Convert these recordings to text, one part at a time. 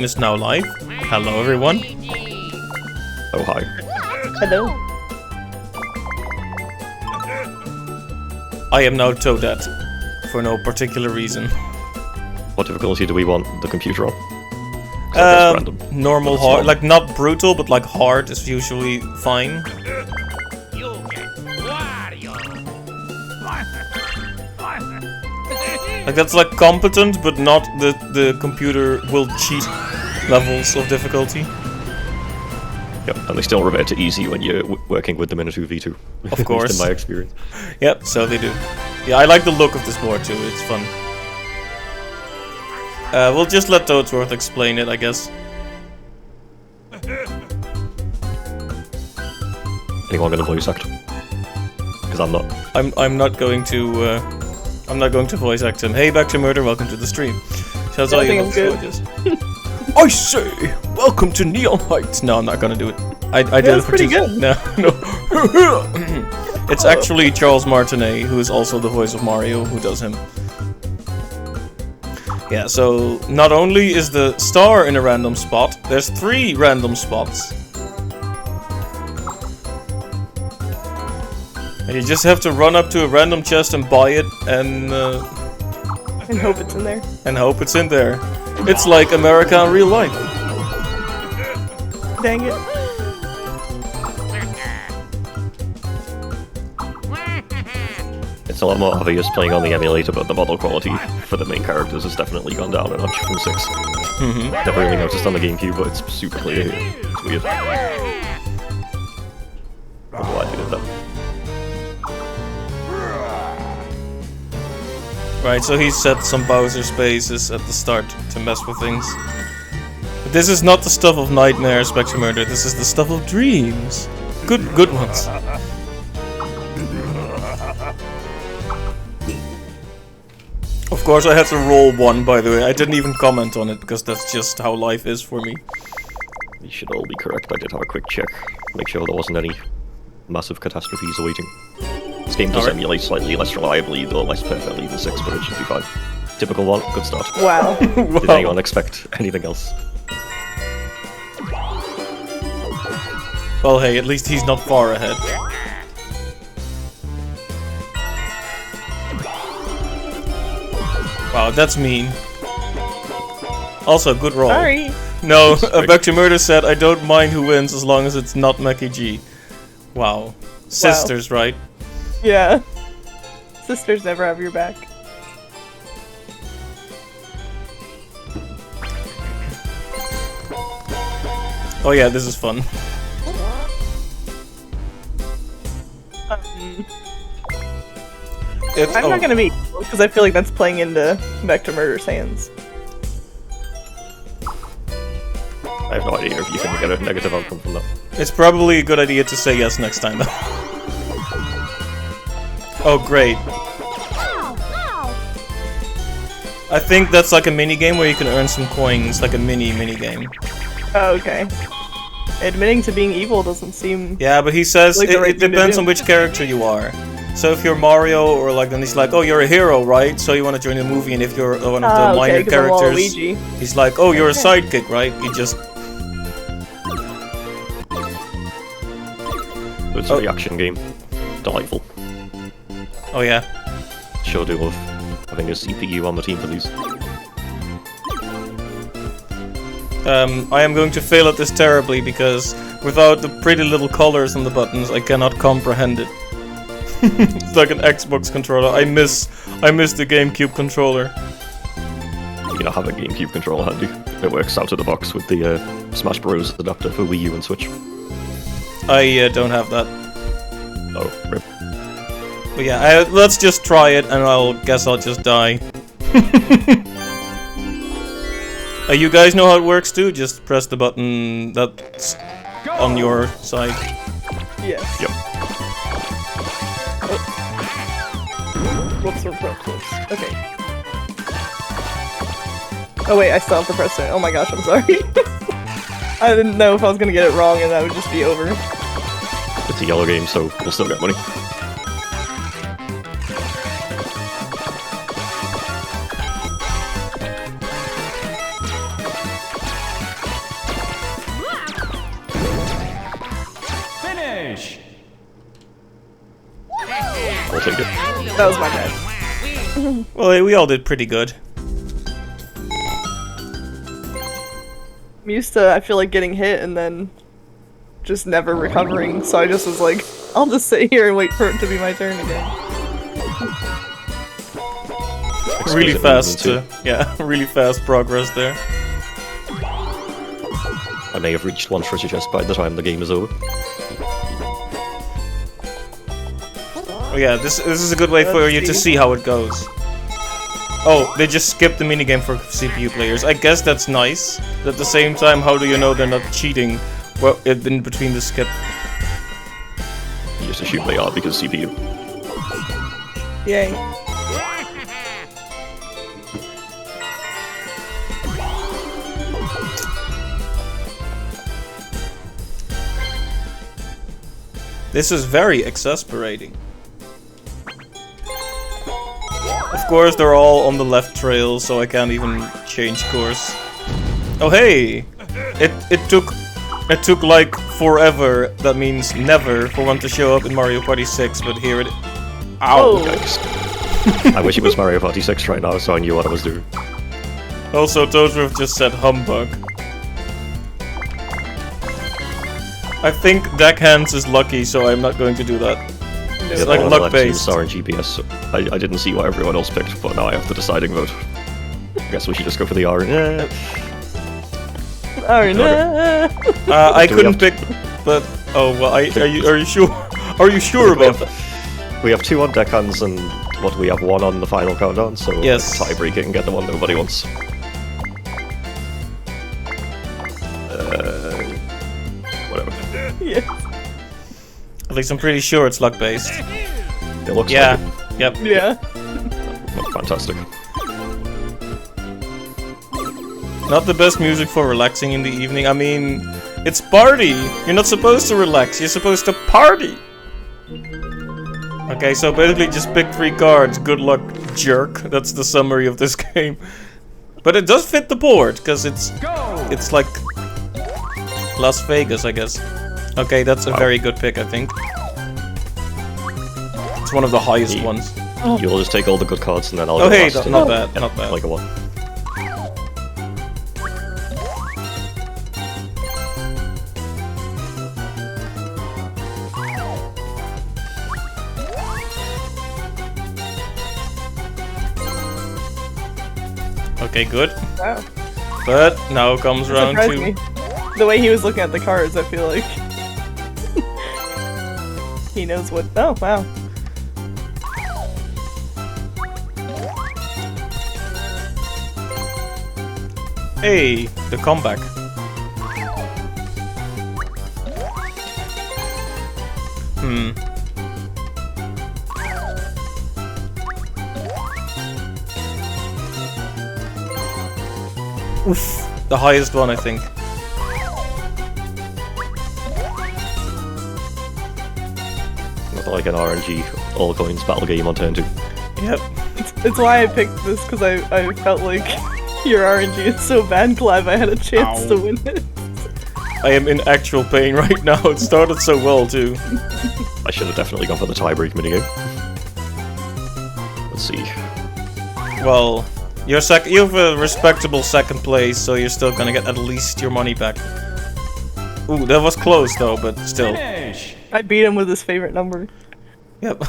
Is now live. Hello everyone. Oh, hi. Hello. I am now Toadette. For no particular reason. What difficulty do we want the computer on? Random. Normal hard, like not brutal, but like hard is usually fine. Like that's like competent, but not the computer will cheat levels of difficulty. Yep, and they still revert to easy when you're working with them in a 2v2. Of course. In my experience. Yep, so they do. Yeah, I like the look of this board too, it's fun. We'll just let Toadsworth explain it, I guess. Anyone gonna voice act? Because I'm not. I'm not going to voice act him. Hey, back to murder. Welcome to the stream. Shall I tell you what this I say, welcome to Neon Heights. No, I'm not gonna do it. I did it for pretty good. No. It's actually Charles Martinet, who is also the voice of Mario, who does him. Yeah. So not only is the star in a random spot, there's 3 random spots. And you just have to run up to a random chest and buy it, and hope it's in there. And hope it's in there. It's like America in real life. Dang it. It's a lot more obvious playing on the emulator, but the model quality for the main characters has definitely gone down a notch from 6. Mm-hmm. Never really noticed on the GameCube, but it's super clear here. It's weird. I don't know why they did that. Right, so he set some Bowser spaces at the start to mess with things. But this is not the stuff of nightmares, Spectre Murder. This is the stuff of dreams. Good ones. Of course, I had to roll 1, by the way. I didn't even comment on it, because that's just how life is for me. You should all be correct. I did have a quick check. Make sure there wasn't any massive catastrophes awaiting. This game does emulate slightly less reliably, though less perfectly than 6, but it should be fine. Typical 1, good start. Wow. Did anyone expect anything else? Well, hey, at least he's not far ahead. Wow, that's mean. Also, good roll. Sorry. No, Back to Murder said, I don't mind who wins as long as it's not Mackie G. Wow. Sisters, right? Yeah. Sisters never have your back. Oh yeah, this is fun. I'm not gonna be, because I feel like that's playing into Vector Murder's hands. I have no idea if you can get a negative outcome from that. It's probably a good idea to say yes next time, though. Oh, great. I think that's like a mini-game where you can earn some coins, like a mini-game. Oh, okay. Admitting to being evil doesn't seem... Yeah, but he says like it depends on which character you are. So if you're Mario, or like, then he's like, oh, you're a hero, right? So you want to join the movie, and if you're one of the minor characters, he's like, oh, you're a sidekick, right? He just... It's a reaction game. Delightful. Oh yeah. Sure do love having a CPU on the team for these. I am going to fail at this terribly, because without the pretty little colors on the buttons, I cannot comprehend it. It's like an Xbox controller. I miss the GameCube controller. You know, have a GameCube controller handy. It works out of the box with the Smash Bros. Adapter for Wii U and Switch. I don't have that. Oh, rip. But yeah, let's just try it, and I'll just die. You guys know how it works too? Just press the button that's on your side. Yes. Yep. Whoops. Okay. Oh wait, I still have to press it. Oh my gosh, I'm sorry. I didn't know if I was gonna get it wrong and that would just be over. It's a yellow game, so we'll still get money. I'll take it. That was my bad. Well, we all did pretty good. I'm used to, I feel like, getting hit and then just never recovering, so I just was like, I'll just sit here and wait for it to be my turn again. Really Exquisite fast, movement, yeah, really fast progress there. I may have reached one treasure chest by the time the game is over. Oh yeah, this is a good way for you to see how it goes. Oh, they just skipped the minigame for CPU players. I guess that's nice. But at the same time, how do you know they're not cheating? Well, in between the skip. You just assume they are because CPU. Yay. This is very exasperating. Of course, they're all on the left trail, so I can't even change course. Oh hey! It took like forever, that means never, for one to show up in Mario Party 6, but here it is. Ow! Yikes. I wish it was Mario Party 6 right now, so I knew what I was doing. Also, Toadruff just said humbug. I think Deckhands is lucky, so I'm not going to do that. It's like luck-based. Star and GPS. So I didn't see what everyone else picked, but now I have the deciding vote. I guess we should just go for the R. Oh no! I couldn't pick, but oh well. Are you sure? Are you sure about that? We have 2 on deckhands and what we have 1 on the final countdown, so Yes. tiebreak it and get the one nobody wants. Whatever. Yes. At least I'm pretty sure it's luck-based. It looks Yeah. like Yep. Yeah. it. Fantastic. Not the best music for relaxing in the evening. I mean, it's party. You're not supposed to relax. You're supposed to party. Okay, so basically just pick 3 cards. Good luck, jerk. That's the summary of this game. But it does fit the board, because it's like Las Vegas, I guess. Okay, that's a very good pick, I think. It's one of the highest ones. You'll just take all the good cards and then I'll Oh go hey, last. not bad, not bad. Like a 1. Okay, good. Wow. But now comes That round surprised 2. me. The way he was looking at the cards, I feel like he knows what. Oh wow. Hey, the comeback. Hmm. Oof. The highest one, I think. Nothing like an RNG all coins battle game on turn 2. Yep. It's why I picked this, because I felt like your RNG is so bad, Clive. I had a chance to win it. I am in actual pain right now. It started so well, too. I should have definitely gone for the tiebreak minigame. Let's see. Well, you have a respectable second place, so you're still gonna get at least your money back. Ooh, that was close though, but still. I beat him with his favorite number. Yep.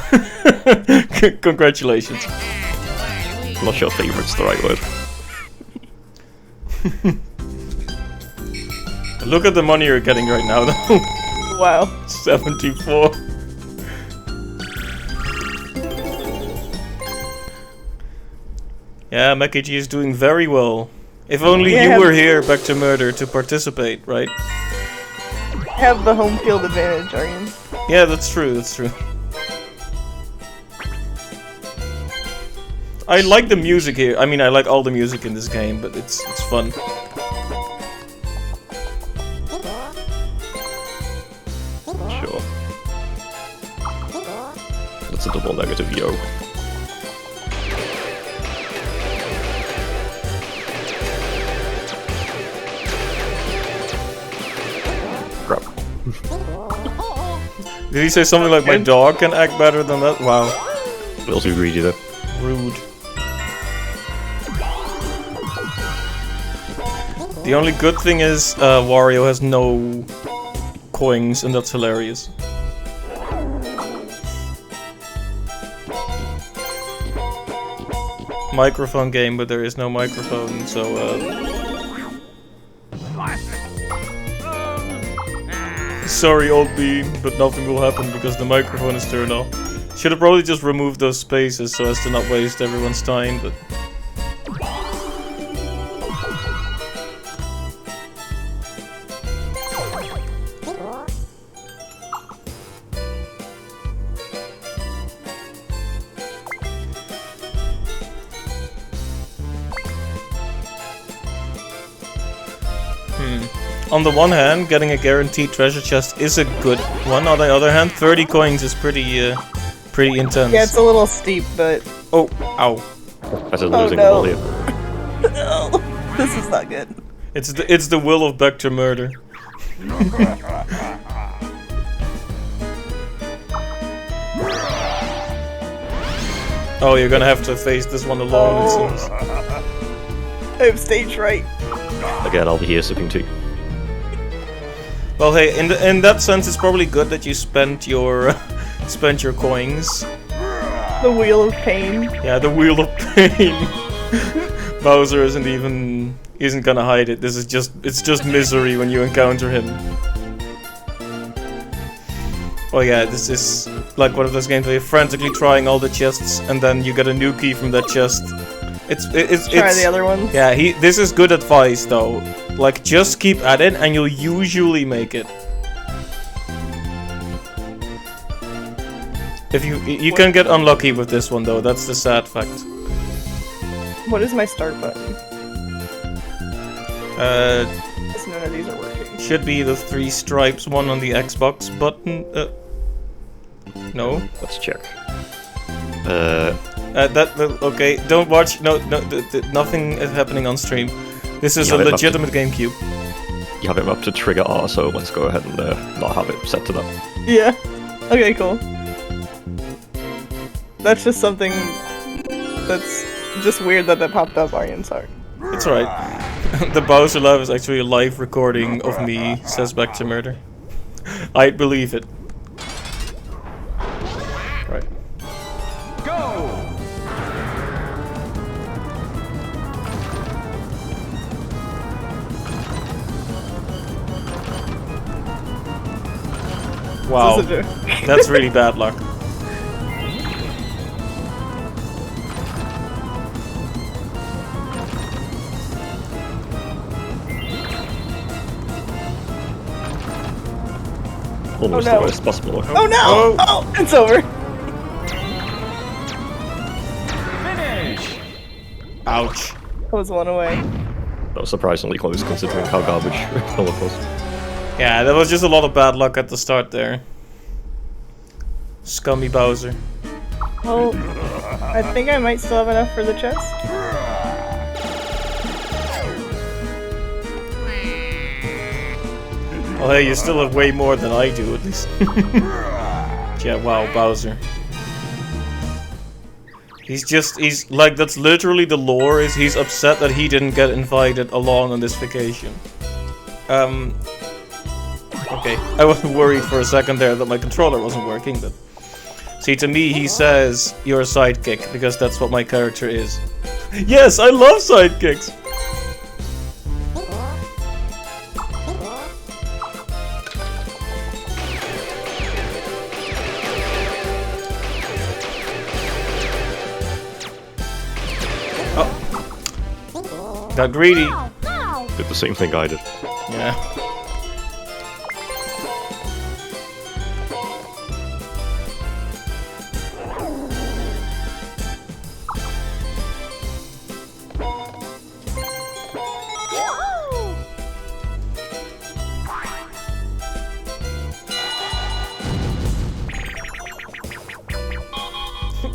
Congratulations. I'm not sure favorite's the right word. Look at the money you're getting right now, though. Wow. 74. Yeah, Mekiji is doing very well. If only Yeah. you were here, back to murder, to participate, right? Have the home field advantage, Aryan. Yeah, that's true, that's true. I like the music here. I mean, I like all the music in this game, but it's fun. Sure. That's a double negative yo. Crap. Did he say something like my dog can act better than that? Wow. A little too greedy though. Rude. The only good thing is Wario has no coins, and that's hilarious. Microphone game, but there is no microphone, so sorry, old bean, but nothing will happen because the microphone is turned off. Should have probably just removed those spaces so as to not waste everyone's time, but... On the one hand, getting a guaranteed treasure chest is a good one. On the other hand, 30 coins is pretty intense. Yeah, it's a little steep, but... Oh, ow. Better than losing no. the ball here. No, this is not good. It's the will of Vector murder. Oh, you're gonna have to face this one alone, it seems. I have stage fright. Again, I'll be here sipping tea. Well, hey, in that sense, it's probably good that you spent your coins. The wheel of pain. Yeah, the wheel of pain. Bowser isn't gonna hide it. It's just misery when you encounter him. Oh yeah, this is like one of those games where you're frantically trying all the chests, and then you get a new key from that chest. Try the other ones. Yeah, this is good advice though. Like, just keep at it, and you'll usually make it. If you can get unlucky with this one though, that's the sad fact. What is my start button? Because none of these are working. Should be the 3 stripes one on the Xbox button. No. Let's check. Okay, don't watch. No, nothing is happening on stream. This is a legitimate GameCube. You have it up to trigger R, so let's go ahead and not have it set to that. Yeah. Okay, cool. That's just something that's just weird that popped up, Aryan, sorry. It's alright. The Bowser Love is actually a live recording of me, says Back to Murder. I'd believe it. Right. Go! Wow. That's really bad luck. Almost Oh, no. the worst possible. Oh no! Oh, it's over. Finish! Ouch. That was one away. That was surprisingly close considering how garbage Philip was. Yeah, there was just a lot of bad luck at the start there. Scummy Bowser. Well, I think I might still have enough for the chest. Well, hey, you still have way more than I do, at least. Yeah, wow, Bowser. He's like, that's literally the lore, is he's upset that he didn't get invited along on this vacation. Okay, I was worried for a second there that my controller wasn't working, but... See, to me, he says, you're a sidekick, because that's what my character is. Yes, I love sidekicks! Oh. Got greedy. Did the same thing I did. Yeah.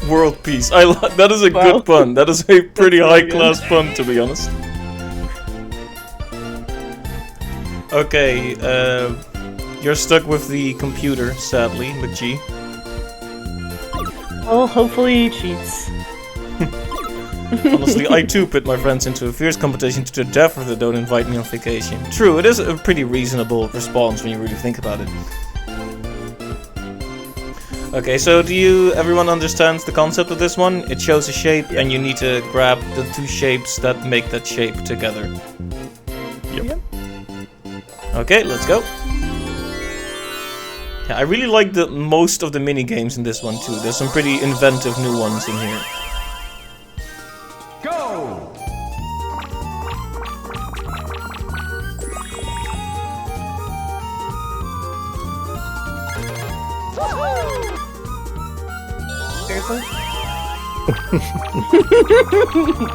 World peace. That is a good pun. That is a pretty high class pun, to be honest. Okay, You're stuck with the computer, sadly, McG. Well, hopefully he cheats. Honestly, I too put my friends into a fierce competition to the death if they don't invite me on vacation. True, it is a pretty reasonable response when you really think about it. Okay, so everyone understands the concept of this one? It shows a shape and you need to grab the two shapes that make that shape together. Yep. Okay, let's go. Yeah, I really like most of the mini games in this one too. There's some pretty inventive new ones in here. Go! Seriously?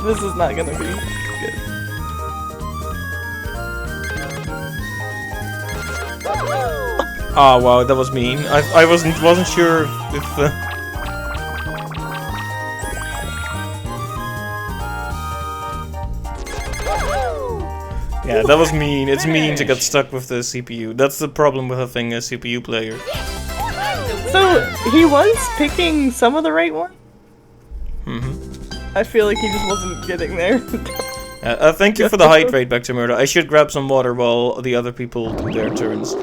This is not gonna be good. Ah, wow, that was mean. I wasn't sure if. Yeah, that was mean. It's mean to get stuck with the CPU. That's the problem with having a CPU player. So, he was picking some of the right one? Mm-hmm. I feel like he just wasn't getting there. Thank you for the hydrate, back to murder. I should grab some water while the other people do their turns.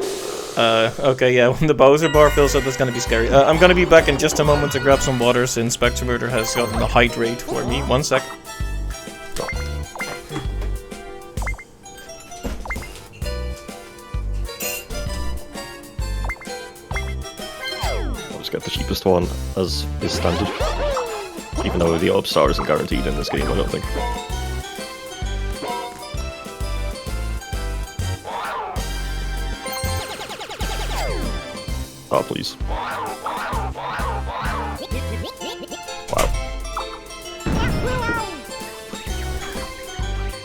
Okay, yeah, when the Bowser bar fills up, that's gonna be scary. I'm gonna be back in just a moment to grab some water since Spectre Murder has gotten the hydrate for me. 1 sec. I'll just get the cheapest one, as is standard. Even though the Orb Star isn't guaranteed in this game, I don't think. Oh, please. Wow.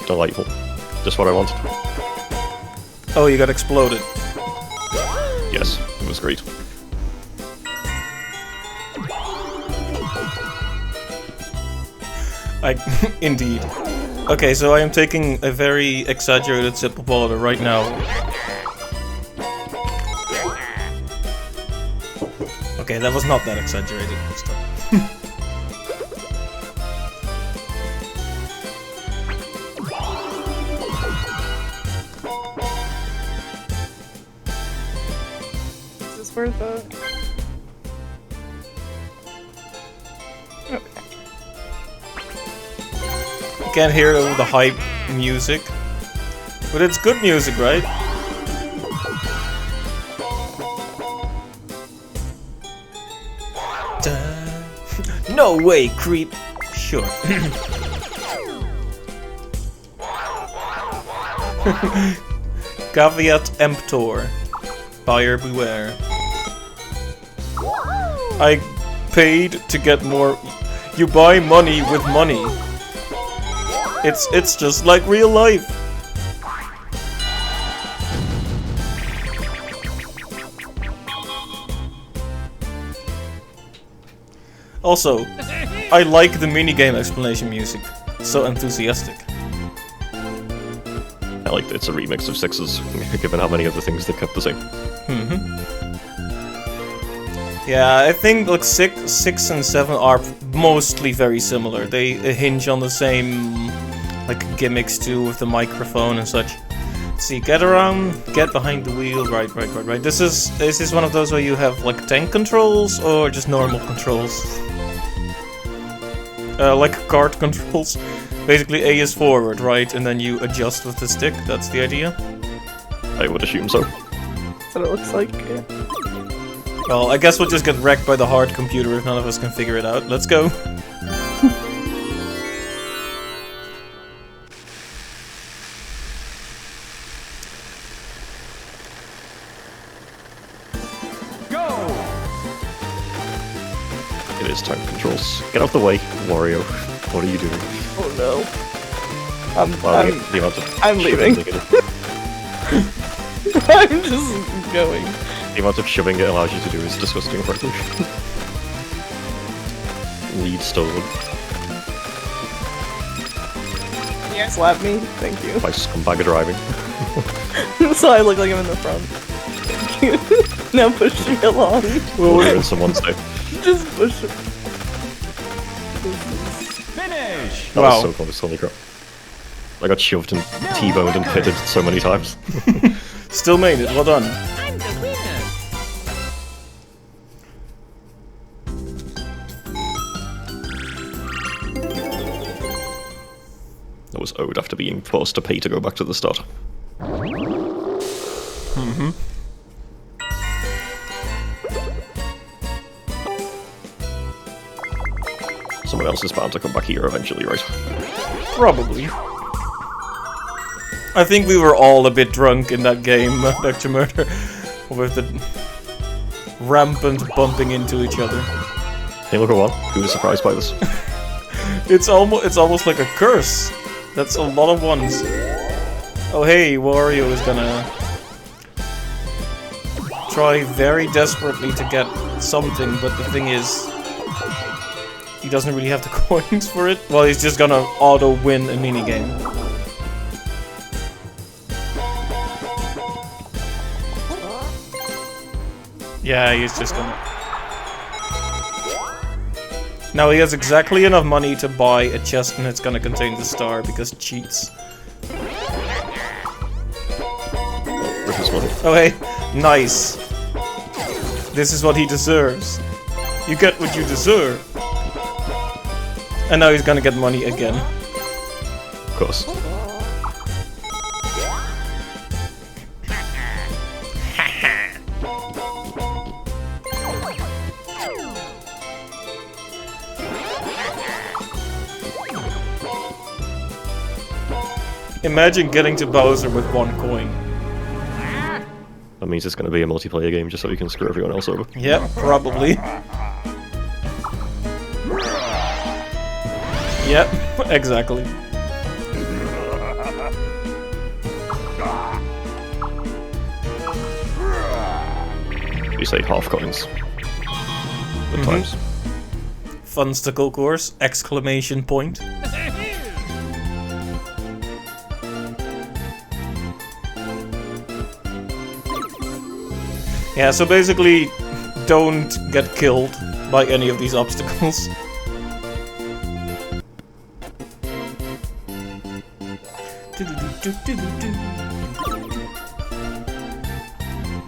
Delightful. Just what I wanted. Oh, you got exploded. Yes, it was great. Indeed. Okay, so I am taking a very exaggerated sip of water right now. Okay, that was not that exaggerated. Stop. Is this worth it? You can't hear it over the hype music. But it's good music, right? No way, creep. Sure. Caveat emptor. Buyer beware. I paid to get more. You buy money with money. It's just like real life. Also, I like the minigame explanation music. It's so enthusiastic. I like that it's a remix of 6's, given how many other things they kept the same. Yeah, I think like 6 and 7 are mostly very similar. They hinge on the same like gimmicks too, with the microphone and such. Let's see, get around, get behind the wheel, right. This is one of those where you have like tank controls or just normal controls. Like kart controls. Basically A is forward, right? And then you adjust with the stick, that's the idea? I would assume so. That's what it looks like. Yeah. Well, I guess we'll just get wrecked by the hard computer if none of us can figure it out. Let's go. It is tank controls. Get out the way, Wario. What are you doing? Oh no. Well, the amount of I'm leaving. shoving I'm just going. The amount of shoving it allows you to do is disgusting, frankly. Lead stolen Can you slap me? Thank you. by scumbag driving. So I look like I'm in the front. Now push me along. We're in someone's day. Just push me. Finish. That Wow. was so close, holy crap. I got shoved and T-boned and pitted so many times. Still made it. Well done. I'm the winner. I was owed after being forced to pay to go back to the start. Someone else is bound to come back here eventually, right? Probably. I think we were all a bit drunk in that game, Dr. Murder, with the rampant bumping into each other. Hey, look at one. Who was surprised by this? It's almost like a curse. That's a lot of ones. Oh hey, Wario is gonna try very desperately to get something, but the thing is, he doesn't really have the coins for it. Well, he's just gonna auto-win a minigame. Yeah, he's just gonna... Now he has exactly enough money to buy a chest and it's gonna contain the star because cheats. With his money. Oh hey, nice. This is what he deserves. You get what you deserve. And now he's gonna get money again. Of course. Imagine getting to Bowser with 1 coin. That means it's going to be a multiplayer game just so you can screw everyone else over. Yep, probably. Yep, exactly. You say half coins. At times. Funsticle course! Exclamation point. Yeah, so basically, don't get killed by any of these obstacles.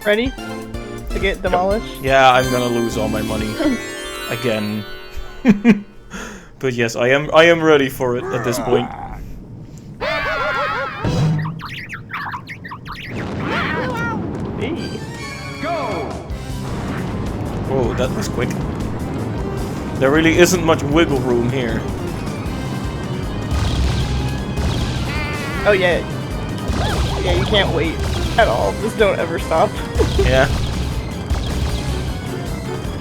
Ready to get demolished? Yeah, I'm gonna lose all my money again. But yes, I am ready for it at this point. Hey. Go. Whoa, that was quick. There really isn't much wiggle room here. Oh yeah. Yeah, you can't wait at all. Just don't ever stop. Yeah.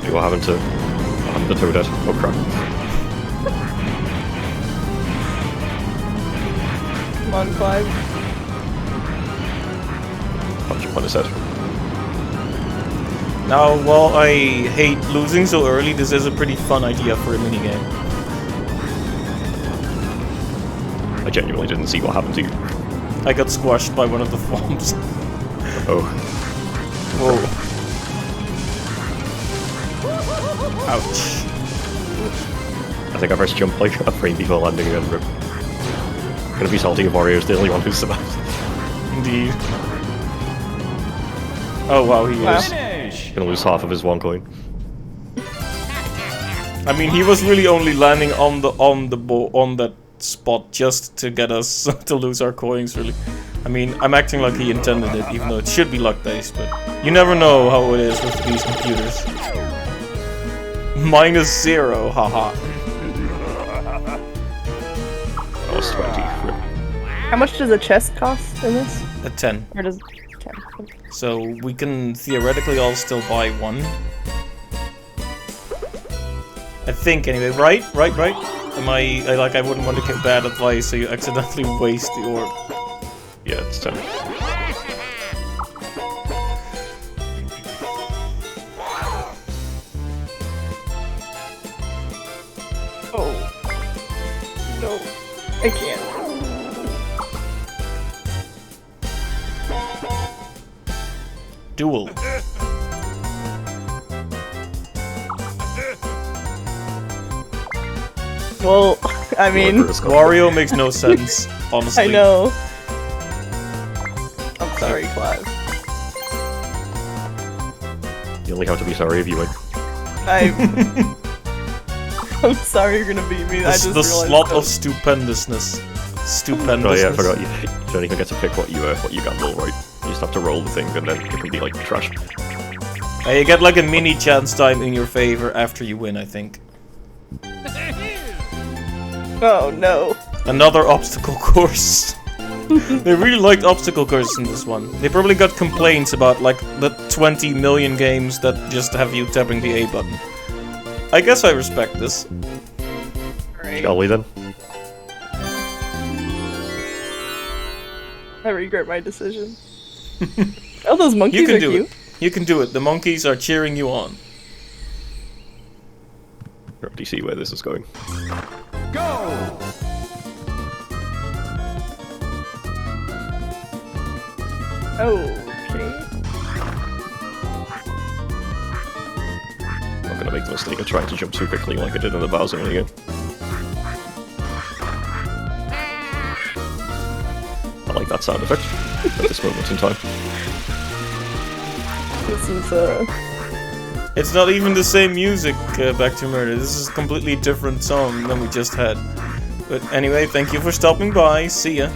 Hey, what happened to... I'm the Toadette. Oh crap. Come on, Clive. Punch him on his head. Now, while I hate losing so early, this is a pretty fun idea for a minigame. I genuinely didn't see what happened to you. I got squashed by one of the thwomps. Oh. Whoa. Ouch. I think I first jumped like a frame before landing again. Rip. Gonna be salty if Wario's the only one who's survived. Indeed. Oh wow, he Wow. is. Finish. Gonna lose half of his 1 coin. I mean, he was really only landing on that spot just to get us to lose our coins, really. I mean, I'm acting like he intended it, even though it should be luck-based, but you never know how it is with these computers. -0, haha. That was 20. Rip. How much does a chest cost in this? A 10. Or does 10? So we can theoretically all still buy 1. I think, anyway. Right? Am I wouldn't want to give bad advice, so you accidentally waste the orb. Yeah, it's 10. Oh. No. I can't. Duel. Well, I mean, Wario makes no sense, honestly. I know. I'm sorry, Clive. You only have to be sorry if you win. I'm sorry you're gonna beat me. I just The realized slot that. of stupendousness. Stupendousness. Oh yeah, I forgot. You don't even get to pick what you gamble, right? You just have to roll the thing, and then it can be like trash. You get like a mini chance time in your favor after you win, I think. Oh no. Another obstacle course. They really liked obstacle courses in this one. They probably got complaints about like the 20 million games that just have you tapping the A button. I guess I respect this. Right. Shall we then? I regret my decision. Oh, those monkeys You can are do cute. it. You can do it. The monkeys are cheering you on. I already see where this is going. Go! Okay. I'm not gonna make the mistake of trying to jump too quickly like I did in the Bowser game. I like that sound effect at this moment in time. This is It's not even the same music, Back to Murder. This is a completely different song than we just had. But anyway, thank you for stopping by. See ya.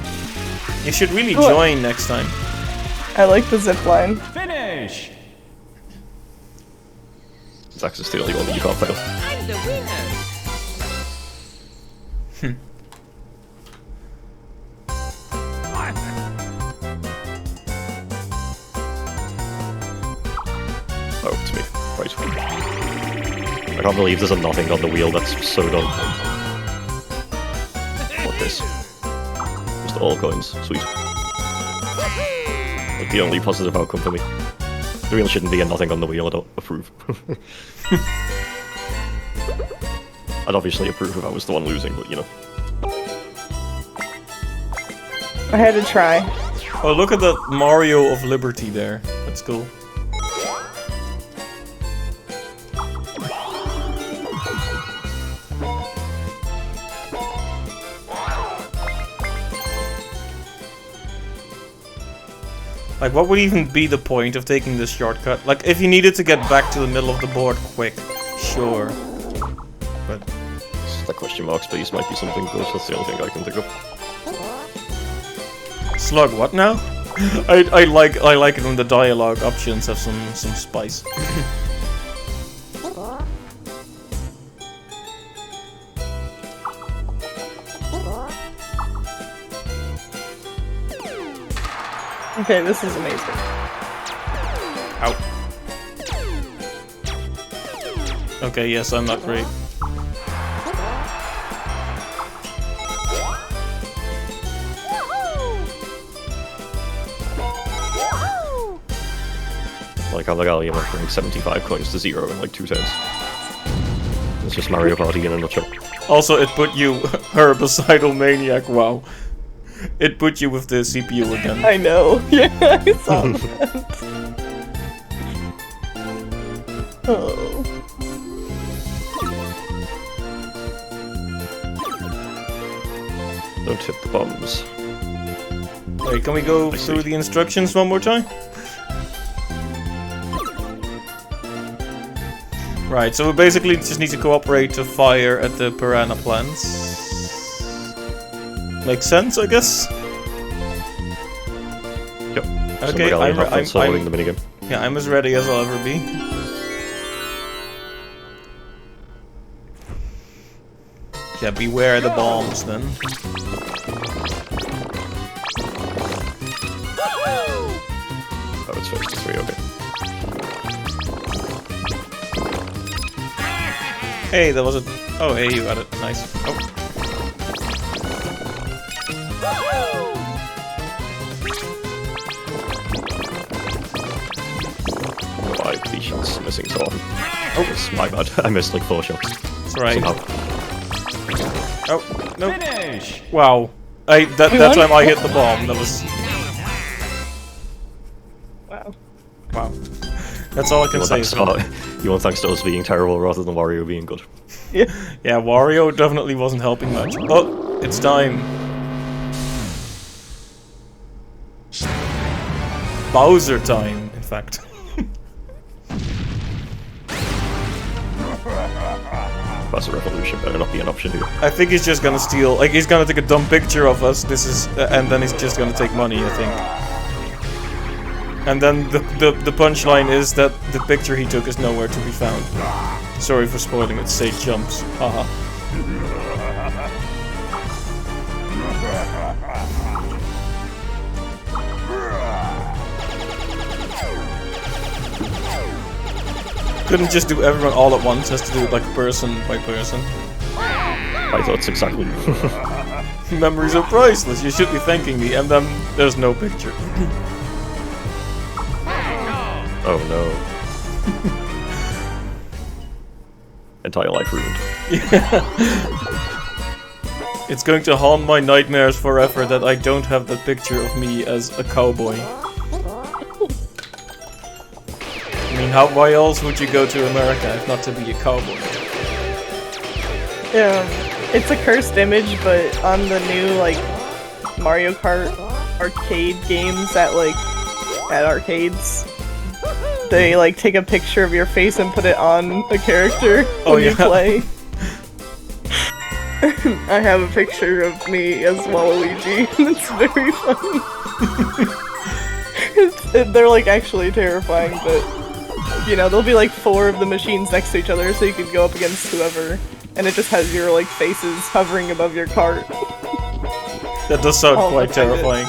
You should really Cool. join next time. I like the zip line. Finish! Zax is the only one that you can't fail. I'm the winner. Oh, it's me. Right. I can't believe there's a nothing on the wheel that's so dumb. What this? Just all coins. Sweet. Like the only positive outcome for me. There really shouldn't be a nothing on the wheel, I don't approve. I'd obviously approve if I was the one losing, but you know. I had to try. Oh, look at that Mario of Liberty there. That's cool. Like, what would even be the point of taking this shortcut? Like, if you needed to get back to the middle of the board quick, sure. But The question mark space might be something good, that's the only thing I can think of. Slug, what now? I like it when the dialogue options have some spice. Okay, this is amazing. Ow. Okay, yes, I'm not great. Like how the galleon went from like 75 coins to 0 in like 2 turns. It's just Mario Party in a nutshell. Also, it put you, herbicidal maniac, wow. It put you with the CPU again. I know. Yeah, I saw that. Oh. Don't hit the bombs. Wait, can we go through the instructions one more time? Right, so we basically just need to cooperate to fire at the piranha plants. Makes sense, I guess? Yep. Okay, I'm following the minigame. Yeah, I'm as ready as I'll ever be. Yeah, beware the bombs then. Oh, it's first to 3, okay. Hey, there was a... Oh, hey, you got it. Nice. Oh. Why are these shots missing so often? Oh, it's my bad. I missed like 4 shots. That's right. Somehow. Oh, no. Finish! Wow. That time I hit the bomb. That was... Wow. Wow. That's all I can say. You want thanks to us being terrible rather than Wario being good. Yeah. Yeah, Wario definitely wasn't helping much. Oh, it's time. Bowser time, in fact. Bowser Revolution better not be an option here. I think he's just gonna steal, like he's gonna take a dumb picture of us, and then he's just gonna take money, I think. And then the punchline is that the picture he took is nowhere to be found. Sorry for spoiling it, say jumps. Haha. Couldn't just do everyone all at once, has to do it like person by person. My thoughts exactly. Memories are priceless, you should be thanking me, and then there's no picture. Oh no. Entire life ruined. Yeah. It's going to haunt my nightmares forever that I don't have that picture of me as a cowboy. I mean, why else would you go to America if not to be a cowboy? Yeah, it's a cursed image, but on the new like Mario Kart arcade games at arcades, they like take a picture of your face and put it on a character when you play. I have a picture of me as Waluigi, and it's very funny. They're like actually terrifying, but you know, there'll be like 4 of the machines next to each other, so you can go up against whoever, and it just has your like faces hovering above your cart. That does sound quite terrifying.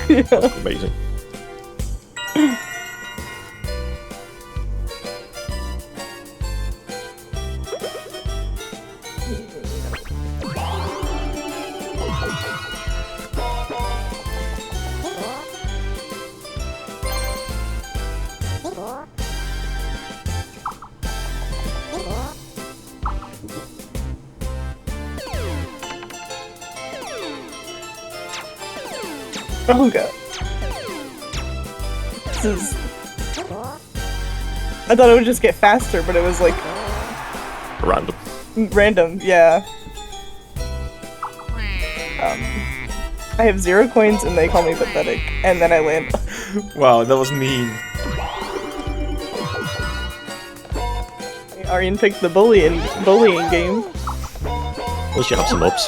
Yeah. Amazing. Oh god. This is... I thought it would just get faster, but it was like... Random. Random, yeah. I have 0 coins and they call me pathetic, and then I land. Wow, that was mean. Aryan picked the bullying game. At least you have some ups.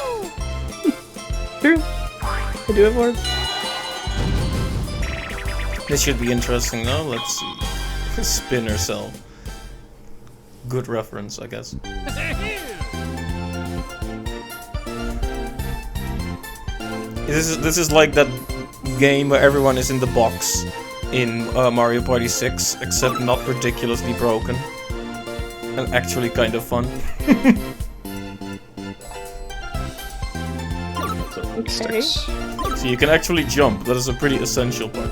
True. I do have more. This should be interesting though, let's see. Spinner Cell. Good reference, I guess. This is like that game where everyone is in the box in Mario Party 6, except not ridiculously broken. And actually kind of fun. Okay. So you can actually jump, that is a pretty essential part.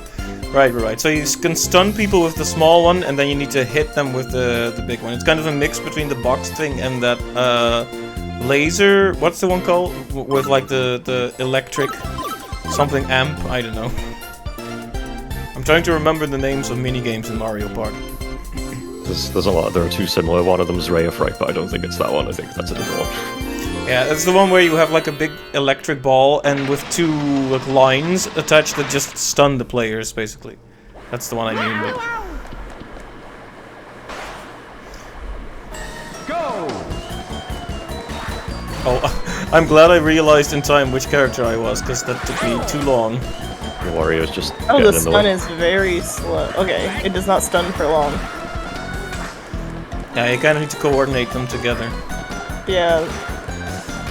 Right. So you can stun people with the small one, and then you need to hit them with the big one. It's kind of a mix between the box thing and that laser... What's the one called? With like the electric... something amp? I don't know. I'm trying to remember the names of minigames in Mario Party. There's a lot. There are 2 similar. One of them is Ray of Fright, but I don't think it's that one. I think that's a different one. Yeah, it's the one where you have like a big electric ball and with 2 like, lines attached that just stun the players, basically. That's the one I mean. But... Go! Oh, I'm glad I realized in time which character I was, because that took me too long. The Wario's just. Oh, the stun is very slow. Okay, it does not stun for long. Yeah, you kind of need to coordinate them together. Yeah.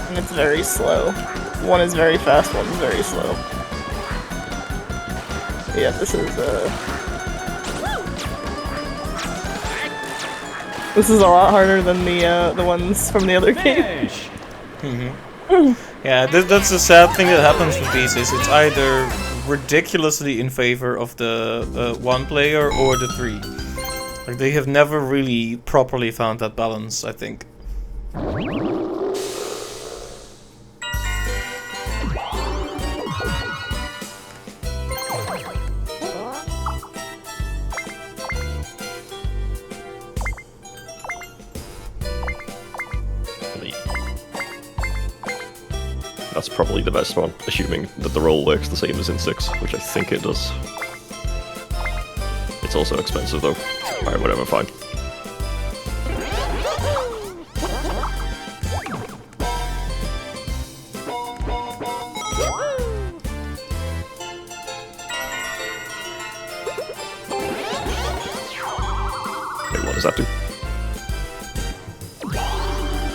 And it's very slow. One is very fast, one is very slow. Yeah, this is a lot harder than the ones from the other game. Yeah, that's the sad thing that happens with these, is it's either ridiculously in favor of the 1 player or the 3. Like, they have never really properly found that balance, I think. That's probably the best one, assuming that the roll works the same as in 6, which I think it does. It's also expensive though. Alright, whatever, fine. Wait, what does that do?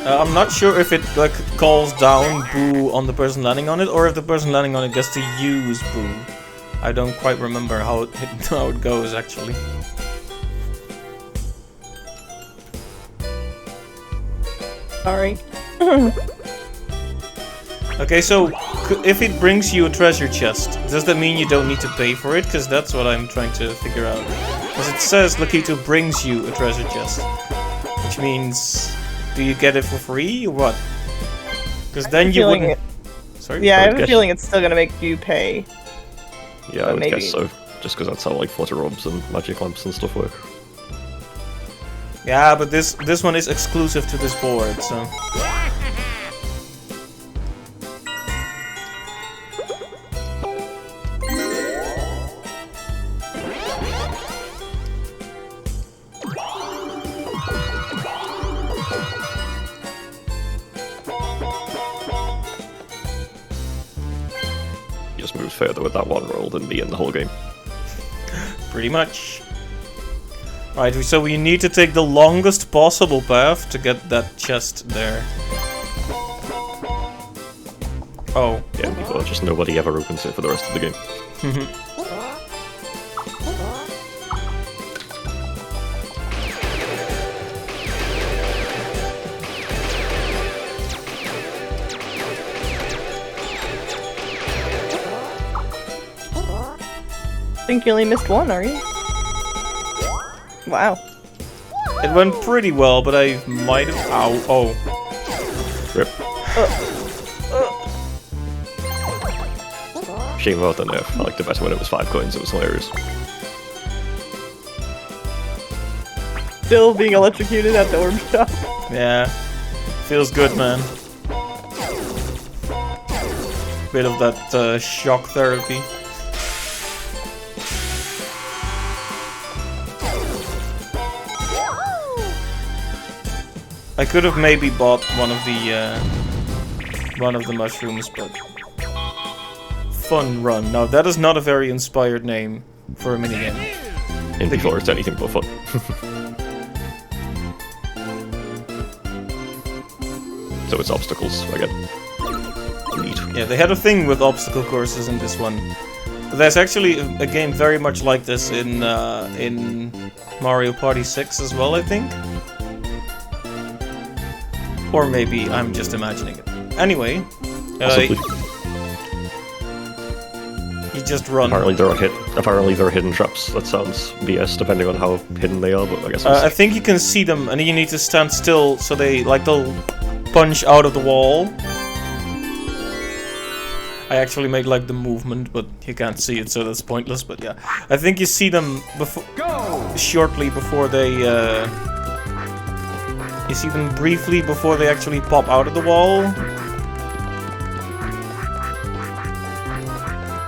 I'm not sure if it like calls down boo on the person landing on it, or if the person landing on it gets to use boo. I don't quite remember how it goes actually. Sorry. Okay, so if it brings you a treasure chest, does that mean you don't need to pay for it? Because that's what I'm trying to figure out. Because it says Lakitu brings you a treasure chest, which means, do you get it for free or what? Because then you wouldn't. Sorry. Yeah, I have a feeling it's still gonna make you pay. Yeah, I would guess so. Just because that's how like flutter robes and magic lamps and stuff work. Yeah, but this one is exclusive to this board, so. You just moved further with that one roll than me in the whole game. Pretty much. Right, so we need to take the longest possible path to get that chest there. Oh. Yeah, before just nobody ever opens it for the rest of the game. I think you only missed one, are you? Wow. It went pretty well, but I might have. Ow. Oh. Rip. Shame about the nerf. I liked it better when it was 5 coins, it was hilarious. Still being electrocuted at the Orb Shop. Yeah. Feels good, man. Bit of that shock therapy. I could have maybe bought one of the mushrooms, but fun run. Now that is not a very inspired name for a minigame. In before it's anything but fun. So it's obstacles again. Neat. Yeah, they had a thing with obstacle courses in this one. There's actually a game very much like this in Mario Party 6 as well, I think. Or maybe I'm just imagining it. Anyway, you just run. Apparently there are hidden traps. That sounds BS, depending on how hidden they are. But I guess. I think you can see them, and you need to stand still so they'll punch out of the wall. I actually made like the movement, but you can't see it, so that's pointless. But yeah, I think you see them shortly before they. You see them briefly before they actually pop out of the wall.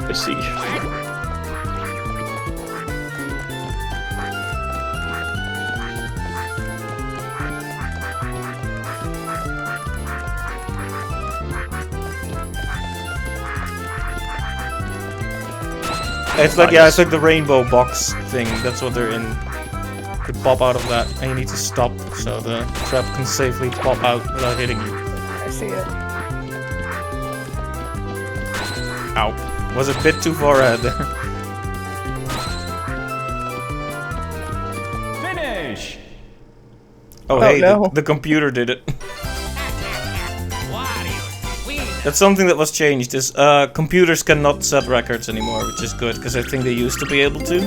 I see. It's like, yeah, it's like the rainbow box thing. That's what they're in. You pop out of that, and you need to stop so the trap can safely pop out without hitting you. I see it. Ow. Was a bit too far ahead there. Finish! Oh, hey, no. the computer did it. That's something that was changed, is computers cannot set records anymore, which is good, because I think they used to be able to.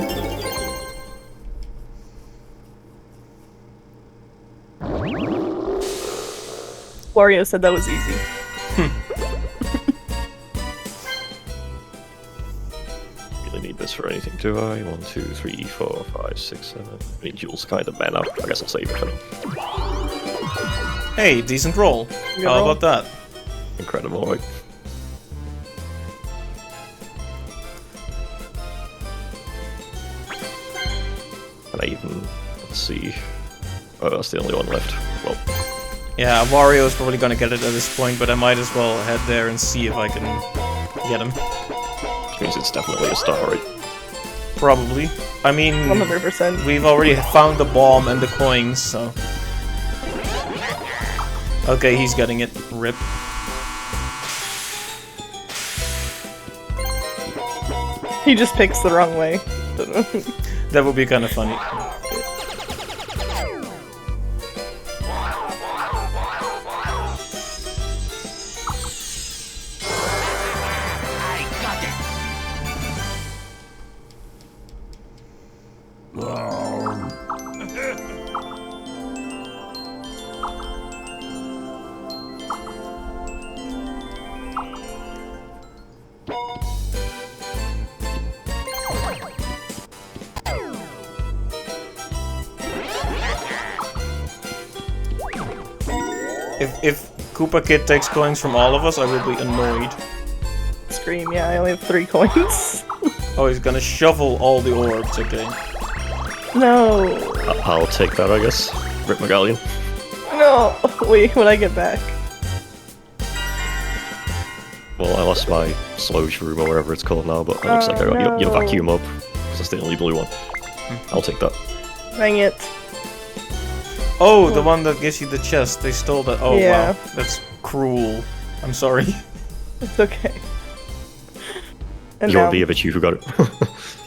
Wario said that was easy. Really need this for anything, do I? 1, 2, 3, 4, 5, 6, 7. I mean, Jules kind of man out. I guess I'll save it for now. Hey, decent roll. How about that? Incredible, right? Can I even... let's see... oh, that's the only one left. Well, Yeah, Wario is probably gonna get it at this point, but I might as well head there and see if I can get him. which means it's definitely a star, right? Probably. I mean, 100%. we've already found the bomb and the coins, so... Okay, he's getting it. Rip. He just picks the wrong way. That would be kind of funny. If Koopa Kid takes coins from all of us, I will be annoyed. Scream, yeah, I only have 3 coins. Oh, he's gonna shovel all the orbs, okay. No. I'll take that, I guess. Rip Megallion. No. Wait, when I get back. Well, I lost my Sludge Room or whatever it's called now, but it looks like I got your Vacuum Up. Because that's the only blue one. I'll take that. Dang it. Oh, the one that gives you the chest. They stole that. Oh, Yeah. wow. That's cruel. I'm sorry. It's okay. And You'll now be a bit you who got it.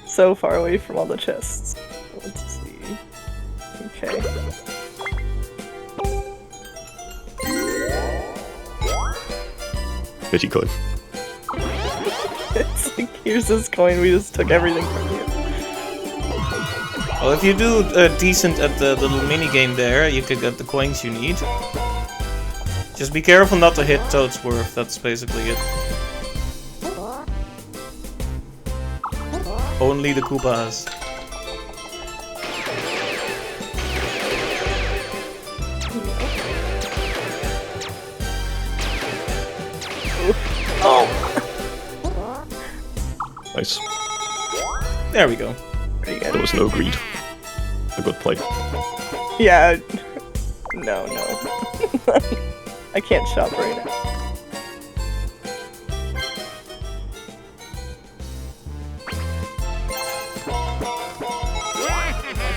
so far away from all the chests. Let's see. Okay. Pity coin. It's like, here's this coin, we just took everything from you. Well, if you do decent at the little mini game there, you could get the coins you need. Just be careful not to hit Toadsworth, that's basically it. Only the Koopas. Oh! Nice. There we go. Pretty There good. was no greed. A good play. Yeah. No. I can't shop right now.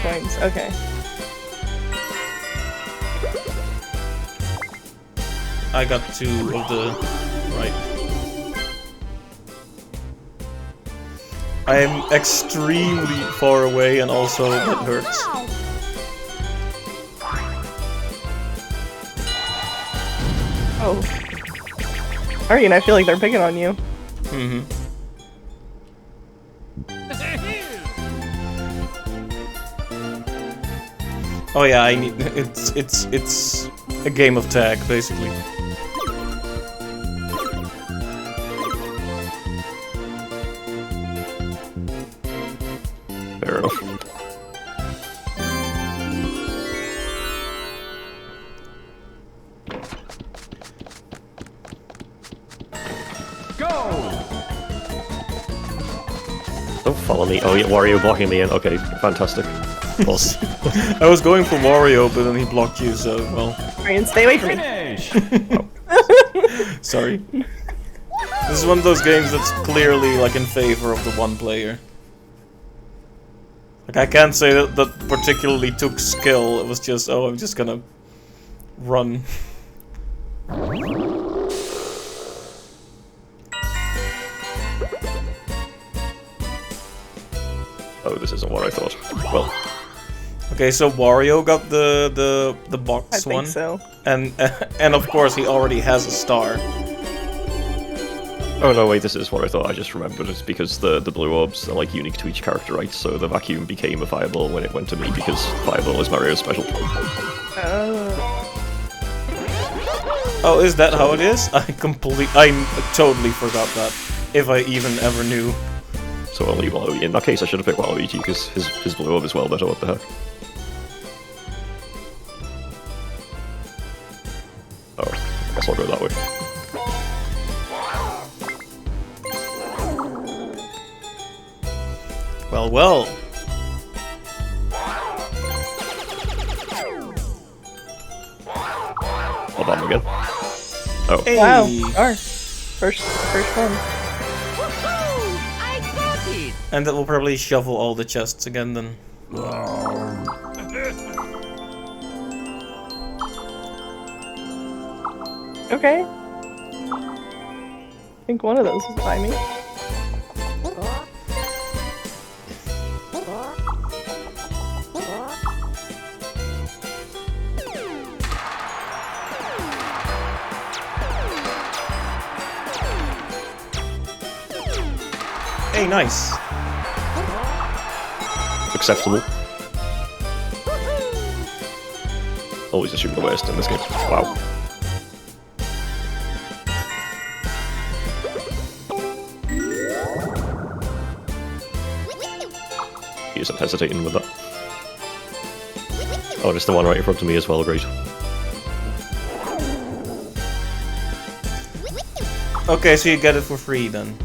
Coins, okay. I got 2 of the... right. I am extremely far away and also that hurts. Oh. Alright, I feel like they're picking on you. Mm-hmm. Oh yeah, I need... It's a game of tag, basically. Fair enough. Go! Don't follow me. Oh yeah, Wario blocking me in. Okay, fantastic. Awesome. I was going for Wario, but then he blocked you, so, well... Ryan, stay away from me. Finish! Sorry. This is one of those games that's clearly, like, in favor of the one player. Like, I can't say that that particularly took skill, it was just, oh, I'm just gonna... run. Oh, this isn't what I thought. Well, Okay, so Wario got the box I think one. so. And of course he already has a star. oh no, wait, this is what I thought. I just remembered. It's because the blue orbs are like unique to each character, right? So the vacuum became a fireball when it went to me because fireball is Mario's special. Oh, is that how it is? I totally forgot that. If I even ever knew. So I'll leave Waluigi. In that case, I should have picked Waluigi because his blue orb is well better. What the heck? Oh, I guess I'll go that way. Well, well. a bomb again. Oh. Hey. Wow. Star. First one. I got it. And that will probably shuffle all the chests again then. Okay. I think one of those was by me. Hey, nice. Acceptable. Always assume the worst in this game. Wow. He isn't hesitating with that. Oh, and it's the one right in front of me as well, great. Okay, so you get it for free then.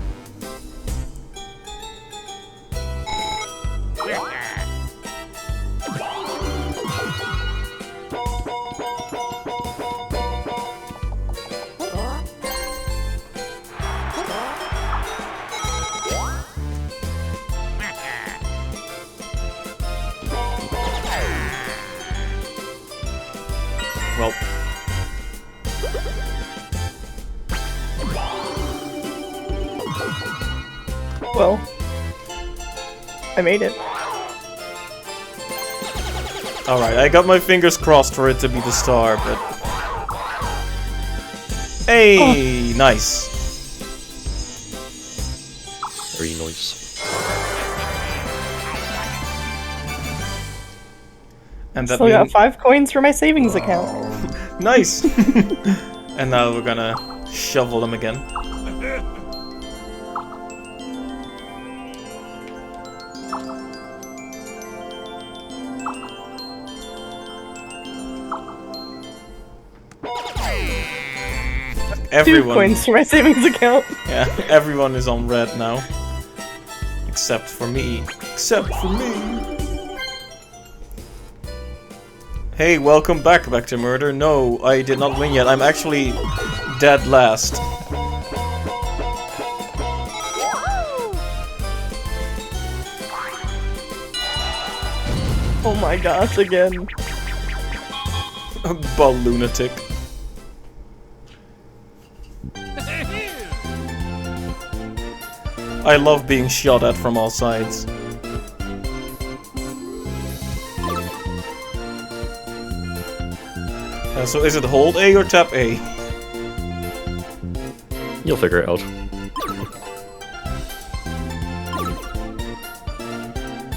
Well, Well, I made it. alright, I got my fingers crossed for it to be the star, but... Hey, nice. Very nice. And that Still got means... 5 coins for my savings account. Nice! And now we're gonna shovel them again. Two coins for my savings account. Yeah, everyone is on red now. Except for me. Except for me! Hey, welcome back to Murder. No, I did not win yet. I'm actually dead last. Oh my gosh, again. Ball lunatic. I love being shot at from all sides. So is it hold A or tap A? You'll figure it out.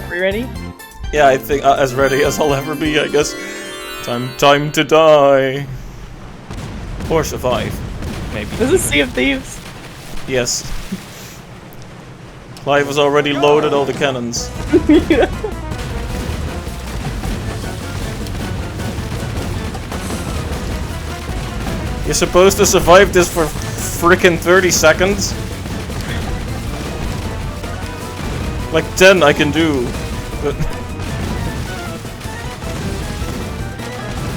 Are we ready? Yeah, I think as ready as I'll ever be, I guess. Time to die. Or survive. Maybe. This is Sea of Thieves. Yes. Clive has already loaded all the cannons. You're supposed to survive this for frickin' 30 seconds? Like 10 I can do, but...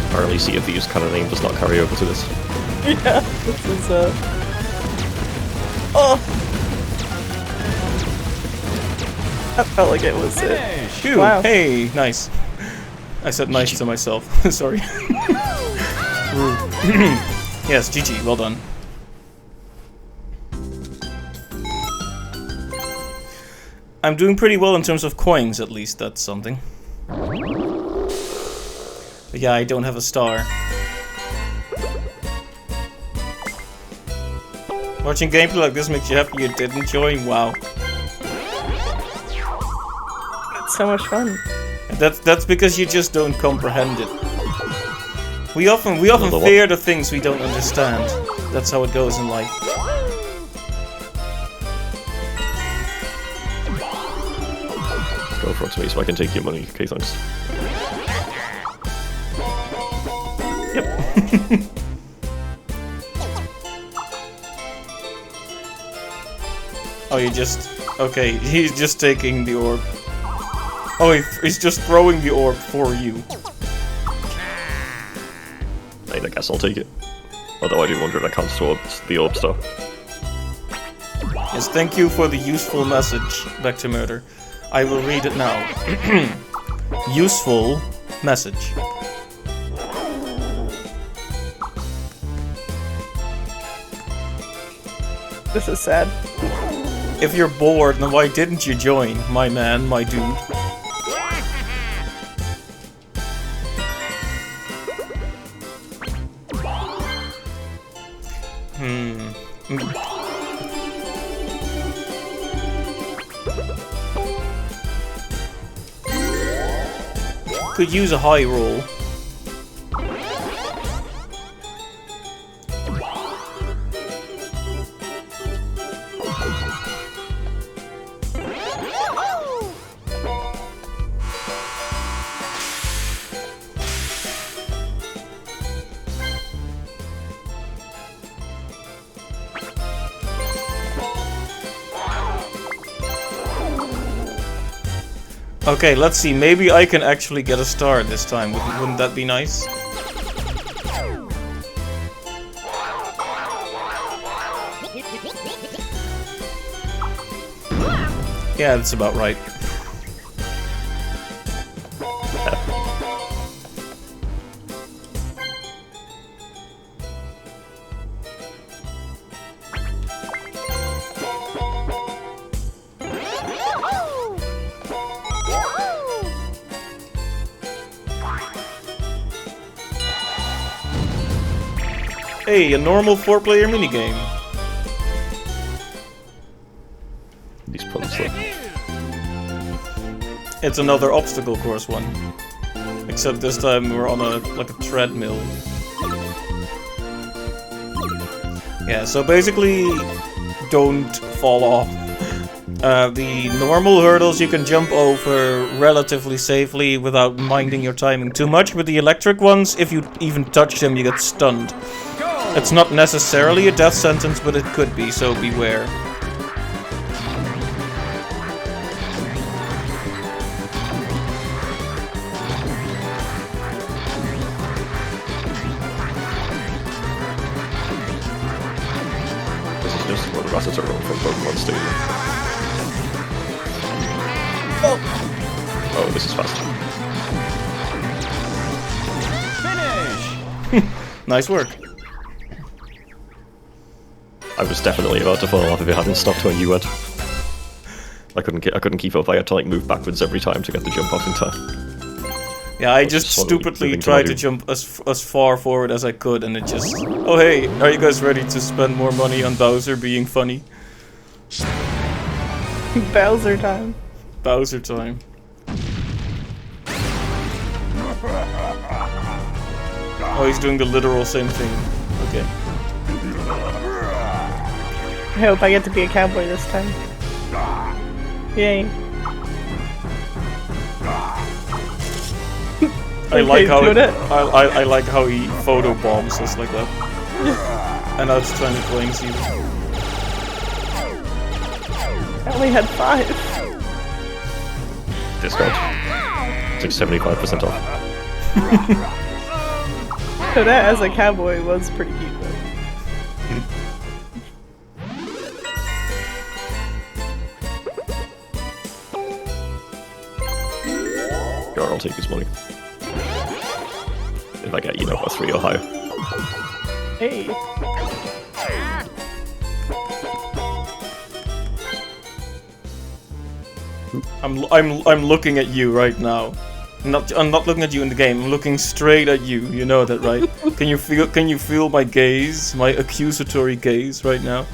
Apparently Sea of Thieves kind of name does not carry over to this. Yeah, this is Oh! That felt like it was it. Phew, Wow. hey, nice. I said nice to myself, sorry. Yes, GG, well done. I'm doing pretty well in terms of coins, at least, that's something. But yeah, I don't have a star. Watching gameplay like this makes you happy you didn't join? Wow. It's so much fun. That's because you just don't comprehend it. We often Another fear the things we don't understand. That's how it goes in life. Go for it to me so I can take your money. Okay, thanks. Yep. Oh, you just... Okay, he's just taking the orb. Oh, he's just throwing the orb for you. I guess I'll take it. Although I do wonder when it comes towards the orb stuff. Yes, thank you for the useful message, Back to Murder. I will read it now. Useful message. This is sad. If you're bored, then why didn't you join, my man, my dude? Could use a high roll. Okay, let's see. Maybe I can actually get a star this time. Wouldn't that be nice? Yeah, that's about right. Hey, a normal 4-player minigame. These puns though. It's another obstacle course one. Except this time we're on a treadmill. Yeah, so basically don't fall off. The normal hurdles you can jump over relatively safely without minding your timing too much, but the electric ones, if you even touch them, you get stunned. It's not necessarily a death sentence, but it could be, so beware. This is just one Rattata run from Pokemon Stadium. Oh, this is fast. Finish! Nice work. I was definitely about to fall off if it hadn't stopped when you went. I couldn't keep up. I had to like move backwards every time to get the jump off in time. Yeah, I just stupidly tried to jump as far forward as I could, and it just... Oh hey, are you guys ready to spend more money on Bowser being funny? Bowser time. Bowser time. Oh, he's doing the literal same thing. Okay. I hope I get to be a cowboy this time. Yay. I like how doing it. I like how he photo bombs us like that. And now it's trying to flames you. I only had 5. Discount. It's like 75% off. Toadette as a cowboy was pretty cute though. Sure, I'll take his money. If I get, a 3 or higher. Hey. I'm looking at you right now. I'm not looking at you in the game. I'm looking straight at you. You know that, right? Can you feel my gaze, my accusatory gaze right now?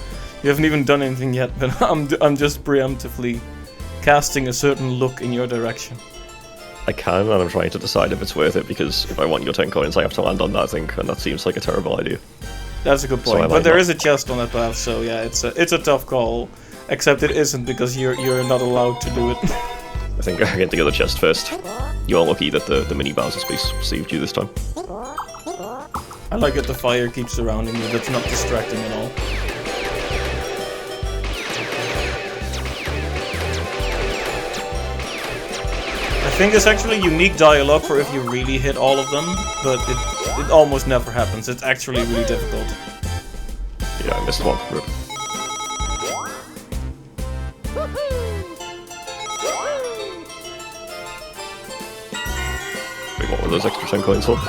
You haven't even done anything yet, but I'm just preemptively casting a certain look in your direction. I can, and I'm trying to decide if it's worth it, because if I want your 10 coins, I have to land on that thing, and that seems like a terrible idea. That's a good point. So but there is a chest on that path, so yeah, it's a tough call. Except it isn't, because you're not allowed to do it. I think I get to get the chest first. You are lucky that the mini Bowser space saved you this time. I like that the fire keeps surrounding you. That's not distracting at all. I think there's actually unique dialogue for if you really hit all of them, but it almost never happens. It's actually really difficult. Yeah, I missed one. Rip. Wait, what were those extra 10 coins for?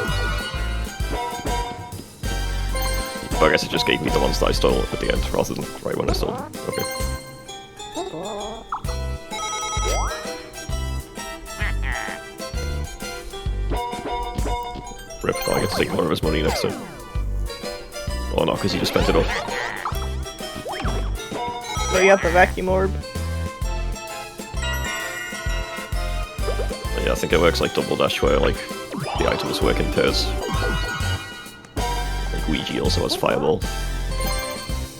Oh, I guess it just gave me the ones that I stole at the end, rather than right when I stole them. Okay. Rip, I get to take more of his money next time. Oh no, because he just spent it all. Oh, you got the vacuum orb. Yeah, I think it works like Double Dash, where like the items work in pairs. Like Ouija also has Fireball.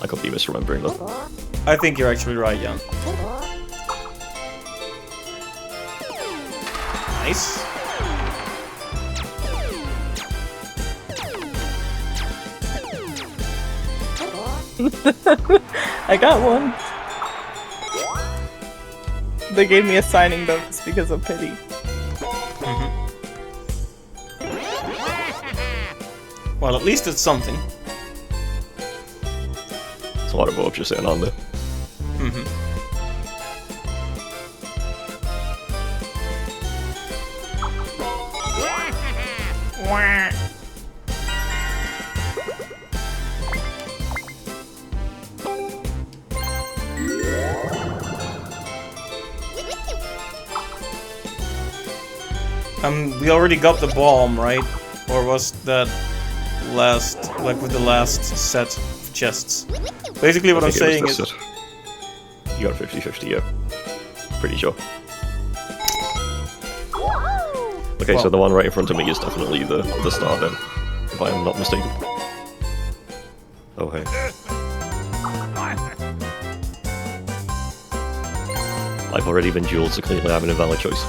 I could be misremembering that. I think you're actually right, Jan. Nice. I got one. They gave me a signing bonus because of pity. Well, at least it's something. There's a lot of orbs just sitting on there. We already got the bomb, right? Or was that last, like with the last set of chests? Basically what I'm saying is... You got 50-50, yeah. Pretty sure. Okay, so the one right in front of me is definitely the star then, if I am not mistaken. Oh hey. I've already been dueled, so clearly I'm an invalid choice.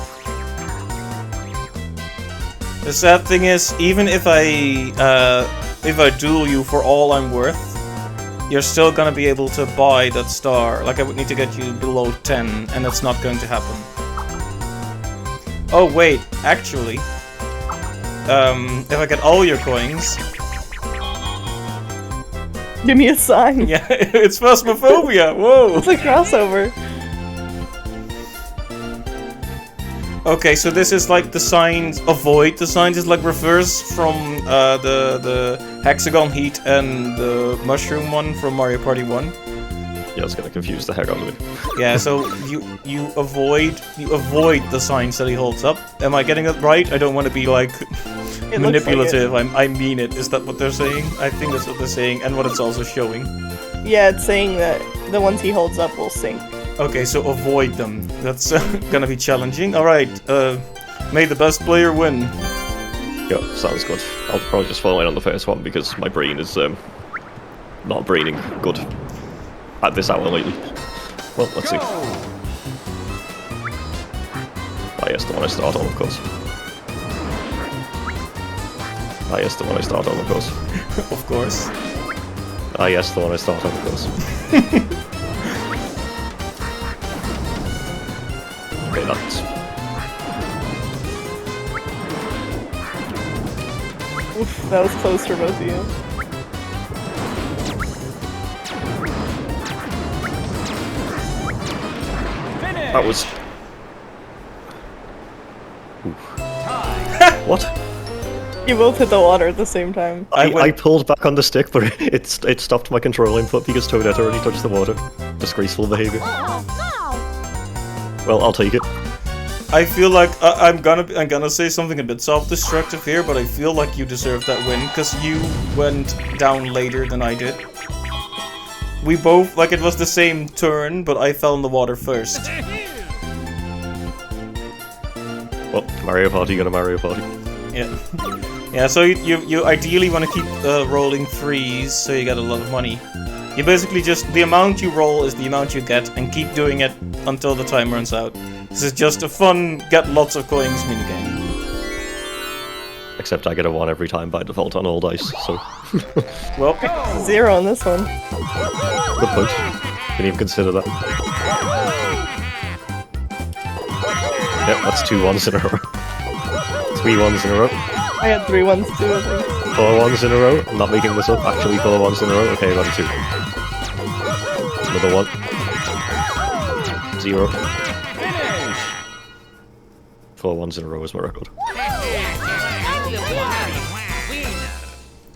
The sad thing is, even if I duel you for all I'm worth, you're still gonna be able to buy that star. Like, I would need to get you below 10, and that's not going to happen. Oh wait, actually, if I get all your coins... Give me a sign. Yeah, it's Phasmophobia, whoa! It's a crossover. Okay, so this is like the signs, avoid the signs is like reverse from the hexagon heat and the mushroom one from Mario Party 1. Yeah, it's gonna confuse the heck out of me. Yeah, so you avoid the signs that he holds up. Am I getting it right? I don't want to be like manipulative. Like I mean it. Is that what they're saying? I think that's what they're saying, and what it's also showing. Yeah, it's saying that the ones he holds up will sink. Okay, so avoid them. That's gonna be challenging. Alright, may the best player win. Yeah, sounds good. I'll probably just follow in on the first one because my brain is not braining good at this hour lately. Well, let's see. Ah yes, the one I start on, of course. Ah yes, the one I start on, of course. Of course. Ah yes, the one I start on, of course. Okay, that's... Oof, that was close for both of you. That was... What? You both hit the water at the same time. I pulled back on the stick, but it stopped my control input because Toadette already touched the water. Disgraceful behavior. Well, I'll take it. I feel like I'm gonna say something a bit self-destructive here, but I feel like you deserve that win because you went down later than I did. We both, like, it was the same turn, but I fell in the water first. Well, Mario Party got a Mario Party. Yeah. Yeah, so you ideally want to keep rolling threes so you get a lot of money. You basically just, the amount you roll is the amount you get, and keep doing it until the time runs out. This is just a fun, get lots of coins minigame. Except I get a 1 every time by default on all dice, so... Well, 0 on this one. Good point. Didn't even consider that. Yep, that's 2 1s in a row. 3 1s in a row. I had 3 1s too, I think. 4 1s in a row. I'm not making this up. Actually, 4 1s in a row. Okay, 1 2. Another 1. 0. 4 1s in a row is my record.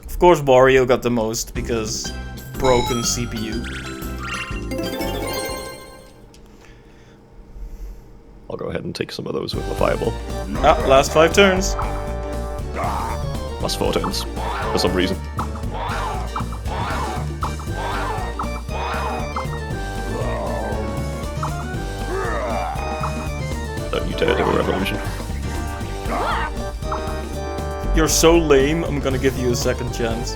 Of course, Wario got the most because broken CPU. I'll go ahead and take some of those with the fireball. Ah, last 5 turns. Last 4 turns, for some reason. Don't you dare do a revolution. You're so lame, I'm gonna give you a second chance.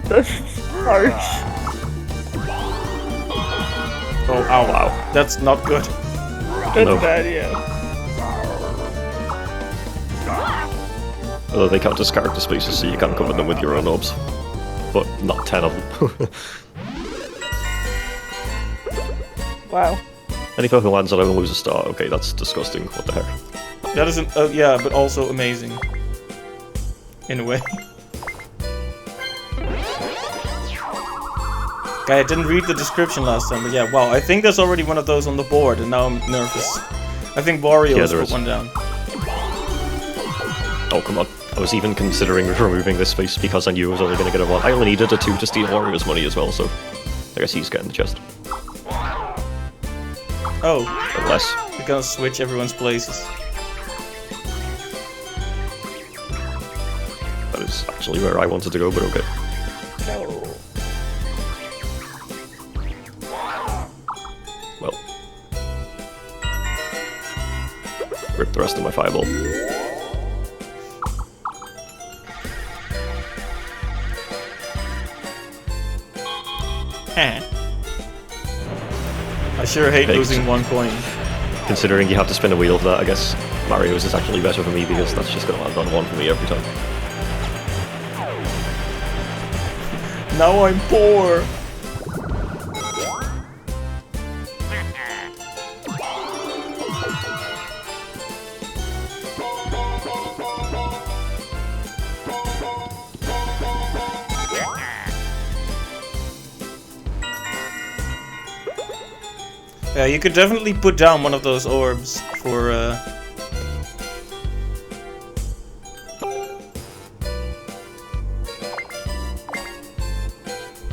That's harsh. Oh, ow, wow. That's not good. That's No. bad, yeah. Although they count as character spaces, so you can cover them with your own orbs. But not 10 of them. Wow. Anything who lands on don't lose a star. Okay, that's disgusting. What the heck? That isn't, yeah, but also amazing. In a way. Okay, I didn't read the description last time, but yeah, wow, I think there's already one of those on the board, and now I'm nervous. I think Wario's put one down. Oh, come on. I was even considering removing this space because I knew I was only going to get a 1. I only needed a 2 to steal Wario's money as well, so I guess he's getting the chest. Oh, Unless... we're gonna switch everyone's places. That is actually where I wanted to go, but okay. No. Well. Rip the rest of my fireball. I sure hate Thanks. losing 1 coin. Considering you have to spin a wheel for that, I guess Mario's is actually better for me because that's just going to land on 1 for me every time. Now I'm poor. Yeah, you could definitely put down one of those orbs for,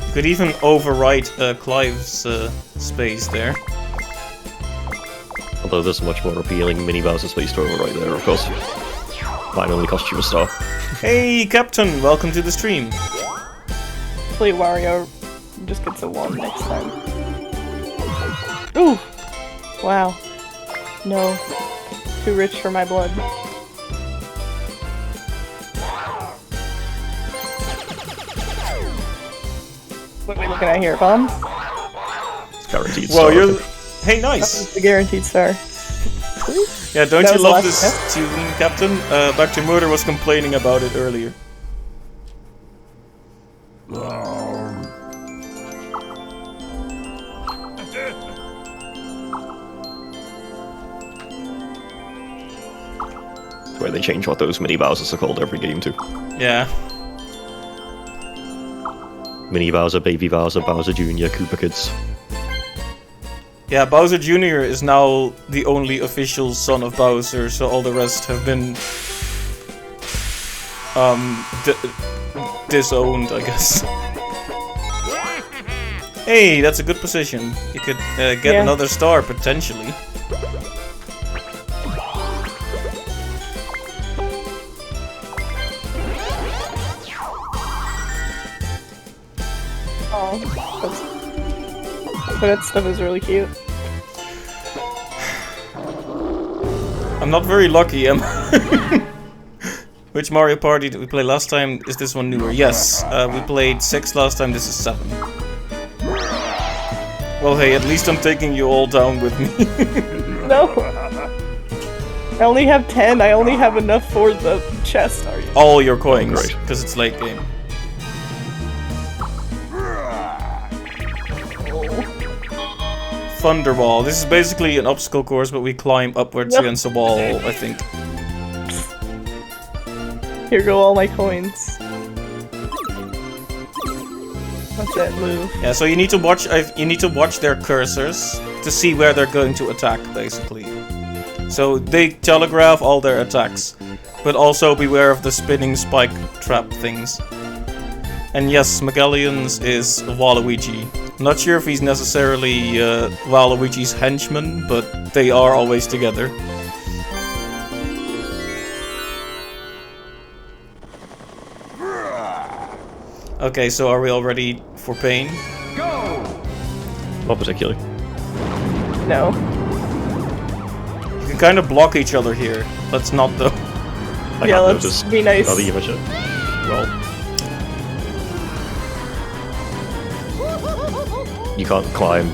You could even overwrite Clive's space there. Although there's a much more appealing mini Bowser space to overwrite there, of course. Mine only cost you a star. Hey, Captain! Welcome to the stream. Hopefully Wario just gets a 1 next time. Ooh! Wow. No. Too rich for my blood. What are we looking at here? Bomb? It's guaranteed Well, star. you're... Hey, nice! The guaranteed star. Yeah, don't That you was love the this last tune, Captain? Dr. Murder was complaining about it earlier. It's where they change what those mini Bowsers are called every game too. Yeah. Mini Bowser, Baby Bowser, Bowser Jr., Koopa Kids. Yeah, Bowser Jr. is now the only official son of Bowser, so all the rest have been... disowned, I guess. Hey, that's a good position. You could get another star, potentially. Oh, but that stuff is really cute. I'm not very lucky, am I? Which Mario Party did we play last time? Is this one newer? Yes, we played 6 last time, this is 7. Well, hey, at least I'm taking you all down with me. No! I only have 10, I only have enough for the chest, are you? All your coins, Great. because it's late game. Thunderball. This is basically an obstacle course, but we climb upwards Yep. against a wall, I think. Here go all my coins. What's that move? Yeah, so you need to watch. You need to watch their cursors to see where they're going to attack, basically. So they telegraph all their attacks, but also beware of the spinning spike trap things. And yes, Megalians is Waluigi. Not sure if he's necessarily Waluigi's henchman, but they are always together. Okay, so are we all ready for pain? Go! Not particularly. No. You can kind of block each other here. Let's not though. I Yeah, can't let's notice be nice. now that you mention it. Well, you can't climb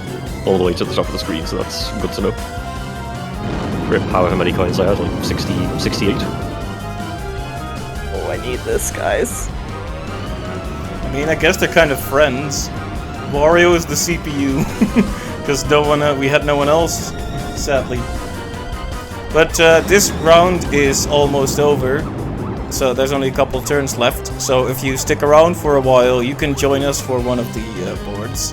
all the way to the top of the screen, so that's good to know. Rip however many coins I had, like 60, 68. Oh, I need this, guys. I mean, I guess they're kind of friends. Wario is the CPU, because we had no one else, sadly. But this round is almost over, so there's only a couple turns left. So if you stick around for a while, you can join us for one of the boards.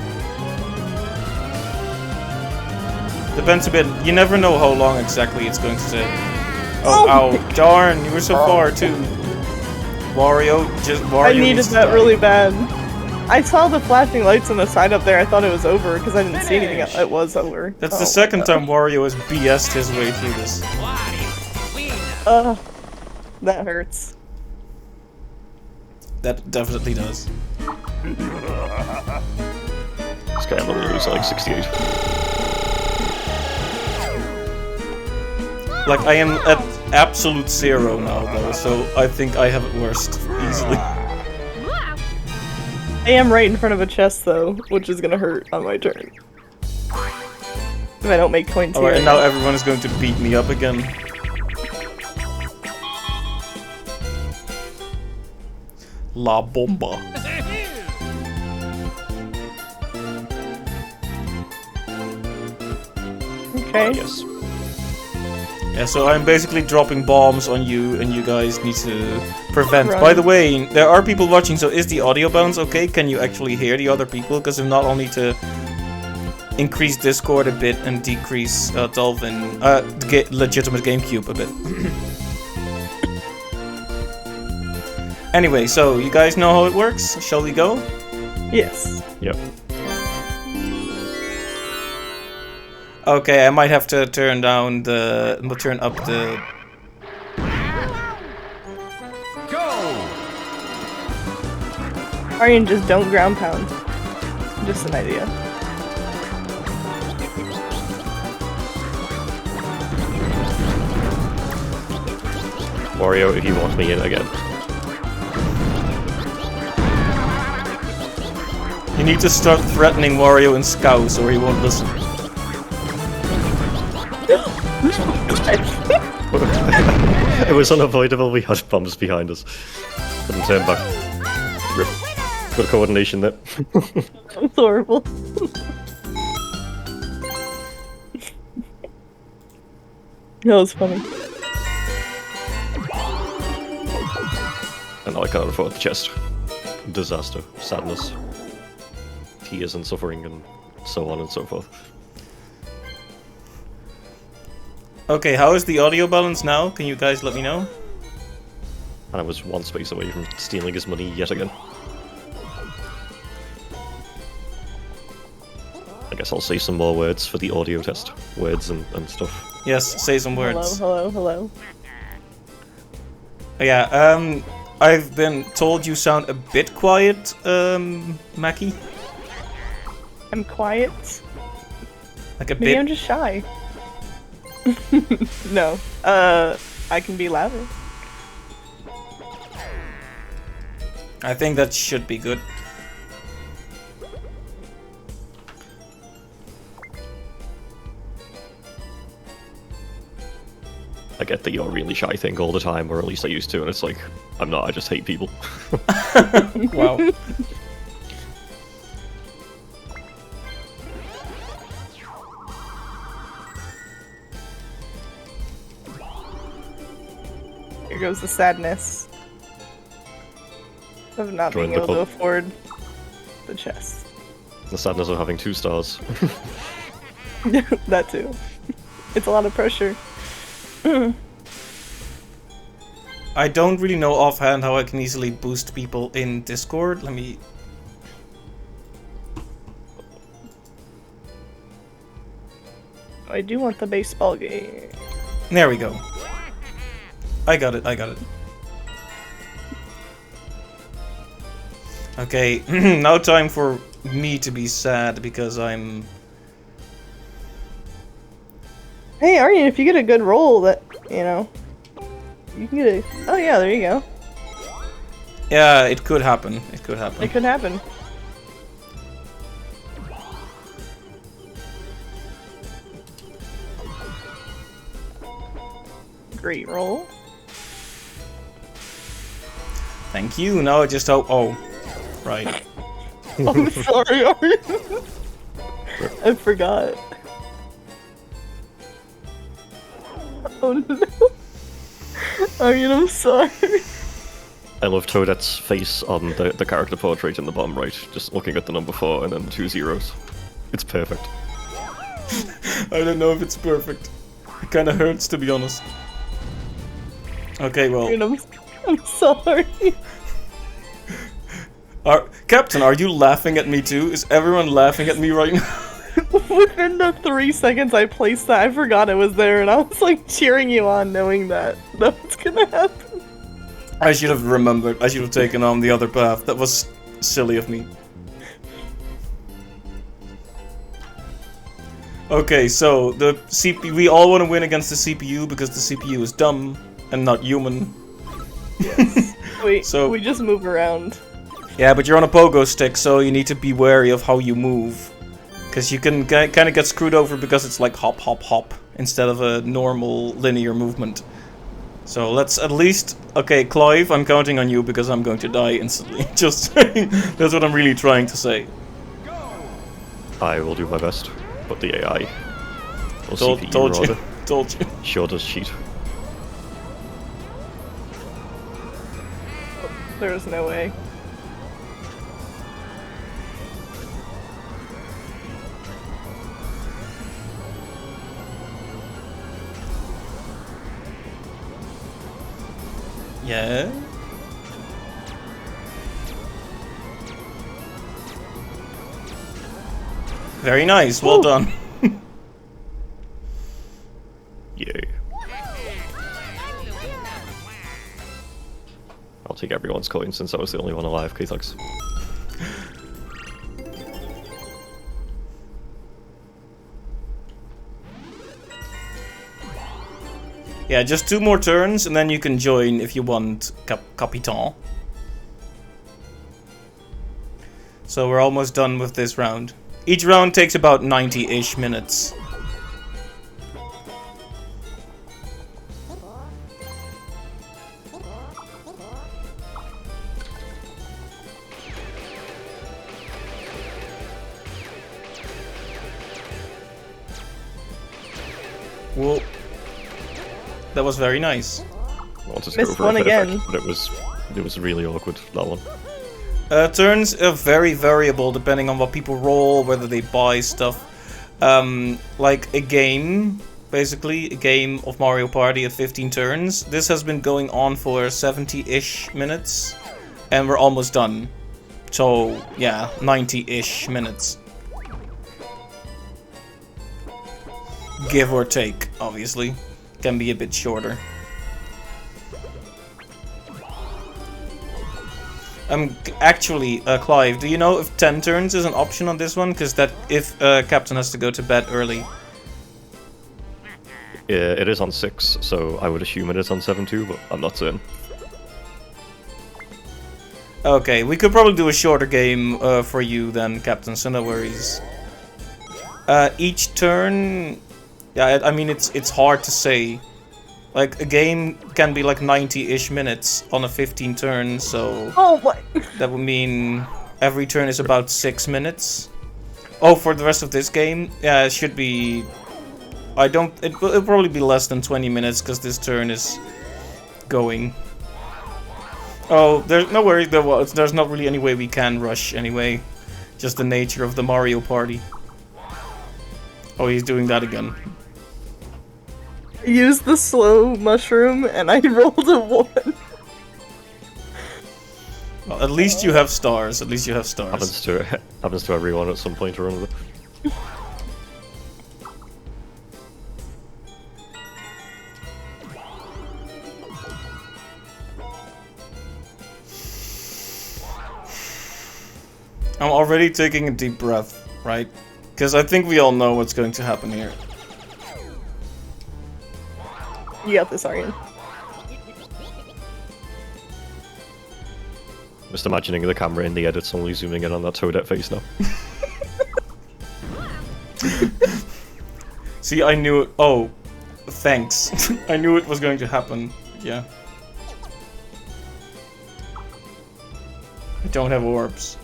Depends a bit. You never know how long exactly it's going to take. Oh, ow! Darn! You were so far too. Wario I needed needs to that die. really bad. I saw the flashing lights on the side up there. I thought it was over because I didn't see anything else. It was over. That's Oh the my second God. time Wario has BS'd his way through this. That hurts. That definitely does. This guy literally was like 68. Like, I am at absolute zero now, though, so I think I have it worst, easily. I am right in front of a chest though, which is gonna hurt on my turn. If I don't make coins here. Alright, and now everyone is going to beat me up again. La Bomba. Okay. Yes. Yeah, so I'm basically dropping bombs on you, and you guys need to prevent. Run. By the way, there are people watching, so is the audio balance okay? Can you actually hear the other people? Because if not, I'll need to increase Discord a bit and decrease Dolphin, legitimate GameCube a bit. Anyway, so you guys know how it works? Shall we go? Yes. Yep. Okay, I might have to turn up the. Go! Aryan, just don't ground pound. Just an idea. Wario, if you want me in again. You need to start threatening Wario in Scouse, or he won't listen. It was unavoidable, we had bombs behind us. Couldn't turn back. Rip. Good coordination there. It's horrible. That was funny. And now I cannot afford the chest. Disaster, sadness, tears and suffering, and so on and so forth. Okay, how is the audio balance now? Can you guys let me know? And I was one space away from stealing his money yet again. I guess I'll say some more words for the audio test. Words and stuff. Yes, say some words. Hello. Yeah, I've been told you sound a bit quiet, Mackie. I'm quiet. Like a Maybe bit. I'm just shy. No. I can be louder. I think that should be good. I get that you're a really shy thing all the time, or at least I used to, and it's like, I'm not, I just hate people. Wow. Here goes the sadness of not Join being the able to club. afford the chest. The sadness of having 2 stars. That too. It's a lot of pressure. I don't really know offhand how I can easily boost people in Discord. Let me... I do want the baseball game. There we go. I got it, I got it. Okay, now time for me to be sad because I'm... Hey, Aryan, if you get a good roll, that, you know, you can get a... Oh yeah, there you go. Yeah, it could happen. It could happen. It could happen. Great roll. Thank you. Now I just hope... Oh, right. I'm sorry, Aryan. I forgot. Oh no. Aryan, I'm sorry. I love Toadette's face on the character portrait in the bottom right, just looking at the number 4 and then the 2 zeros. It's perfect. I don't know if it's perfect. It kind of hurts, to be honest. Okay, well... Aryan, I'm sorry. Captain, are you laughing at me too? Is everyone laughing at me right now? Within the 3 seconds I placed that, I forgot it was there, and I was like cheering you on, knowing that was gonna happen. I should have remembered. I should have taken on the other path. That was silly of me. Okay, so the CPU. We all want to win against the CPU because the CPU is dumb and not human. Yes. Wait, So- we just move around. Yeah, but you're on a pogo stick, so you need to be wary of how you move. Because you can kind of get screwed over because it's like hop, hop, hop, instead of a normal linear movement. So let's at least... Okay, Clive, I'm counting on you because I'm going to die instantly. Just saying. That's what I'm really trying to say. I will do my best, but the AI, or Told CPU you. rather, Told you. sure does cheat. There's no way. Yeah? Very nice, well done. Yay. I'll take everyone's coin since I was the only one alive, okay, thanks. Yeah, just 2 more turns and then you can join if you want, Capitan. So we're almost done with this round. Each round takes about 90-ish minutes. Whoa. That was very nice. I wanted to Missed go for one a again. effect, but it was really awkward, that one. Turns are very variable depending on what people roll, whether they buy stuff. Like a game, basically, a game of Mario Party of 15 turns. This has been going on for 70-ish minutes, and we're almost done. So, yeah, 90-ish minutes. Give or take, obviously. Can be a bit shorter. Actually, Clive, do you know if 10 turns is an option on this one? Because that if Captain has to go to bed early. Yeah, it is on 6, so I would assume it is on 7 too, but I'm not certain. Okay, we could probably do a shorter game for you then, Captain, so no worries. Each turn... Yeah, I mean, it's hard to say. Like, a game can be like 90-ish minutes on a 15 turn, so... Oh my... That would mean every turn is about 6 minutes. Oh, for the rest of this game? Yeah, it should be... It'll probably be less than 20 minutes, because this turn is going. Oh, there's no worry. There's not really any way we can rush anyway. Just the nature of the Mario Party. Oh, he's doing that again. Use the slow mushroom, and I rolled a 1. Well, at least you have stars. At least you have stars. Happens to everyone at some point or another. I'm already taking a deep breath, right? Because I think we all know what's going to happen here. You got this, Aryan. Just imagining the camera in the edits only zooming in on that Toadette face now. See, I knew it. Oh, thanks. I knew it was going to happen. Yeah. I don't have orbs.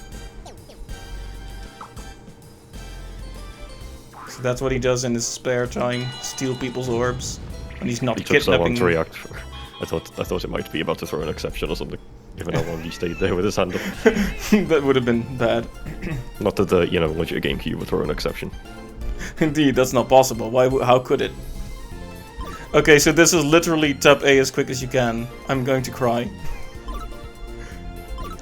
So that's what he does in his spare time, steal people's orbs. When he's not He took so long kidnapping to them. react. I thought it might be about to throw an exception or something. Given how long he stayed there with his hand up. That would have been bad. Not that the, legit GameCube would throw an exception. Indeed, that's not possible. How could it? Okay, so this is literally tap A as quick as you can. I'm going to cry.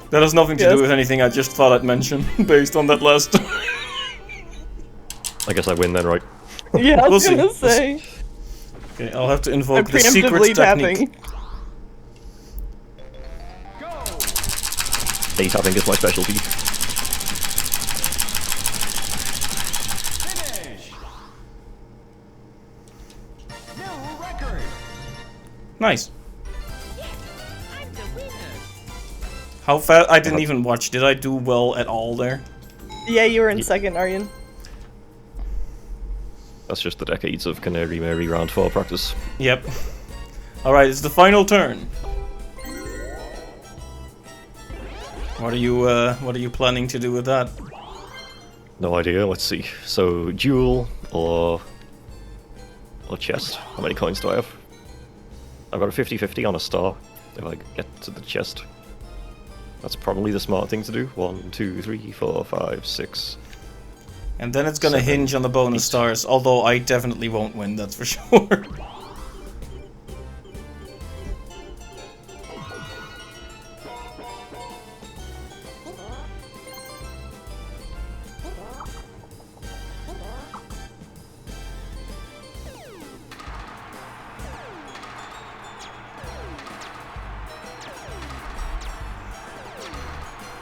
That has nothing to do with anything I just thought I'd mention, based on that last... I guess I win then, right? Yeah, I was We'll gonna see. say. Okay, I'll have to invoke I'm the secret preemptively technique. tapping. A-tapping is my specialty. Finish. New record. Nice. How fast? I didn't even watch. Did I do well at all there? Yeah, you were in second, Aryan. That's just the decades of Canary Mary round 4 practice. Yep. Alright, it's the final turn. What are you planning to do with that? No idea, let's see. So, jewel or chest. How many coins do I have? I've got a 50-50 on a star, if I get to the chest. That's probably the smart thing to do. 1, 2, 3, 4, 5, 6. And then it's gonna 7, hinge on the bonus 8. stars, although I definitely won't win, that's for sure.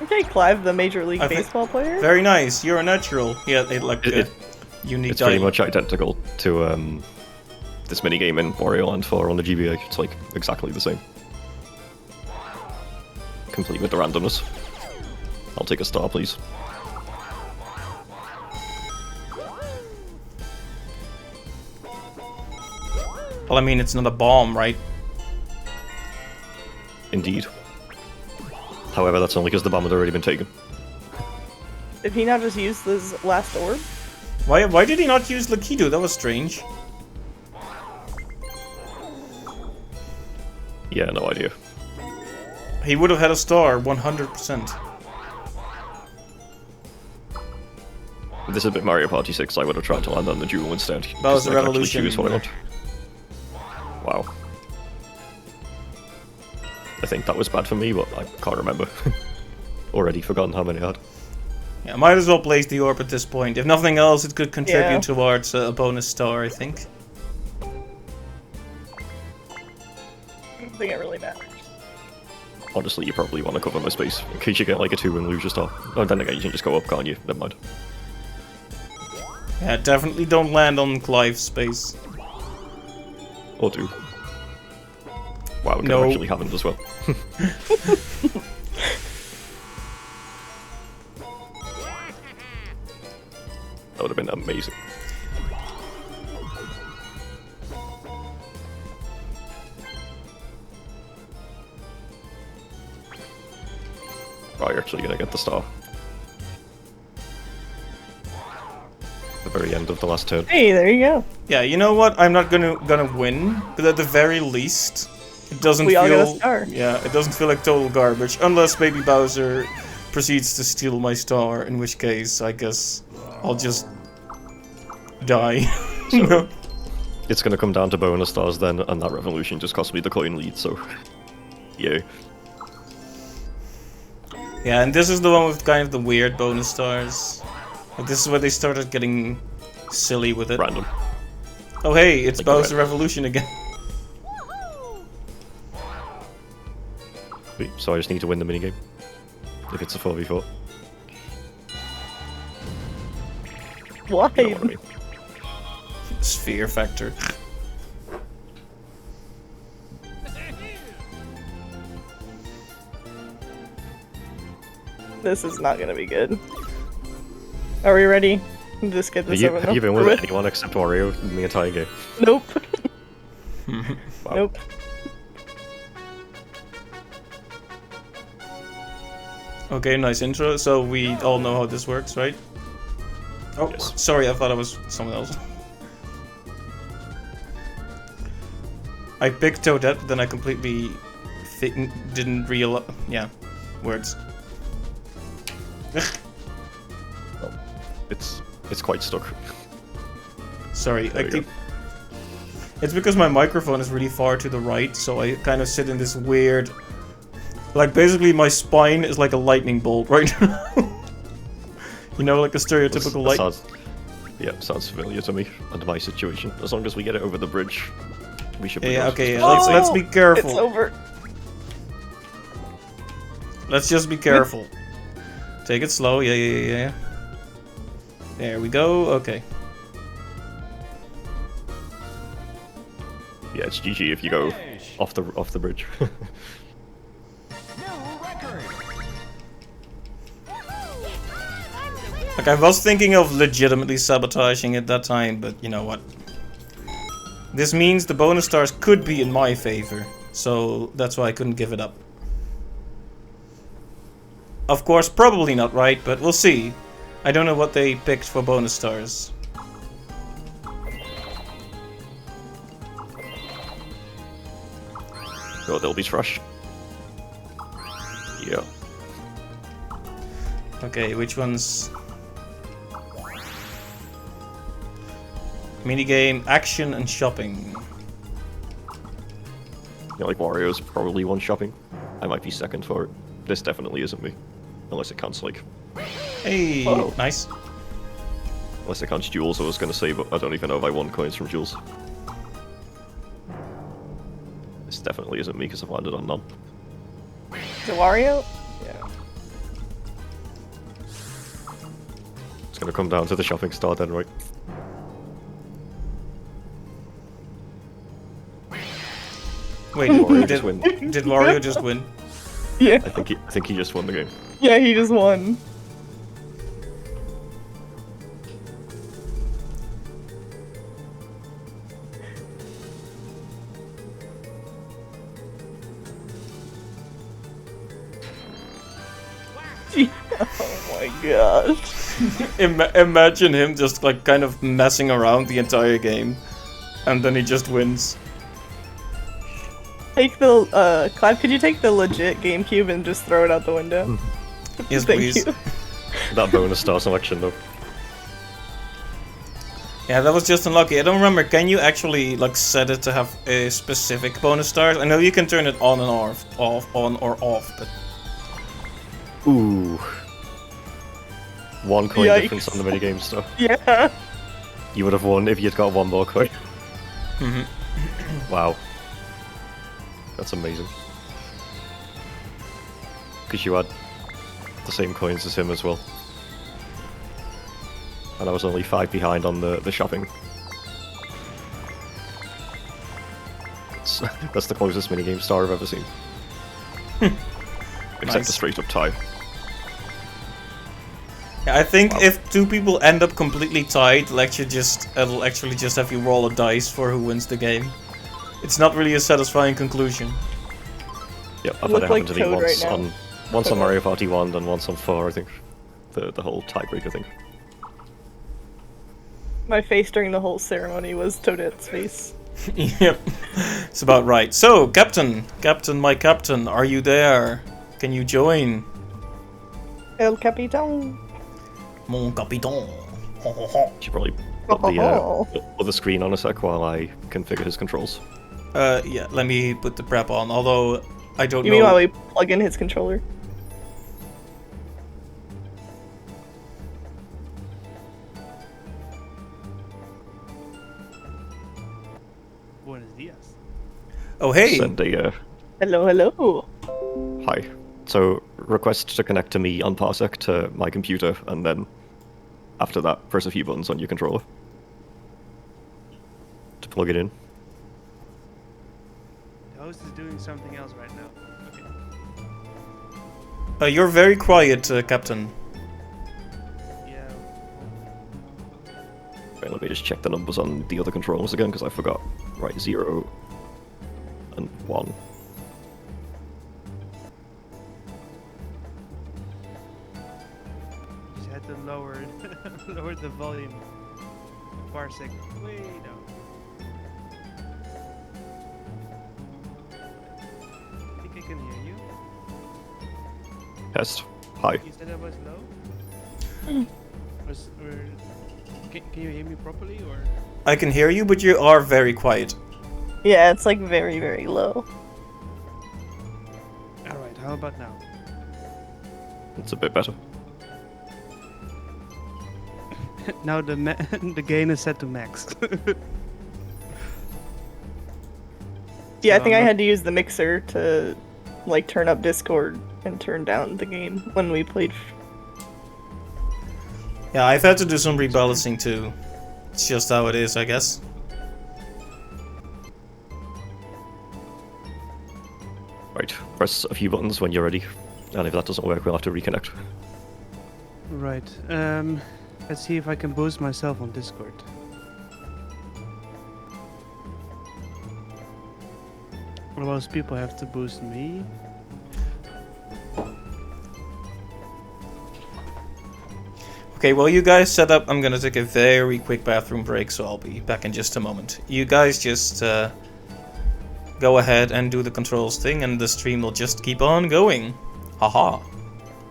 Okay, Clive, the Major League I think- Baseball player. Very nice, you're a natural. Yeah, unique It's pretty die. much identical to this minigame in Wario Land 4 on the GBA. It's like exactly the same. Complete with the randomness. I'll take a star, please. Well, I mean, it's not a bomb, right? Indeed. However, that's only because the bomb had already been taken. Did he not just use this last orb? Why did he not use Lakitu? That was strange. Yeah, no idea. He would have had a star, 100%. If this had been Mario Party 6, I would have tried to land on the jewel instead. That was because the I could actually revolution. choose what I want. Wow. I think that was bad for me, but I can't remember. Already forgotten how many I had. Yeah, might as well place the orb at this point. If nothing else, it could contribute Yeah. towards a bonus star, I think. I don't think it really matters. Honestly, you probably want to cover my space, in case you get like a 2 and lose your star. Oh, then again, you can just go up, can't you? Never mind. Yeah, definitely don't land on Clive's space. Or do. Wow, it could No. have actually happened as well. That would have been amazing. Right, you're actually gonna get the star. The very end of the last turn. Hey, there you go. Yeah, you know what? I'm not gonna win, but at the very least, It doesn't We feel. all get a star. Yeah, it doesn't feel like total garbage, unless maybe Bowser proceeds to steal my star, in which case I guess I'll just die. No. It's gonna come down to bonus stars then, and that revolution just cost me the coin lead, so... Yeah. Yeah, and this is the one with kind of the weird bonus stars. Like, this is where they started getting silly with it. Random. Oh hey, it's Like Bowser red. Revolution again. Wait, so I just need to win the minigame. If it's a 4v4. Why? You know what I mean. Sphere factor. This is not gonna be good. Are we ready? Just get this over Have you been with. with anyone except Wario in the entire game? Nope. Wow. Nope. Okay, nice intro. So we all know how this works, right? Oh, Yes. sorry, I thought it was someone else. I picked Toadette, but then I completely didn't realize. Yeah, words. It's quite stuck. Sorry, There I we keep. It's because my microphone is really far to the right, so I kind of sit in this weird. Like, basically, my spine is like a lightning bolt right now. You know, like a stereotypical light. Sounds familiar to me and my situation. As long as we get it over the bridge, we should be Yeah, good. okay, Oh, let's be careful. It's over. Let's just be careful. Take it slow. Yeah. There we go. Okay. Yeah, it's GG if you go off the bridge. New record. Like, I was thinking of legitimately sabotaging it that time, but you know what? This means the bonus stars could be in my favor, so that's why I couldn't give it up. Of course, probably not right, but we'll see. I don't know what they picked for bonus stars. Oh, they'll be trash. Yeah. Okay, which ones? Minigame, action, and shopping. Yeah, like Wario's probably one shopping. I might be second for it. This definitely isn't me. Unless it counts like... Hey, Oh. nice. Unless it counts Jules, I was gonna say, but I don't even know if I won coins from Jules. This definitely isn't me because I've landed on none. Is it Wario? Yeah. It's gonna come down to the shopping star then, right? Wait, Wario did, just win. did Wario just win? Yeah. I think he just won the game. Yeah, he just won. Oh my gosh. Imagine him just like kind of messing around the entire game, and then he just wins. Take the, Clive, could you take the legit GameCube and just throw it out the window? Yes, Thank please. you. That bonus star selection though. Yeah, that was just unlucky. I don't remember. Can you actually like set it to have a specific bonus stars? I know you can turn it on and off, on or off, but Ooh. One coin Yikes. difference on the minigame stuff. Yeah. You would have won if you'd got one more coin. Wow. That's amazing. Because you had the same coins as him as well. And I was only 5 behind on the shopping. That's the closest minigame star I've ever seen. Except Nice. the straight up tie. yeah, I think Wow. if two people end up completely tied, it'll actually just have you roll a dice for who wins the game. It's not really a satisfying conclusion. Yep, I've look had it happen like to me Toad once right now. once on Toad. Mario Party 1 and once on 4, I think. The whole tiebreaker thing. My face during the whole ceremony was Toadette's face. Yep, it's about right. So, Captain, my Captain, are you there? Can you join? El Capitan. Mon Capitaine. Should probably put the other screen on a sec while I configure his controls. Yeah, let me put the prep on, although I don't You know. mean while we plug in his controller? Buenos dias. Oh, hey! Send a Hello, hello. hi. So request to connect to me on Parsec to my computer, and then after that, press a few buttons on your controller to plug it in. The host is doing something else right now. Okay. You're very quiet, Captain. Yeah. Right, let me just check the numbers on the other controllers again, because I forgot. Right, 0 and 1. Just had to lower lower the volume. Parsec. Way down. I think I can hear you. Test. Hi. You said I was low? Can you hear me properly or? I can hear you, but you are very quiet. Yeah, it's like very, very low. Alright, how about now? It's a bit better. Now the gain is set to max. Yeah, I So think I I'm had to use the mixer to like turn up Discord and turn down the game when we played. Yeah, I've had to do some rebalancing too. It's just how it is, I guess. Right, press a few buttons when you're ready, and if that doesn't work, we'll have to reconnect. Right. Let's see if I can boost myself on Discord. Or most people have to boost me. Okay, while you guys set up, I'm gonna take a very quick bathroom break, so I'll be back in just a moment. You guys just go ahead and do the controls thing, and the stream will just keep on going. Haha.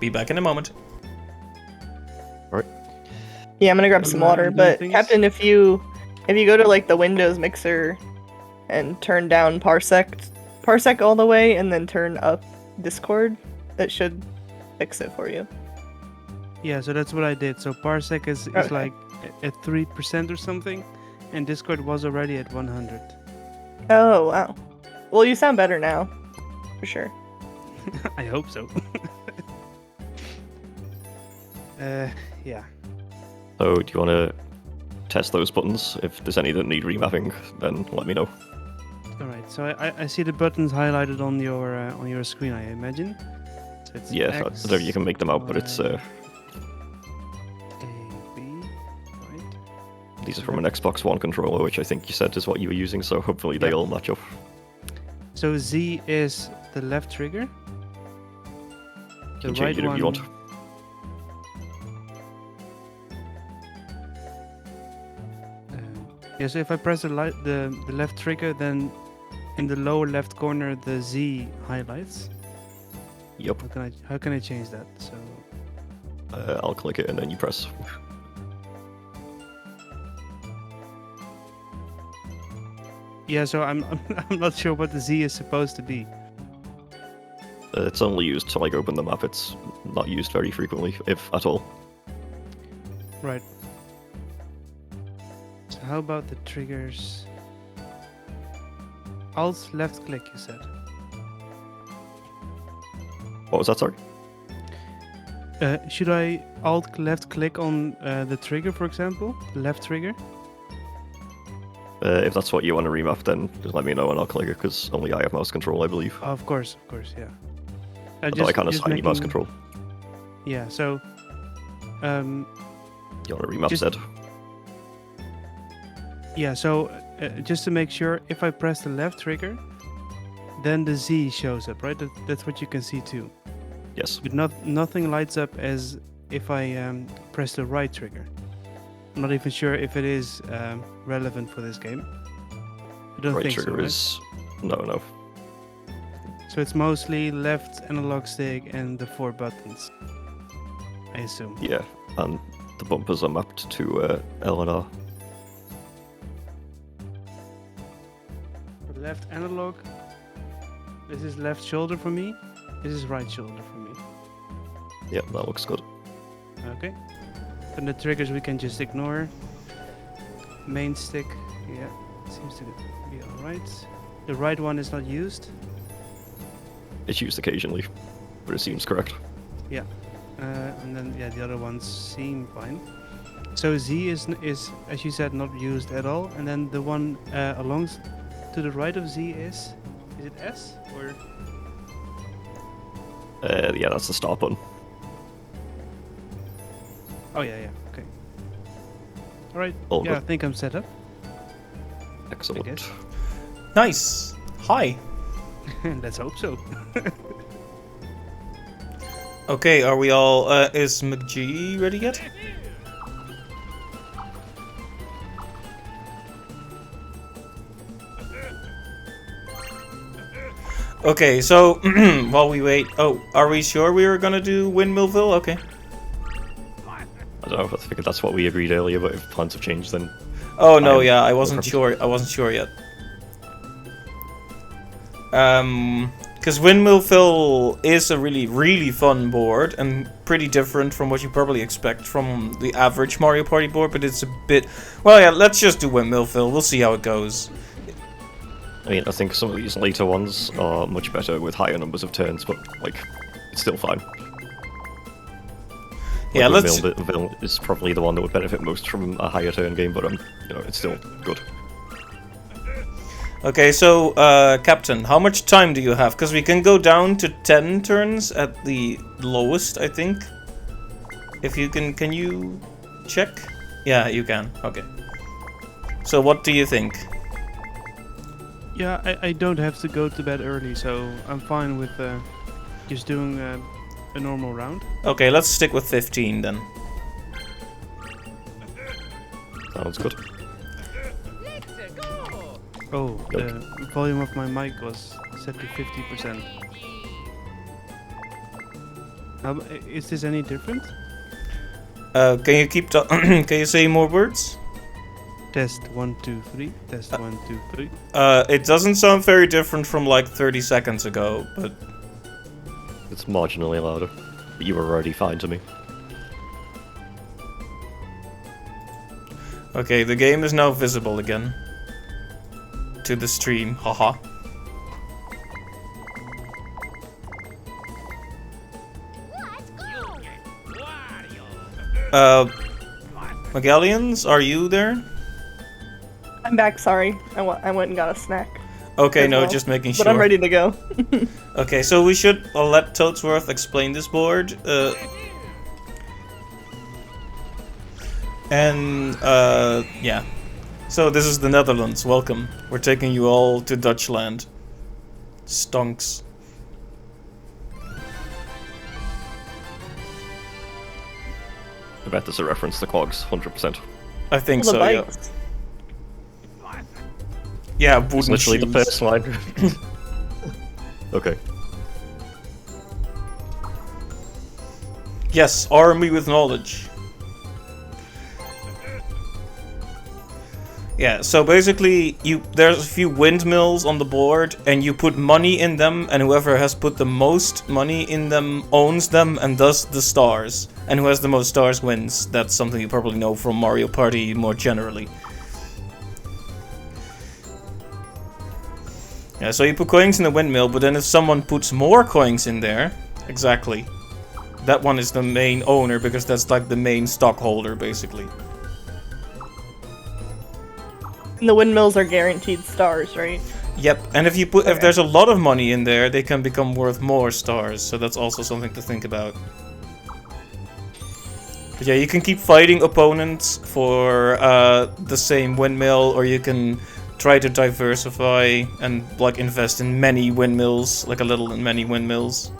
Be back in a moment. Alright. Yeah, I'm gonna grab some water, doing but things? Captain, if you go to like the Windows mixer and turn down Parsec all the way, and then turn up Discord, that should fix it for you. Yeah, so that's what I did. So Parsec is Okay. like at 3% or something, and Discord was already at 100. Oh wow. Well, you sound better now, for sure. I hope so. Yeah. So, do you want to test those buttons? If there's any that need remapping, then let me know. All right. So I see the buttons highlighted on your screen, I imagine. So it's Yeah, I X, don't know if you can make them out, but it's Y, A, B, right? these are from an Xbox One controller, which I think you said is what you were using, so hopefully they Yeah. all match up. So Z is the left trigger. You can change it if you want. Yeah, so if I press the left trigger, then in the lower left corner the Z highlights. Yep. How can I change that? So I'll click it and then you press. yeah, so I'm I'm not sure what the Z is supposed to be. It's only used to like open the map. It's not used very frequently, if at all. Right. So how about the triggers? Alt left click, you said. What was that, sorry? Should I alt left click on the trigger, for example? The left trigger? If that's what you want to remap, then just let me know and I'll click it, because only I have mouse control, I believe. Oh, of course, yeah. Although I can't assign you mouse making- control. Yeah, so You want to remap just- Z? yeah, so just to make sure, if I press the left trigger, then the Z shows up, right? That's what you can see too. Yes. But nothing lights up as if I press the right trigger. I'm not even sure if it is relevant for this game. You don't Right think so, trigger right? is... No. So it's mostly left analog stick and the 4 buttons, I assume. Yeah, and the bumpers are mapped to L and R. Left analog. This is left shoulder for me. This is right shoulder for me. Yep, that looks good. Okay. And the triggers we can just ignore. Main stick, yeah, seems to be alright. The right one is not used. It's used occasionally, but it seems correct. Yeah. And then yeah, the other ones seem fine. So Z is as you said not used at all. And then the one along to the right of Z is it S or? Yeah, that's the start button. Oh yeah, okay. All right. All yeah, good. I think I'm set up. Excellent. guess. Nice. Hi. Let's hope so. Okay, are we all? Is McG ready yet? Okay, so while we wait, are we sure we were gonna do Windmillville? Okay. I don't know if I figured that's what we agreed earlier, but if plans have changed, then Oh no, I'm yeah, I no wasn't preference. sure. I wasn't sure yet. Because Windmillville is a really fun board and pretty different from what you probably expect from the average Mario Party board, but it's a bit. Well, yeah, let's just do Windmillville. We'll see how it goes. I mean, I think some of these later ones are much better with higher numbers of turns, but like, it's still fine. Yeah, Like, let's. Windmillville is probably the one that would benefit most from a higher turn game, but it's still good. Okay, so Captain, how much time do you have? Because we can go down to 10 turns at the lowest, I think. If you can you check? Yeah, you can. Okay. So what do you think? Yeah, I don't have to go to bed early, so I'm fine with just doing a normal round. Okay, let's stick with 15 then. Sounds good. Oh, the volume of my mic was set to 50%. Is this any different? Can you keep can you say more words? Test 1, 2, 3. Test 1, 2, 3. It doesn't sound very different from like 30 seconds ago, but It's marginally louder, but you were already fine to me. okay, the game is now visible again. To the stream, haha. Magallians, are you there? I'm back. Sorry, I went and got a snack. Okay, as no, well, just making sure. But I'm ready to go. Okay, so we should let Toadsworth explain this board. Yeah. So this is the Netherlands. Welcome. We're taking you all to Dutchland. Stonks. I bet there's a reference to Quags, 100%. I think The so. Yeah. bikes. Yeah, It's wooden literally shoes. the first line. Okay. Yes, army with knowledge. Yeah, so basically there's a few windmills on the board and you put money in them and whoever has put the most money in them owns them and does the stars. And who has the most stars wins. That's something you probably know from Mario Party more generally. Yeah, so you put coins in the windmill, but then if someone puts more coins in there, exactly, that one is the main owner because that's like the main stockholder basically. And the windmills are guaranteed stars, right? Yep, and if Okay. there's a lot of money in there, they can become worth more stars, so that's also something to think about. But yeah, you can keep fighting opponents for the same windmill, or you can try to diversify and like invest in many windmills, like a little in many windmills.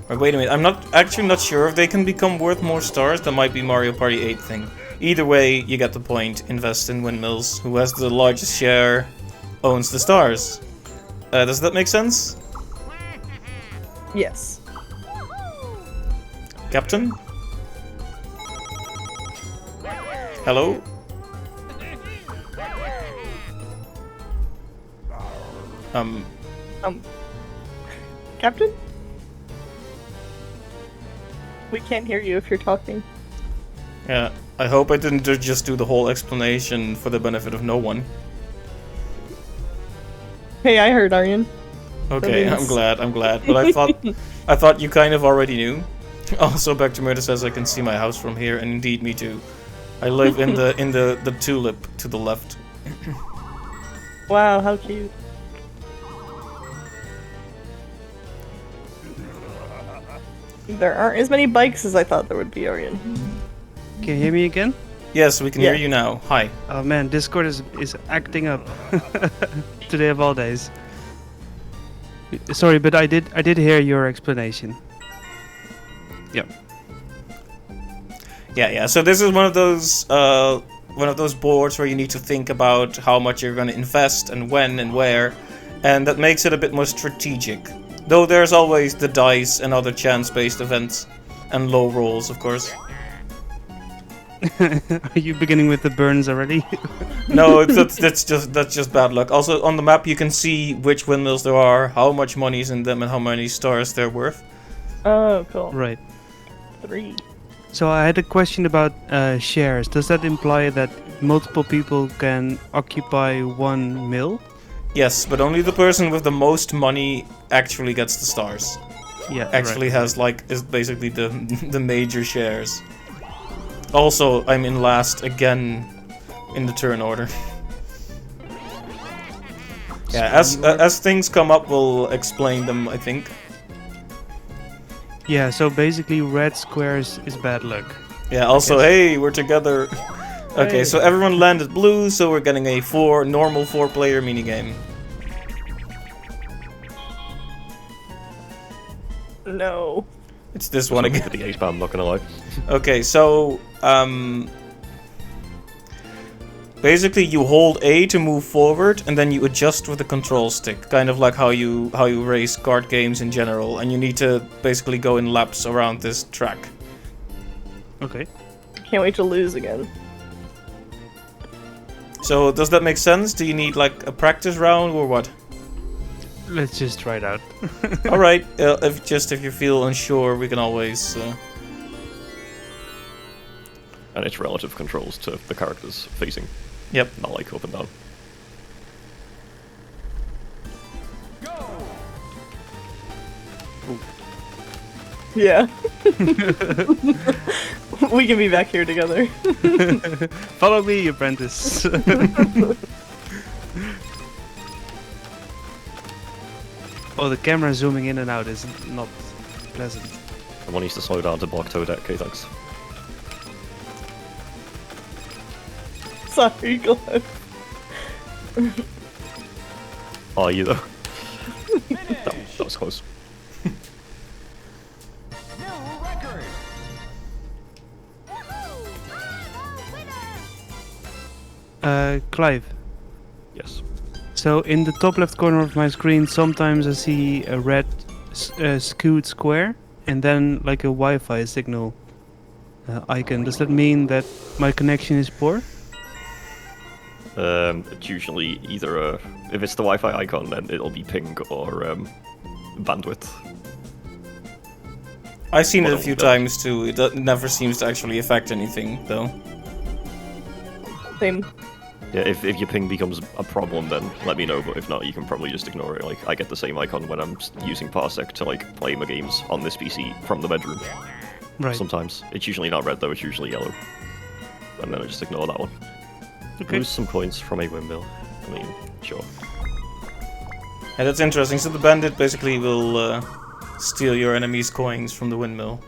Or wait a minute, I'm not sure if they can become worth more stars. That might be Mario Party 8 thing. Either way, you get the point. Invest in windmills. Who has the largest share owns the stars. Does that make sense? Yes. Captain? Hello? Captain? We can't hear you if you're talking. Yeah, I hope I didn't just do the whole explanation for the benefit of no one. Hey, I heard Aryan. Okay, That means- I'm glad. But I thought you kind of already knew. Also, back to Murder says I can see my house from here, and indeed me too. I live in the tulip to the left. Wow, how cute. There aren't as many bikes as I thought there would be, Aryan. Can you hear me again? Yes, we can hear Yeah. you now. Hi. Oh man, Discord is acting up today of all days. Sorry, but I did hear your explanation. Yep. Yeah. So this is one of those boards where you need to think about how much you're going to invest and when and where, and that makes it a bit more strategic. Though there's always the dice and other chance-based events, and low rolls, of course. Are you beginning with the burns already? No, that's just bad luck. Also, on the map you can see which windmills there are, how much money's in them, and how many stars they're worth. Oh, cool. Right. 3. So I had a question about shares. Does that imply that multiple people can occupy one mill? Yes, but only the person with the most money actually gets the stars. Yeah. Actually right. has is basically the major shares. Also, I'm in last again in the turn order. Yeah, as things come up, we'll explain them, I think. Yeah. So basically, red squares is bad luck. Yeah. Also, guess. hey, we're together. Okay, Hey. so everyone landed blue, so we're getting a normal 4-player minigame. No. It's this one Looking again. for the ace, but I'm not gonna lie. Okay, so basically you hold A to move forward, and then you adjust with the control stick, kind of like how you race card games in general, and you need to basically go in laps around this track. Okay. Can't wait to lose again. So does that make sense? Do you need like a practice round or what? Let's just try it out. All right, if you feel unsure, we can always. And it's relative controls to the characters facing, Yep. not like up and down. Yeah. We can be back here together. Follow me, apprentice. Oh, the camera zooming in and out is not pleasant. Someone needs to slow down to block Toadette, okay, thanks. Sorry, Glenn. Are you though? that was close. New record. Clive. Yes. So in the top left corner of my screen, sometimes I see a red skewed square and then like a Wi-Fi signal icon. Does that mean that my connection is poor? It's usually either if it's the Wi-Fi icon, then it'll be ping or bandwidth. I've seen it a Well, few that- times too. It never seems to actually affect anything, though. Same. Yeah, if your ping becomes a problem, then let me know. But if not, you can probably just ignore it. Like I get the same icon when I'm using Parsec to like play my games on this PC from the bedroom. Right. Sometimes it's usually not red though; it's usually yellow. And then I just ignore that one. Okay. Lose some points from a windmill. I mean, sure. Yeah, that's interesting. So the bandit basically will steal your enemy's coins from the windmill.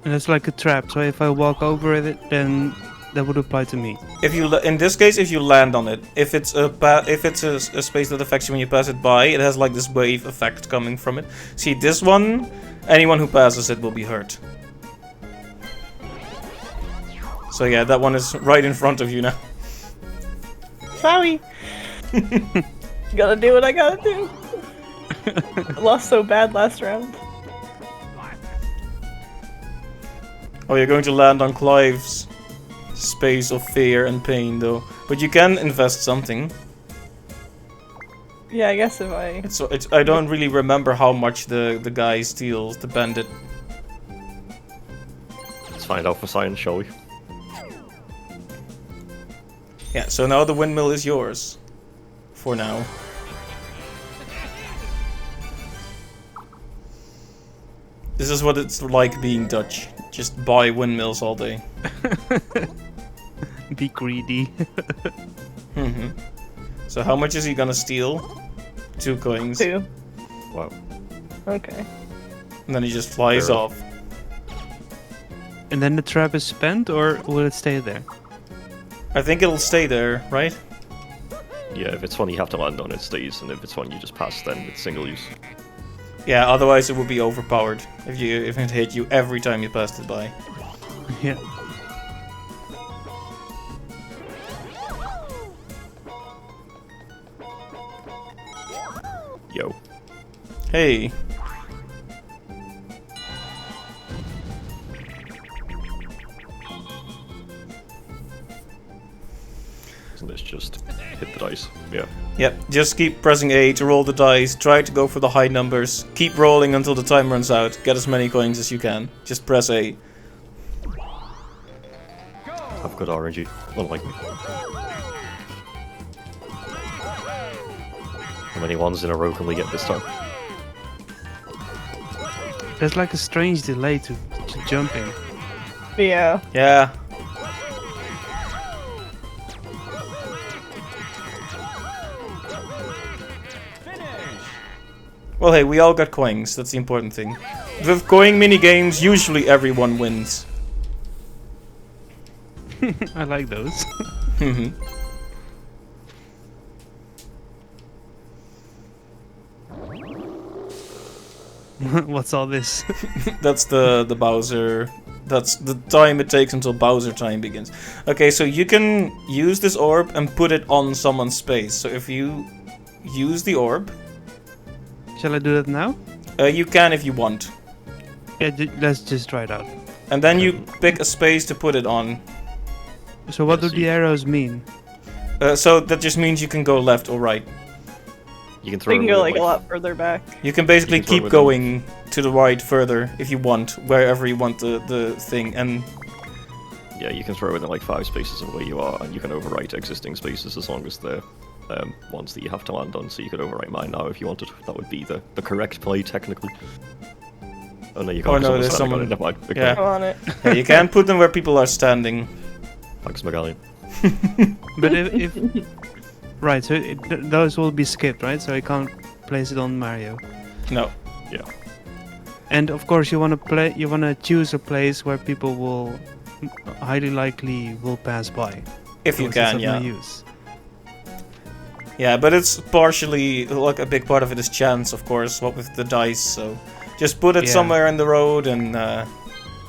And it's like a trap. So if I walk over it, then that would apply to me. If you, in this case, if you land on it, if it's a space that affects you when you pass it by, it has like this wave effect coming from it. See this one, anyone who passes it will be hurt. So yeah, that one is right in front of you now. Sorry. Gotta do what I gotta do. I lost so bad last round. Oh, you're going to land on Clive's space of fear and pain, though. But you can invest something. Yeah, I guess if I... I don't really remember how much the guy steals, the bandit. Let's find out for science, shall we? Yeah, so now the windmill is yours. For now. This is what it's like being Dutch. Just buy windmills all day. Be greedy. So how much is he gonna steal? 2 coins. 2. Wow. Okay. And then he just flies Fair off. And then the trap is spent, or will it stay there? I think it'll stay there, right? Yeah, if it's one you have to land on, it stays, and if it's one you just pass, then it's single use. Yeah, otherwise it would be overpowered if it hit you every time you passed it by. Yeah. Yo. Hey. Isn't this just hit the dice? Yeah. Yep, just keep pressing A to roll the dice, try to go for the high numbers, keep rolling until the time runs out, get as many coins as you can. Just press A. Have good RNG, unlike me. How many ones in a row can we get this time? There's like a strange delay to jumping. Yeah. Yeah. Well, hey, we all got coins. That's the important thing. With coin minigames, usually everyone wins. I like those. What's all this? That's the Bowser. That's the time it takes until Bowser time begins. Okay, so you can use this orb and put it on someone's space. So if you use the orb, Shall I do that now? you can if you want. Yeah, let's just try it out. And then you pick a space to put it on. So what do the arrows mean? So that just means you can go left or right. You can throw We can it go with, like a lot further back. You can basically You can throw keep it going to the right further if you want, wherever you want the thing. And Yeah, you can throw within like 5 spaces of where you are, and you can overwrite existing spaces as long as they're ones that you have to land on. So you could overwrite mine now if you wanted. That would be the correct play technically. Oh no, you can't. Oh, no, because there's someone's someone- standing on it. Never mind. Okay. Yeah. Go on it. yeah, you can put them where people are standing. Thanks, Megallion. But if right, so those will be skipped, right? So I can't place it on Mario. No. Yeah. And of course, you want to choose a place where people will highly likely will pass by. If you because can, it's of yeah. no use. Yeah, but it's partially, like, a big part of it is chance, of course, what with the dice, so just put it Yeah. somewhere in the road and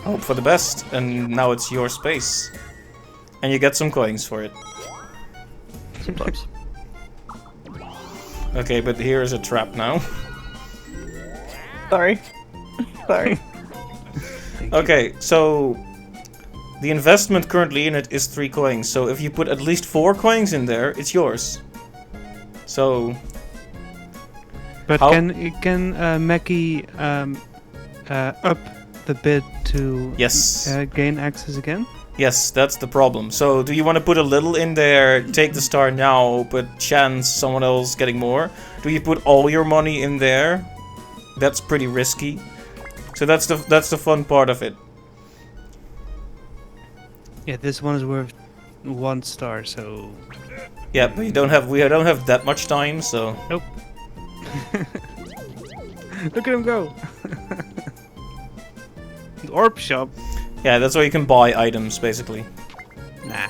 hope for the best, and now it's your space. And you get some coins for it. Sometimes. Okay, but here's a trap now. Sorry. Sorry. Okay, so the investment currently in it is 3 coins, so if you put at least 4 coins in there, it's yours. So, But How- can Mackie up the bid to yes. gain access again? Yes, that's the problem. So, do you want to put a little in there, take the star now, but chance someone else getting more? Do you put all your money in there? That's pretty risky. So that's the fun part of it. Yeah, this one is worth 1 star, so Yeah, but we don't have that much time, so nope. Look at him go! The Orb Shop? yeah, that's where you can buy items basically. Nah.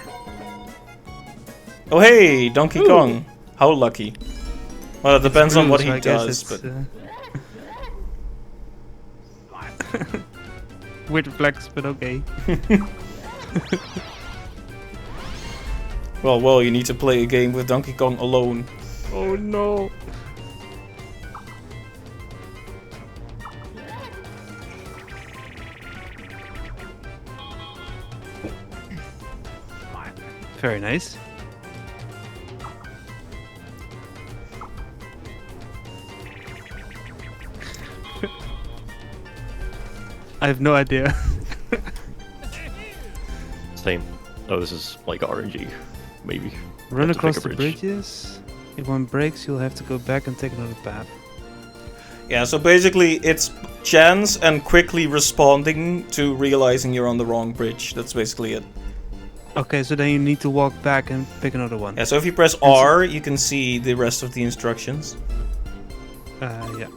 Oh hey, Donkey Kong. How lucky. Well, it depends on Blue, what so he I guess does, it's, but weird flex, but okay. Well, you need to play a game with Donkey Kong alone. Oh no. Very nice. I have no idea. Same. Oh, this is like RNG, maybe. Run Have to across pick a the bridge. bridges. If one breaks, you'll have to go back and take another path. Yeah, so basically it's chance and quickly responding to realizing you're on the wrong bridge. That's basically it. Okay, so then you need to walk back and pick another one. Yeah, so if you press R, you can see the rest of the instructions. Yeah.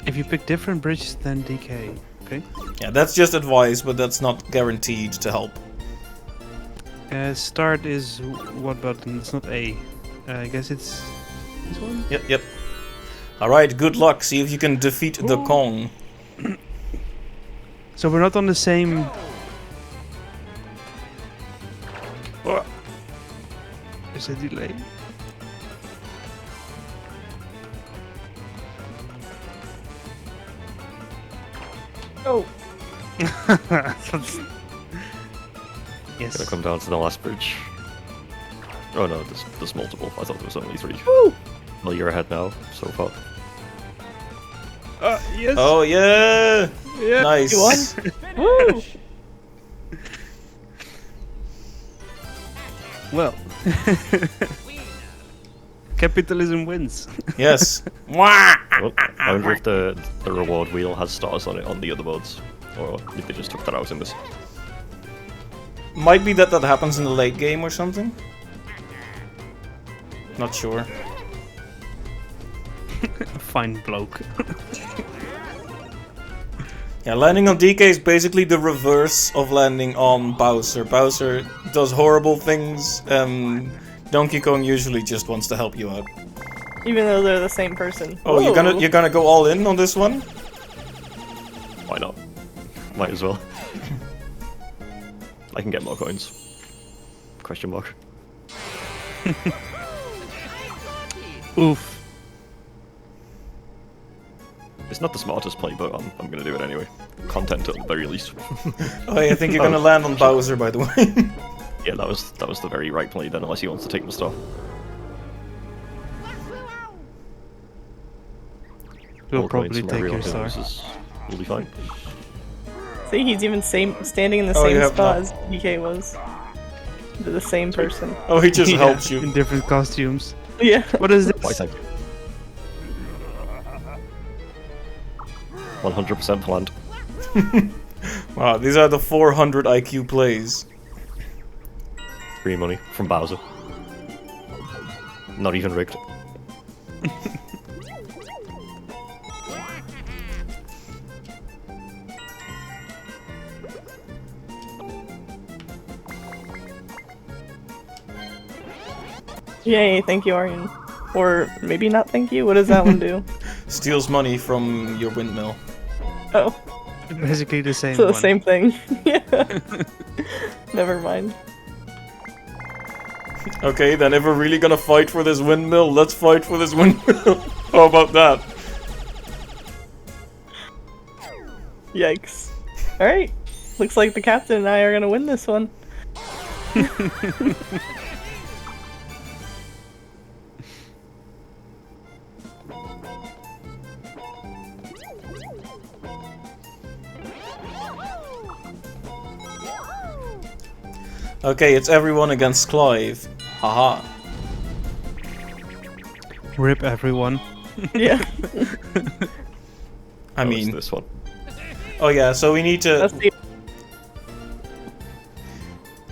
If you pick different bridges, then DK. Okay. Yeah, that's just advice, but that's not guaranteed to help. Start is what button? It's not A. I guess it's this one. Yep. Alright, good luck. See if you can defeat the Kong. So we're not on the same. Oh. There's a delay. Oh, Yes. Gonna come down to the last bridge. Oh no, there's multiple. I thought there was only 3. woo! Well, you're ahead now, so far. Yes. Oh yeah! Yeah. Nice. You won? Woo! Well. Capitalism wins. Yes. Mwah! Well, I wonder if the reward wheel has stars on it on the other modes, or if they just took that out in this. Might be that happens in the late game or something. Not sure. Fine bloke. Yeah, landing on DK is basically the reverse of landing on Bowser. Bowser does horrible things. Donkey Kong usually just wants to help you out. Even though they're the same person. Oh, you're Whoa. gonna go all in on this one? Why not? Might as well. I can get more coins. Question mark. Oof. It's not the smartest play, but I'm gonna do it anyway. Content at the very least. Oh, I think you're gonna land on Bowser, by the way. Yeah, that was the very right play then, unless he wants to take the star. We'll All probably coins from take everyone your star. businesses will be fine. See, he's even standing in the Oh, you same have spot not- as DK was. They're the same person. Oh, he just Yeah, helps in you. different costumes. Yeah. What is Why this? thank you. 100% planned. Wow, these are the 400 IQ plays. Free money from Bowser. Not even rigged. Yay, thank you, Aryan. Or maybe not thank you? What does that one do? Steals money from your windmill. Oh, Basically the same so the one. same thing. Yeah. Never mind. Okay, then if we're really gonna fight for this windmill, let's fight for this windmill. How about that? Yikes. Alright. Looks like the captain and I are gonna win this one. Okay, it's everyone against Clive. Haha. Rip everyone. Yeah. I That was mean, this one. oh yeah, so we need to Let's see.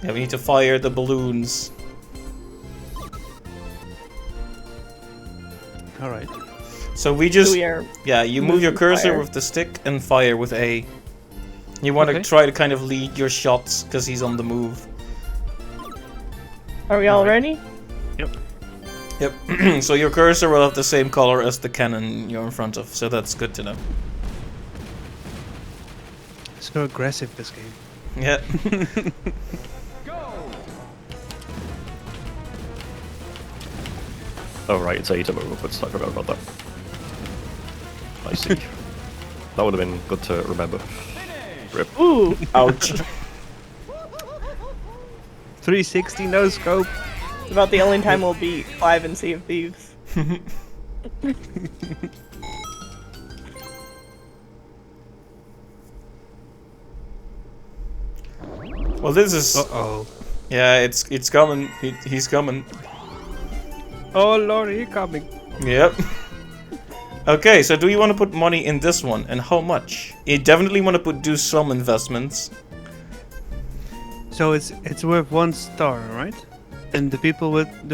we need to fire the balloons. Alright. So we So just we are. yeah, you move your moving cursor fire. with the stick and fire with A. You want to Okay. try to kind of lead your shots because he's on the move. Are we all Alright. ready? Yep. So your cursor will have the same color as the cannon you're in front of, so that's good to know. So aggressive, this game. Yeah. Oh right, it's 8 movements. I forgot about that. I see. That would have been good to remember. Rip. Ooh. Ouch. 360 no scope. It's about the only time we'll beat Clive and Sea of Thieves. Well, this is. Uh-oh. Yeah, it's coming. He's coming. Oh lord, he coming. Yep. Okay, so do you want to put money in this one, and how much? You definitely want to do some investments. So it's worth 1 star, right? And the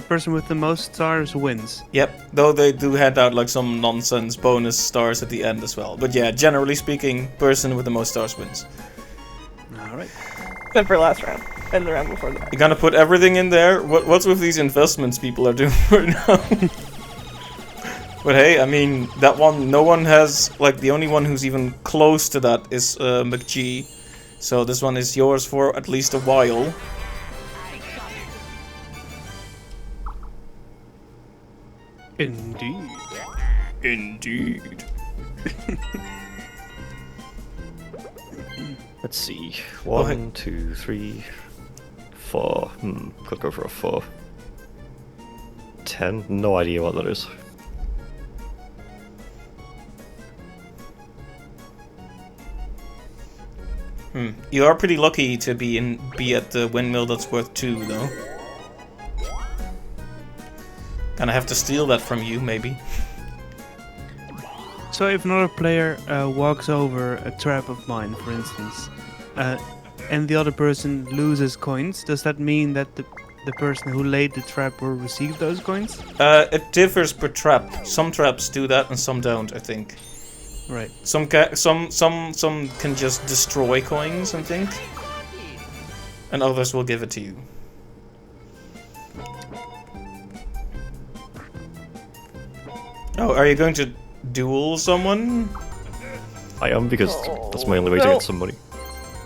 person with the most stars wins. Yep, though they do hand out like some nonsense bonus stars at the end as well. But yeah, generally speaking, person with the most stars wins. Alright. Except for last round. And the round before that. You're gonna put everything in there? What's with these investments people are doing right now? But hey, I mean, that one, no one has, like, the only one who's even close to that is McG. So this one is yours for at least a while. Indeed. Indeed. Let's see. 1, 2, 3, 4. Could go for a 4. 10. No idea what that is. You are pretty lucky to be at the windmill that's worth 2, though. Gonna have to steal that from you, maybe. So if another player walks over a trap of mine, for instance, and the other person loses coins, does that mean that the person who laid the trap will receive those coins? It differs per trap. Some traps do that and some don't, I think. Right. Some can just destroy coins, I think. And others will give it to you. Oh, are you going to duel someone? I am, because that's my only way to get some money.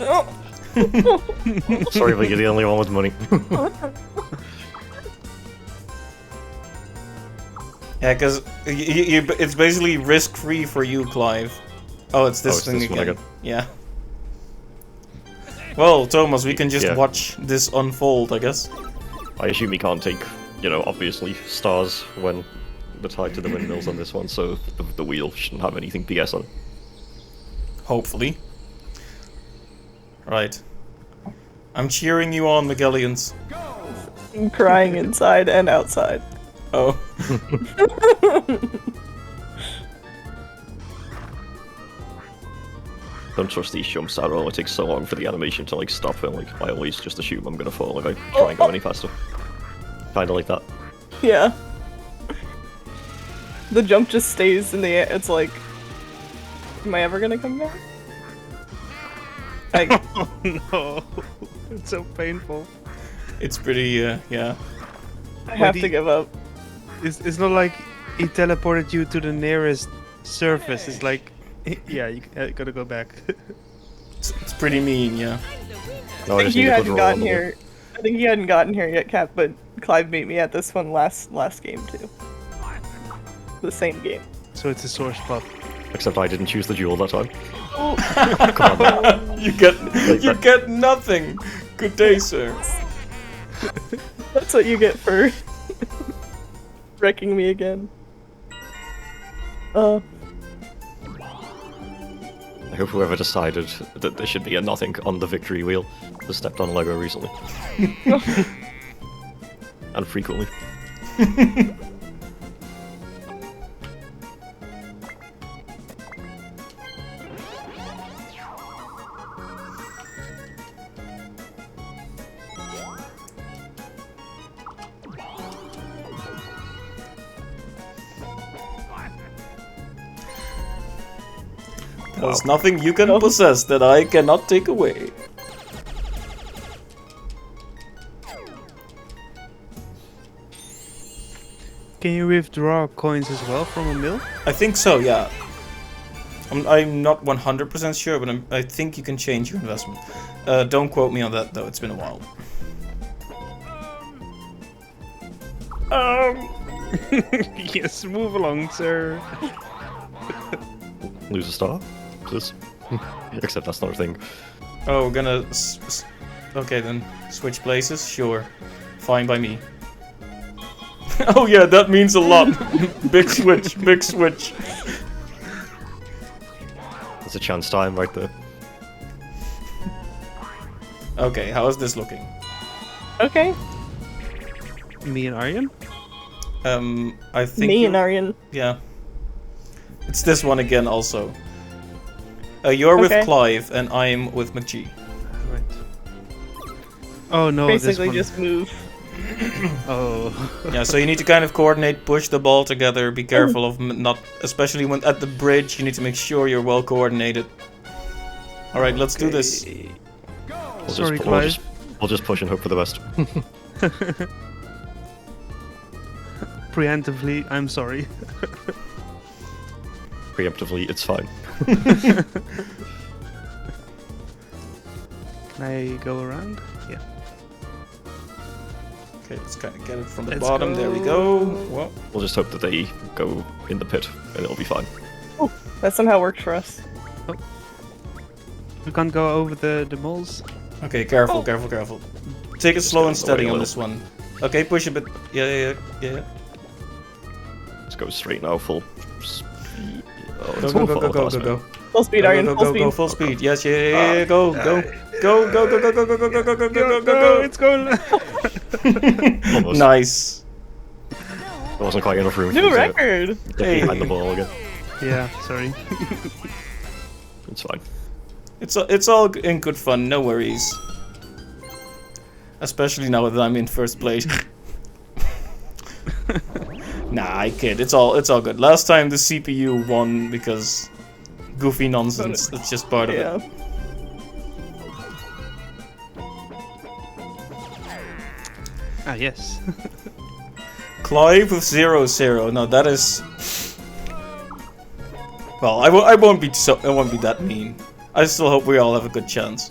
No. Sorry if you're the only one with money. Yeah, because it's basically risk-free for you, Clive. Oh, it's this thing this one again. again. Yeah. Well, Thomas, we can just Yeah. watch this unfold, I guess. I assume he can't take, obviously, stars when they're tied to the windmills on this one, so the wheel shouldn't have anything PS on it. Hopefully. Right. I'm cheering you on, Magellians. I'm crying inside and outside. Oh. Don't trust these jumps at all. It takes so long for the animation to stop, and I always just assume I'm gonna fall if I try and go any faster. Kinda like that. Yeah. The jump just stays in the air. It's like, am I ever gonna come back? Oh no. It's so painful. It's pretty, yeah. I have to give up. It's not like he teleported you to the nearest surface. It's like, yeah, you gotta go back. It's pretty mean, yeah. No, I I think just need you to put hadn't roll gotten on the wheel. here. I think you hadn't gotten here yet, Cap, but Clive beat me at this one last game too. The same game. So it's a sore spot. Except I didn't choose the duel that time. Oh, Come on, man. You get nothing. Good day, sir. that's what you get for wrecking me again. I hope whoever decided that there should be a nothing on the victory wheel has stepped on Lego recently. And frequently. There's nothing you can possess that I cannot take away. Can you withdraw coins as well from a mill? I think so, yeah. I'm not 100% sure, but I think you can change your investment. Don't quote me on that though. It's been a while. Yes, move along, sir. Lose a star? Please. Except that's not a thing. Oh, we're gonna. Okay then, switch places. Sure, fine by me. Oh yeah, that means a lot. Big switch, big switch. There's a chance time right there. Okay, how is this looking? Okay. Me and Aryan? I think Me and Aryan. yeah. It's this one again also. You're with Okay. Clive and I'm with McGee. Right. Oh no, Basically, this just move. one. Oh. Yeah, so you need to kind of coordinate, push the ball together, be careful of not, especially when at the bridge, you need to make sure you're well coordinated. Alright, let's do this. We'll Sorry, just, Clive. we'll just push and hope for the best. Preemptively, I'm sorry. Preemptively, it's fine. Can I go around? Yeah. Okay, let's kind of get it from the Let's bottom. There we go. Whoa. We'll just hope that they go in the pit and it'll be fine. That somehow worked for us. We can't go over the moles. Okay, careful, careful, careful. Take it slow and get in the way steady a on little. this one. Okay, push a bit. Yeah. Let's go straight now, full speed. Oh, Go, it's go, all go, full go, go, last go, minute. go. Full speed, Go, Aryan. go, Full go, speed. go, full speed. Yes, yeah, go, go, go, go, go, go, go, go, go, go, go, go, go, It's going. Almost. Nice. There wasn't quite enough room New to record. get Hey. behind the ball again. Yeah, sorry. It's fine. It's all in good fun. No worries. Especially now that I'm in first place. Nah, I kid. It's all good. Last time the CPU won because goofy nonsense. It's just part of Yeah. it. Ah, yes. Clive with 0-0. No, that is. Well, I won't be that mean. I still hope we all have a good chance.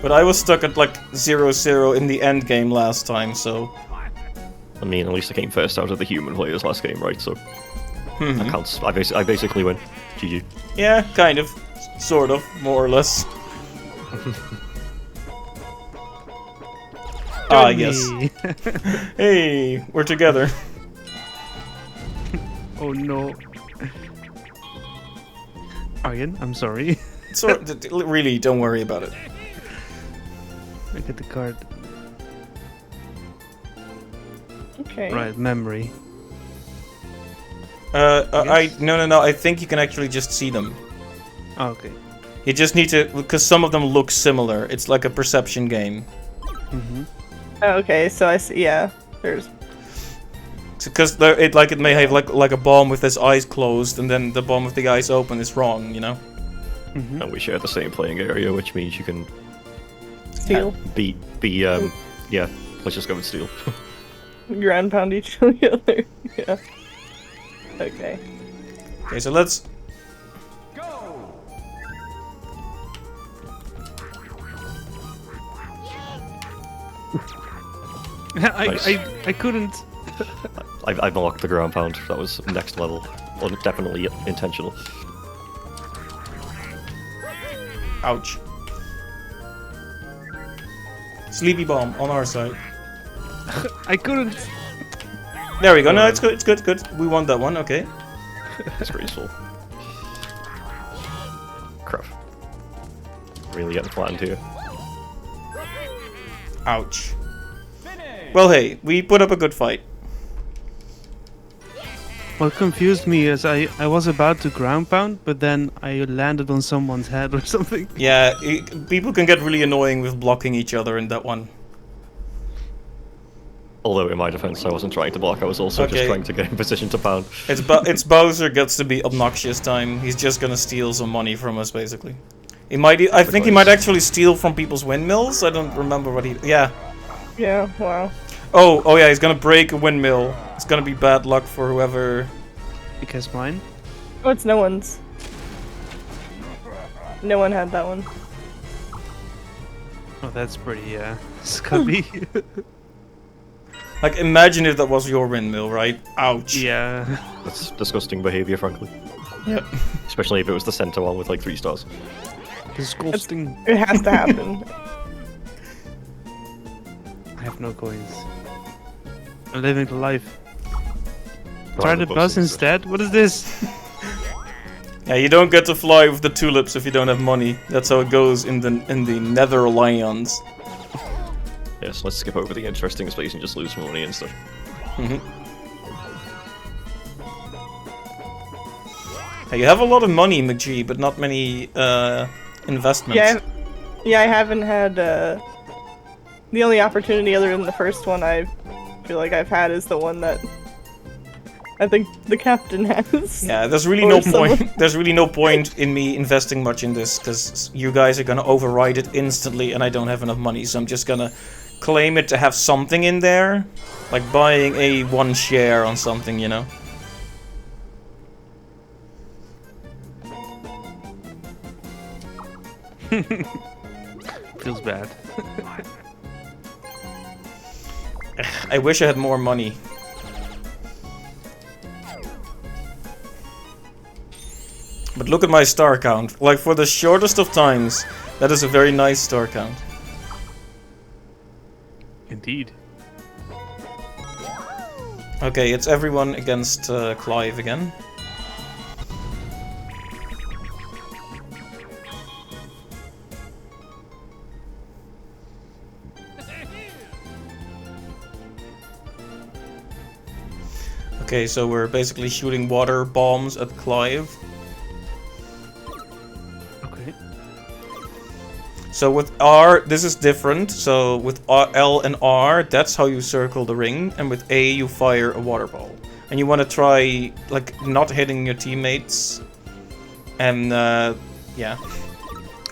But I was stuck at like 0-0 in the end game last time, so. I mean, at least I came first out of the human players last game, right? So Mhm. that counts. I basically win. GG. Yeah, kind of. Sort of, more or less. Ah, Join yes. me. Hey, we're together. Oh no. Aryan, I'm sorry. Really, don't worry about it. I get the card. Okay. Right, memory. No. I think you can actually just see them. Oh, okay. You just need to, because some of them look similar. It's like a perception game. Mm-hmm. Oh, okay, so I see. Yeah, there's. Because it may have like a bomb with his eyes closed, and then the bomb with the eyes open is wrong. You know. Mm-hmm. And we share the same playing area, which means you can Steal. yeah. Let's just go with steal. Ground pound each other. Yeah. Okay. Okay, so let's. Nice. I couldn't. I've unlocked the ground pound. That was next level. Well, definitely intentional. Ouch. Sleepy bomb on our side. I couldn't. There we go. No, it's good. It's good. Good. We won that one. Okay. It's graceful. Crap. Really getting flattened here. Ouch. Well, hey, we put up a good fight. What confused me is I was about to ground pound, but then I landed on someone's head or something. Yeah, people can get really annoying with blocking each other in that one. Although in my defense, I wasn't trying to block. I was also just Okay. trying to get in position to pound. It's Bowser gets to be obnoxious time. He's just gonna steal some money from us, basically. He might. I think he might actually steal from people's windmills. I don't remember what he. Yeah. Yeah. Wow. Oh yeah. He's gonna break a windmill. It's gonna be bad luck for whoever. Because mine. Oh, it's no one's. No one had that one. Oh, that's pretty scummy. Like, imagine if that was your windmill, right? Ouch. Yeah. That's disgusting behavior, frankly. Yep. Especially if it was the center one with like 3 stars. Disgusting. It has to happen. I have no coins. I'm living the life. Try Ride the bus instead? What is this? Yeah, you don't get to fly with the tulips if you don't have money. That's how it goes in the Netherlands. Yes, let's skip over the interesting space and just lose some money and stuff. Yeah, you have a lot of money, McGee, but not many investments. Yeah, I haven't had the only opportunity other than the first one I feel like I've had is the one that I think the captain has. Yeah, there's really Or no someone. point. There's really no point in me investing much in this because you guys are gonna override it instantly, and I don't have enough money, so I'm just gonna claim it to have something in there, like buying a 1 share on something, you know. Feels bad. I wish I had more money. But look at my star count. Like, for the shortest of times, that is a very nice star count. Indeed. Okay, it's everyone against Clive again. Okay, so we're basically shooting water bombs at Clive. Okay. So with R, this is different. So with L and R, that's how you circle the ring, and with A, you fire a water ball. And you want to try, like, not hitting your teammates. And, yeah.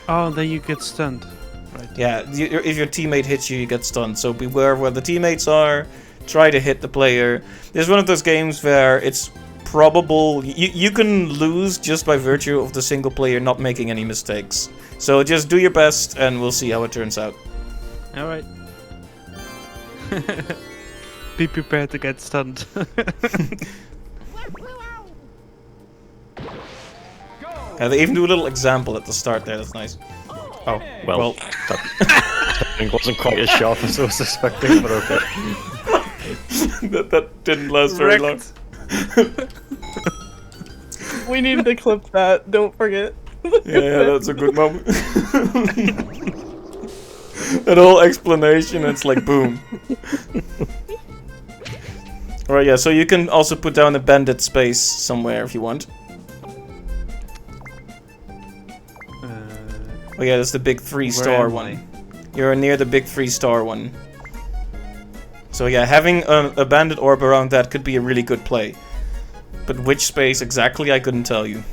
Oh, then you get stunned. Right. Yeah, if your teammate hits you, you get stunned. So beware where the teammates are. Try to hit the player. This is one of those games where it's probable you can lose just by virtue of the single player not making any mistakes. So just do your best, and we'll see how it turns out. All right. Be prepared to get stunned. Yeah, they even do a little example at the start there. That's nice. Oh Well, that thing wasn't quite as sharp as I was suspecting, but okay. that didn't last very long. We need to clip that, don't forget. Yeah, that's a good moment. That whole explanation, it's like boom. Alright, yeah, so you can also put down a bandit space somewhere if you want. Oh yeah, that's the big 3-star one. You're near the big 3-star one. So yeah, having a bandit orb around that could be a really good play. But which space exactly, I couldn't tell you.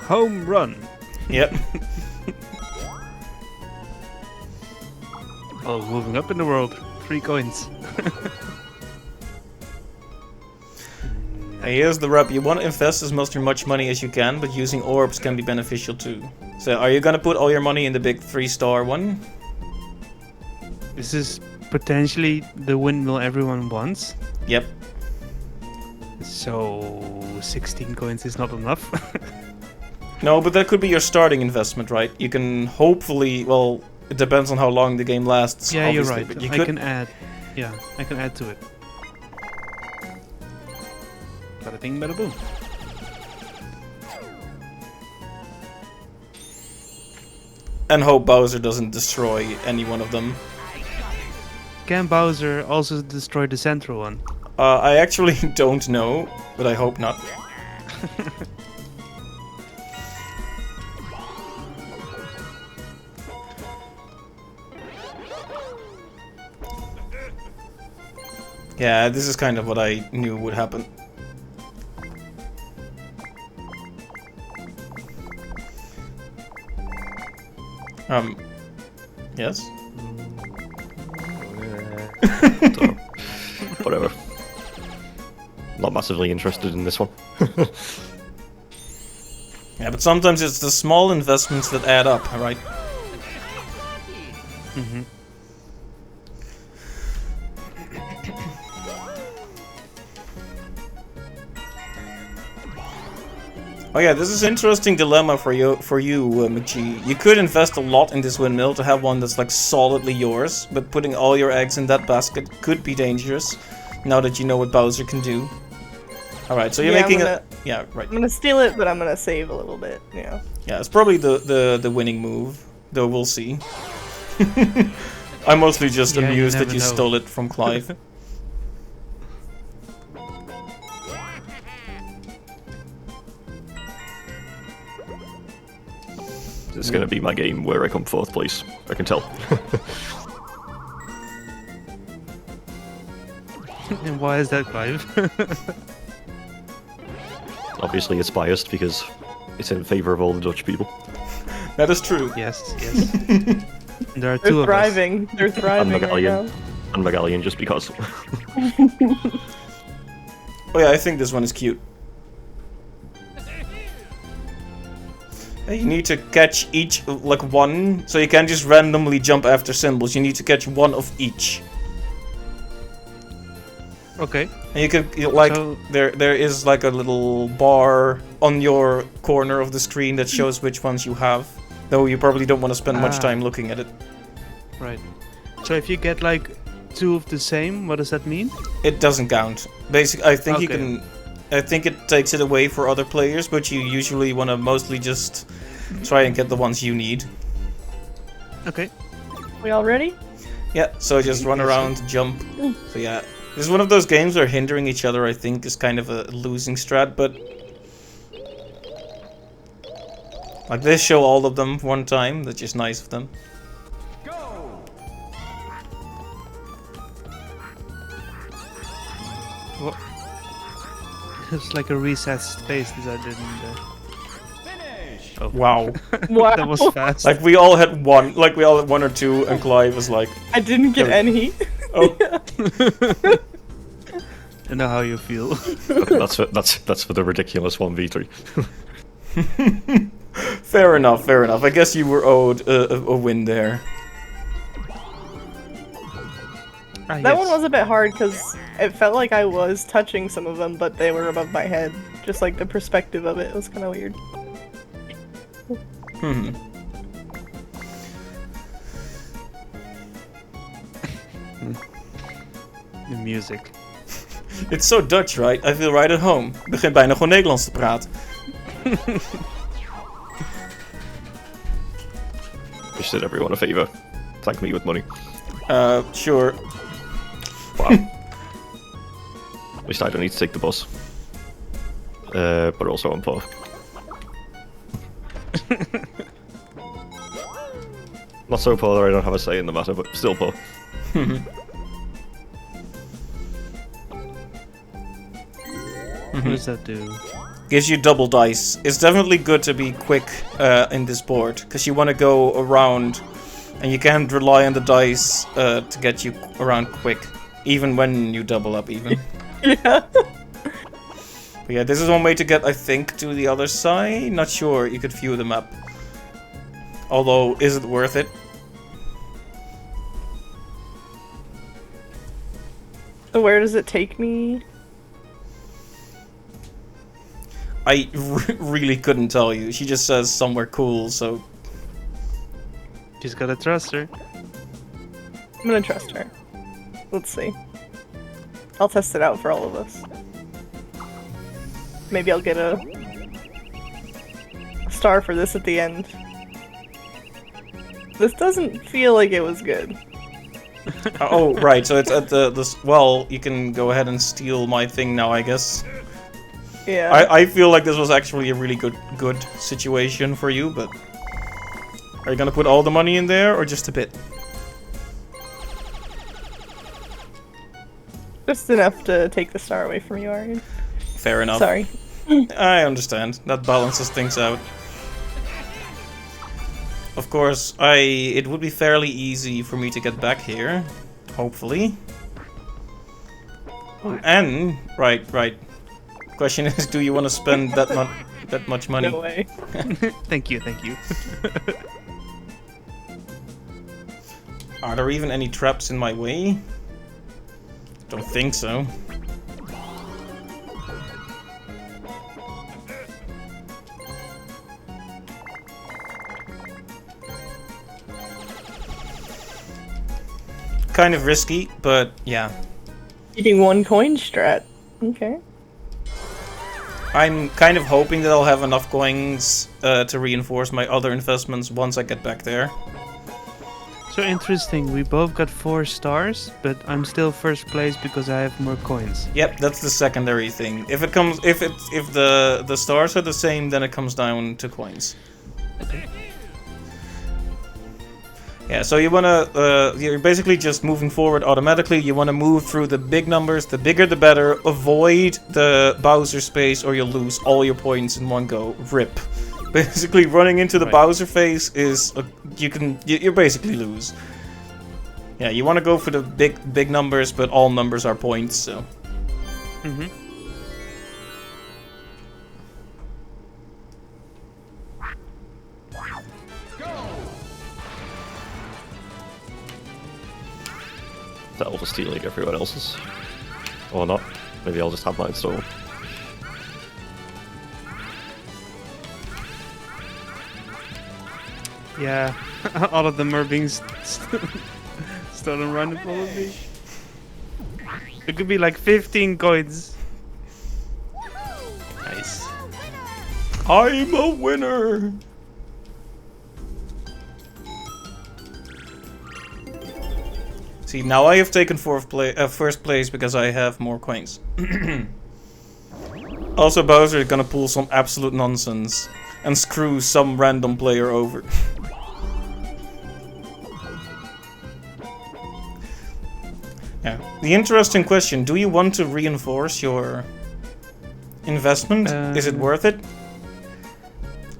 Home run. Yep. Oh, moving up in the world. 3 coins. Here's the rub. You want to invest as much money as you can, but using orbs can be beneficial too. So are you gonna put all your money in the big 3-star one? This is potentially the windmill everyone wants. Yep. So 16 coins is not enough. No, but that could be your starting investment, right? You can hopefully, well, it depends on how long the game lasts. Yeah, you're obviously, right. but you I could... can add. Yeah, I can add to it. Bada bing, bada boom. And hope Bowser doesn't destroy any one of them. Can Bowser also destroy the central one? I actually don't know, but I hope not. Yeah, this is kind of what I knew would happen. Yes? Whatever. not massively interested in this one. Yeah, but sometimes it's the small investments that add up, right? Mm-hmm. Oh yeah, this is an interesting dilemma for you, McGee. You could invest a lot in this windmill to have one that's like solidly yours, but putting all your eggs in that basket could be dangerous. Now that you know what Bowser can do. All right, so you're making yeah, right. I'm gonna steal it, but I'm gonna save a little bit. Yeah. Yeah, it's probably the winning move, though we'll see. I'm mostly just Yeah, you amused that never you know. stole it from Clive. This is going to be my game where I come 4th place. I can tell. And why is that, Clive? Obviously, it's biased because it's in favor of all the Dutch people. That is true. Yes, yes. There are They're two of us. thriving. They're And thriving right Megalion. now. And Megalion just because. Oh yeah, I think this one is cute. You need to catch each, like one, so you can't just randomly jump after symbols. You need to catch one of each. Okay. And you can, like, So- there is like a little bar on your corner of the screen that shows which ones you have. Though you probably don't want to spend much Ah. time looking at it. Right. So if you get like 2 of the same, what does that mean? It doesn't count. Basically, I think you Okay. can. I think it takes it away for other players, but you usually want to mostly just try and get the ones you need. Okay. We all ready? Yeah, so just run around, jump. So yeah, this is one of those games where hindering each other, I think, is kind of a losing strat, but... Like, they show all of them one time, that's just nice of them. Go! What? It's like a reset space that I didn't. Finish! Oh. Wow. Wow. That was fast. Like, we all had one or two, and Clive was like, I didn't get any. oh, I know how you feel. that's for the ridiculous 1v3. fair enough, fair enough. I guess you were owed a win there. That one was a bit hard because it felt like I was touching some of them, but they were above my head. Just like the perspective of it was kind of weird. Hmm. The music. It's so Dutch, right? I feel right at home. Ik begin bijna gewoon Nederlands te praten. Wish did everyone a favor. Thank me with money. Sure. Wow. At least I don't need to take the bus. But also I'm poor. Not so poor that I don't have a say in the matter, but still poor. What does that do? Gives you double dice. It's definitely good to be quick in this board, because you want to go around, and you can't rely on the dice to get you around quick, even when you double up even. Yeah. But yeah, this is one way to get, I think, to the other side. Not sure, you could view the map. Although, is it worth it? So where does it take me? I really couldn't tell you. She just says somewhere cool, so... Just gotta trust her. I'm gonna trust her. Let's see. I'll test it out for all of us. Maybe I'll get a star for this at the end. This doesn't feel like it was good. Oh, right, so it's at the... Well, you can go ahead and steal my thing now, I guess. Yeah. I feel like this was actually a really good situation for you, but... Are you gonna put all the money in there, or just a bit? Just enough to take the star away from you, Arian. Fair enough. Sorry. I understand. That balances things out. Of course, it would be fairly easy for me to get back here. Hopefully. And, right. Question is, do you want to spend that much money? No way. Thank you, thank you. Are there even any traps in my way? Don't think so. Kind of risky, but yeah. Eating 1 coin strat. Okay. I'm kind of hoping that I'll have enough coins to reinforce my other investments once I get back there. So interesting, we both got 4 stars, but I'm still first place because I have more coins. Yep, that's the secondary thing. If the stars are the same, then it comes down to coins. Yeah, so you wanna you're basically just moving forward automatically. You wanna move through the big numbers. The bigger the better. Avoid the Bowser space or you'll lose all your points in one go. Rip. Basically, running into the Bowser face is you basically lose. Yeah, you want to go for the big numbers, but all numbers are points. So. Mm-hmm. That'll just steal like everyone else's. Or not. Maybe I'll just have mine stolen. Yeah, all of them are being stolen random probably. It could be like 15 coins. Nice. I'm a winner. See, now I have taken first place because I have more coins. Also, Bowser is gonna pull some absolute nonsense and screw some random player over. Yeah. The interesting question, do you want to reinforce your investment? Is it worth it?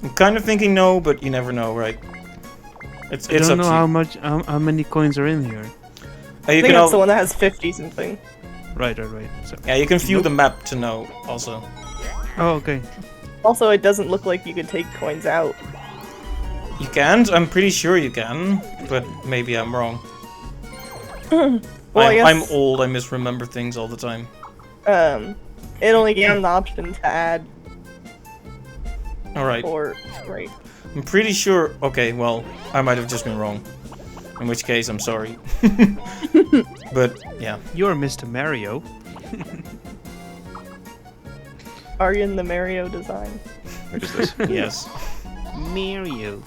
I'm kind of thinking no, but you never know, right? It's I don't up know to you. how many coins are in here. I think that's the one that has 50 something. Right. So. Yeah, you can view the map to know, also. Oh, okay. Also, it doesn't look like you could take coins out. You can't? I'm pretty sure you can, but maybe I'm wrong. Well, I guess, I'm old, I misremember things all the time. it only gave them the option to add Alright. or, right. I'm pretty sure... Okay, well, I might have just been wrong. In which case, I'm sorry. But, yeah. You're Mr. Mario. Are you in the Mario design? What is this? Yes. Mario.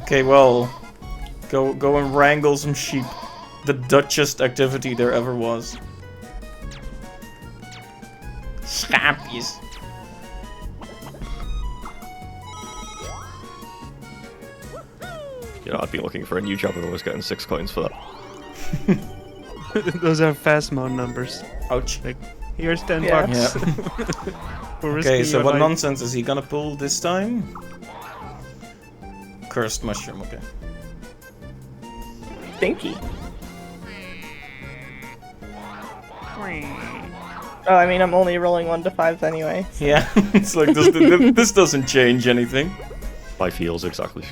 Okay, well... Go and wrangle some sheep. The Dutchest activity there ever was. Schaapjes. You know, I'd be looking for a new job if I was getting 6 coins for that. Those are fast mode numbers. Ouch. Like, here's 10 Yeah. bucks. Yeah. For Okay, risking so your what life. nonsense is he gonna pull this time? Cursed mushroom, okay. Stinky. Oh, I mean, I'm only rolling 1 to 5s anyway. Yeah, it's like this doesn't change anything. My feels exactly.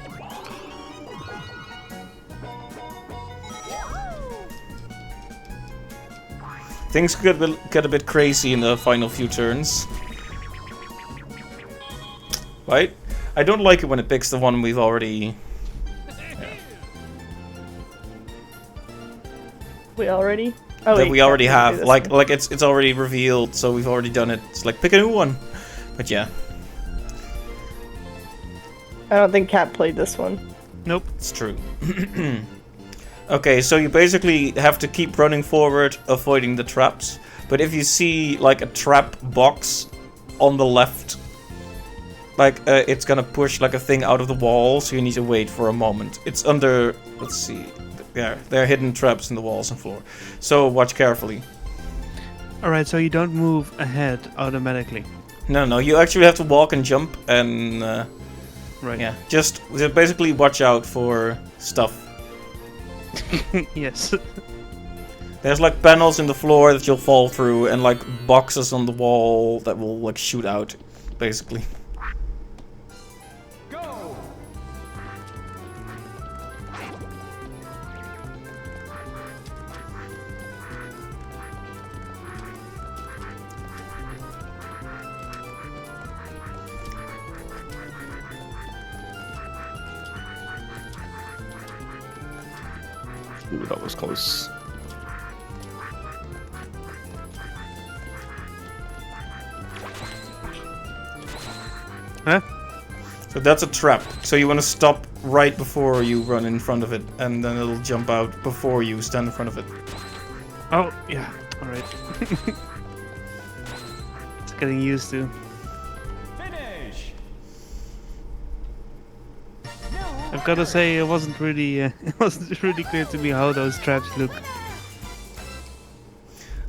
Things could get a bit crazy in the final few turns. Right? I don't like it when it picks the one we've already... We already? Oh, that wait, we already can't do have. this Like one. it's already revealed, so we've already done it. It's like, pick a new one. But yeah, I don't think Cat played this one. Nope. it's true. Okay, so you basically have to keep running forward, avoiding the traps. But if you see, like, a trap box on the left, like, it's gonna push, like, a thing out of the wall, so you need to wait for a moment. It's under... Let's see... Yeah, there are hidden traps in the walls and floor. So, watch carefully. Alright, so you don't move ahead automatically. No, you actually have to walk and jump, and, Right. yeah, just basically watch out for stuff. Yes. There's like panels in the floor that you'll fall through, and like boxes on the wall that will like shoot out, basically. Go! Ooh, that was close. Huh? So that's a trap. So you want to stop right before you run in front of it, and then it'll jump out before you stand in front of it. Oh, yeah. Alright. It's getting used to. Finish! I've got to say, it wasn't really, it wasn't really clear to me how those traps look.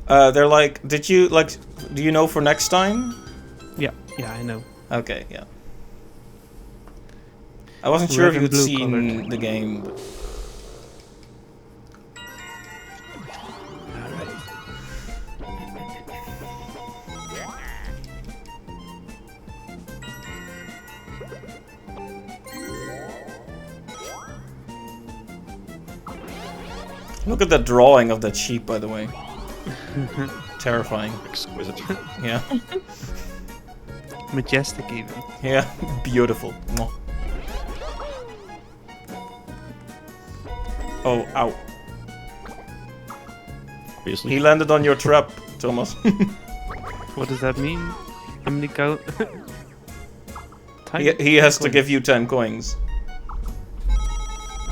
They're like, do you know for next time? Yeah, I know. Okay, yeah. I wasn't sure Red if you and had blue seen colored. the game. But... Look at that drawing of that sheep, by the way. Terrifying. Exquisite. Yeah. Majestic even. Yeah. Beautiful. Mwah. Oh, ow. Obviously. He landed on your trap, Thomas. What does that mean? How many go? he has to give you 10 coins.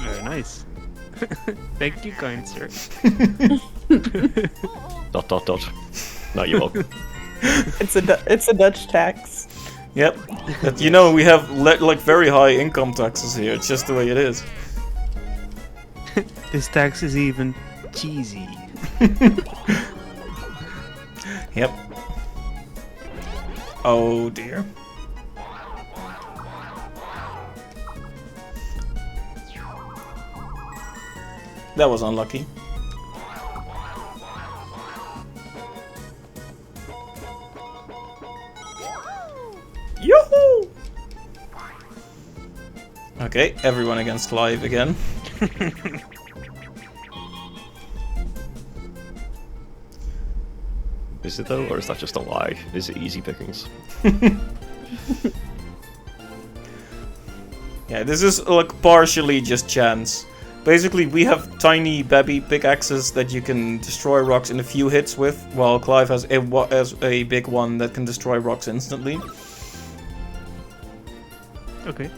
Very nice. Thank you, kind sir. ... No, you're welcome. It's a Dutch tax. Yep. But you know, we have like very high income taxes here. It's just the way it is. This tax is even cheesy. Yep. Oh dear. That was unlucky. Yoo-hoo! Okay, everyone against Clive again. Is it though, or is that just a lie? Is it easy pickings? Yeah, this is like partially just chance. Basically, we have tiny baby pickaxes that you can destroy rocks in a few hits with, while Clive has a big one that can destroy rocks instantly. Okay.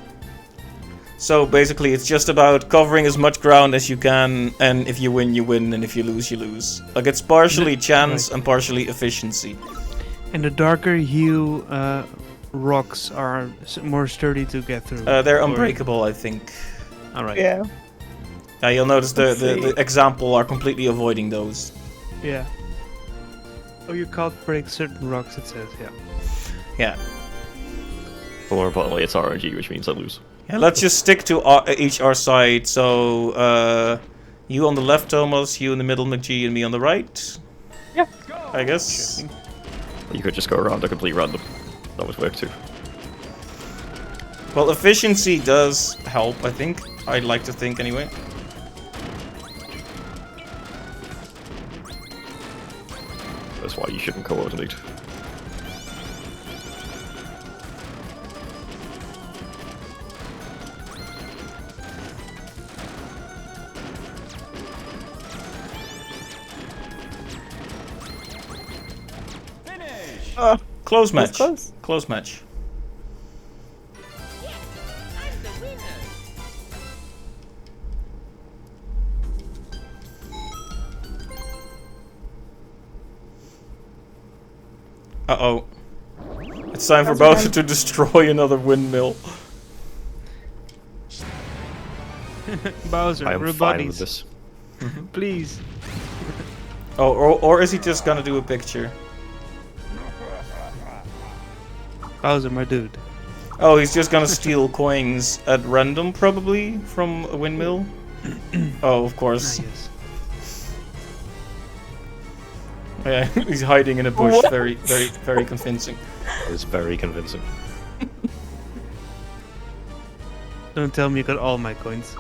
So basically, it's just about covering as much ground as you can, and if you win, you win, and if you lose, you lose. Like, it's partially chance and partially efficiency. And the darker hue rocks are more sturdy to get through. They're or- unbreakable, I think. Alright. Yeah. You'll notice Let's the see. example are completely avoiding those. Yeah. Oh, you can't break certain rocks, it says, yeah. Yeah. But more importantly, it's RNG, which means I lose. Yeah, let's just stick to each our side. So, you on the left, Thomas, you in the middle, McGee, and me on the right. Yeah. I guess. You could just go around a complete random. That would work too. Well, efficiency does help, I think. I'd like to think, anyway. That's why you shouldn't coordinate. Finish! Close That was match. close. Close match. Uh-oh. It's time for How's it Bowser going? to destroy another windmill. Bowser, I am we're fine with buddies. this. Please. Oh, or is he just gonna do a picture? Bowser, my dude. Oh, he's just gonna steal coins at random, probably, from a windmill? Oh, of Ah, course. yes. Yeah, he's hiding in a bush. What? Very, very, very convincing. It was very convincing. Don't tell me you got all my coins.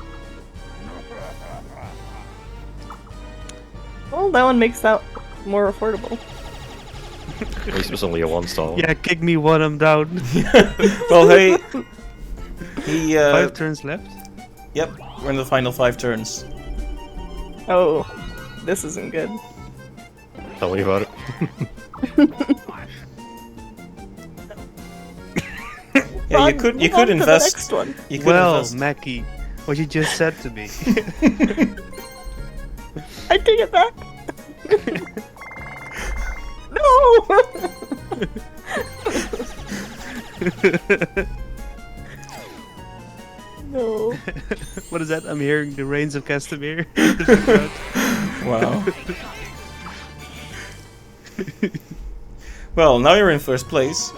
Well, that one makes that more affordable. At least it was only a 1-star. Yeah, kick me one, I'm down. Well, hey, he. 5 turns left. Yep, we're in the final 5 turns. Oh, this isn't good. Tell me about it. Yeah, you Fine, could move on to the invest. next one. You could Well, invest. Mackie, what you just said to me. I take it back. No. No. What is that? I'm hearing the rains of Castamere. Wow. Well, now you're in first place.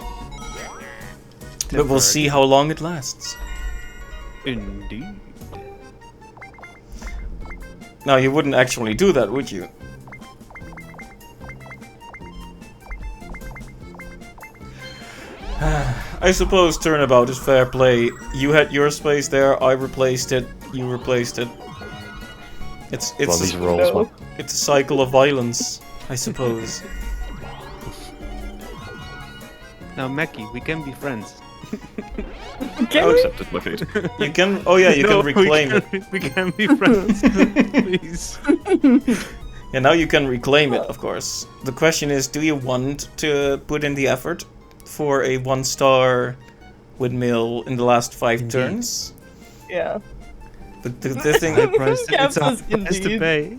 But we'll see how long it lasts. Indeed. Now, you wouldn't actually do that, would you? I suppose turnabout is fair play. You had your space there, I replaced it, you replaced it. It's Well, these rolls, No. man. it's a cycle of violence, I suppose. Now, Mackie, we can be friends. Can I we? accepted my fate. You can, oh yeah, you No, can reclaim it. We can be friends. Please. Yeah, now you can reclaim it, of course. The question is, do you want to put in the effort for a 1-star windmill in the last 5 turns? Yeah. The thing... High price to, it's a high Yes, price to indeed. pay.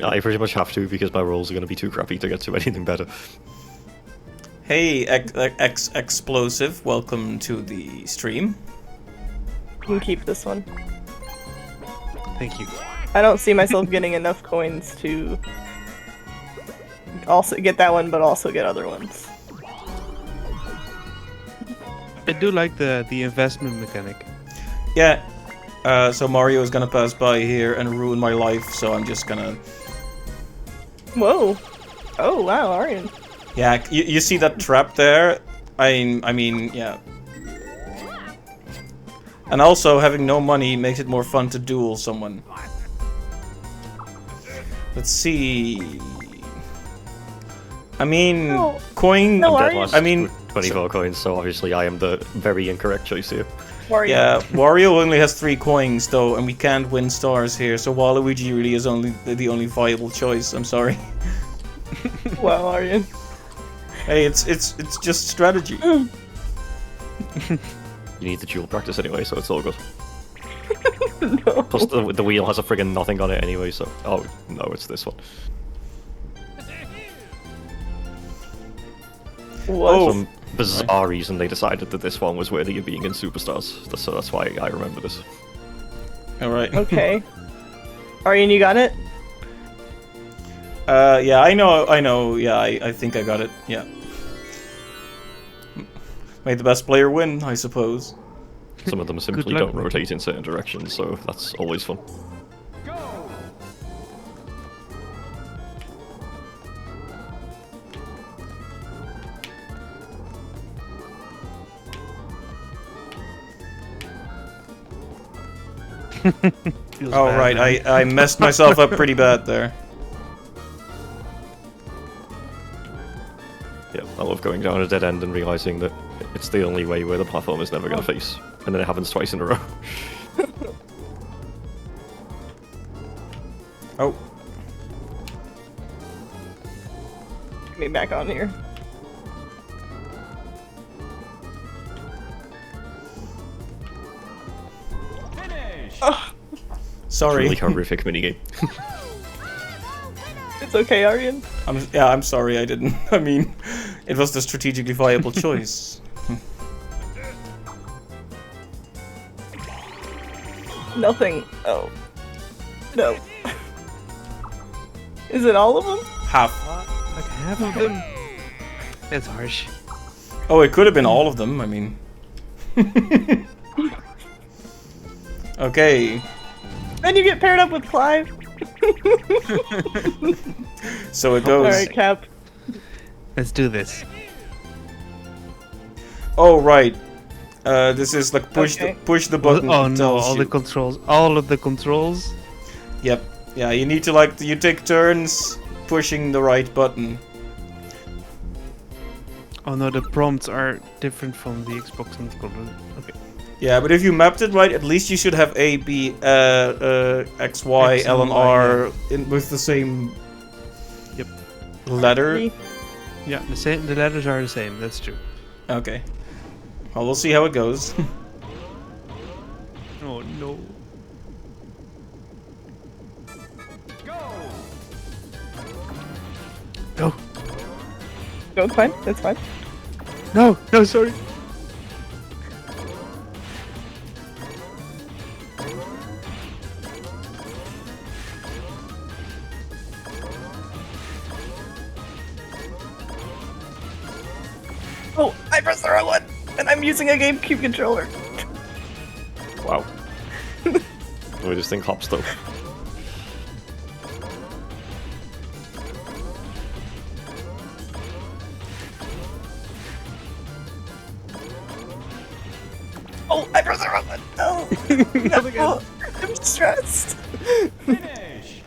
I pretty much have to because my rolls are going to be too crappy to get to anything better. Hey, Explosive, welcome to the stream. You can keep this one. Thank you. I don't see myself getting enough coins to also get that one, but also get other ones. I do like the investment mechanic. Yeah, so Mario is gonna pass by here and ruin my life, so I'm just gonna... Whoa. Oh, wow, Aryan. Yeah, you see that trap there? I mean, yeah. And also, having no money makes it more fun to duel someone. Let's see... I mean, No. coin... No, I'm are dead you? last I mean, with 24 coins, so obviously I am the very incorrect choice here. Wario. Yeah, Wario only has 3 coins though, and we can't win stars here, so Waluigi really is only the only viable choice. I'm sorry. Wow, Aryan. Hey, it's just strategy. You need the dual practice anyway, so it's all good. No. Plus the wheel has a friggin' nothing on it anyway, so... Oh, no, it's this one. What? Oh. Some bizarre reason they decided that this one was worthy of being in Superstars, so that's why I remember this. Alright. Okay. Aryan, you got it? Yeah, I know, yeah, I think I got it, yeah. Made the best player win, I suppose. Some of them simply luck, don't mate. rotate in certain directions, so that's always fun. Go! Feels Oh, bad, right, man. I messed myself up pretty bad there. Yeah, I love going down a dead end and realizing that it's the only way where the platform is never going to face, and then it happens twice in a row. Oh, Get me back on here. Finish! sorry. Really horrific minigame. It's okay, Aryan. I'm sorry I didn't. I mean, it was the strategically viable choice. Nothing. Oh. No. Is it all of them? Half. Like half of them? That's harsh. Oh, it could have been all of them, I mean. Okay. Then you get paired up with Clive. So it goes. Alright, Cap. Let's do this. Oh right. This is like push Okay. the button. Oh that no! tells All you. the controls. All of the controls. Yep. Yeah, you need to like you take turns pushing the right button. Oh no! The prompts are different from the Xbox and controller. Okay. Yeah, but if you mapped it right, at least you should have A, B, X, Y, X L, and and Y, R with the same Yep. letter. Yeah, the same. The letters are the same. That's true. Okay. Well, we'll see how it goes. Oh no! No! No, it's fine. It's fine. No! No! Sorry. Oh, I pressed the wrong one, and I'm using a GameCube controller. Wow. The way this thing hops though. Oh, I pressed the wrong one. No, no, I'm stressed. Finish.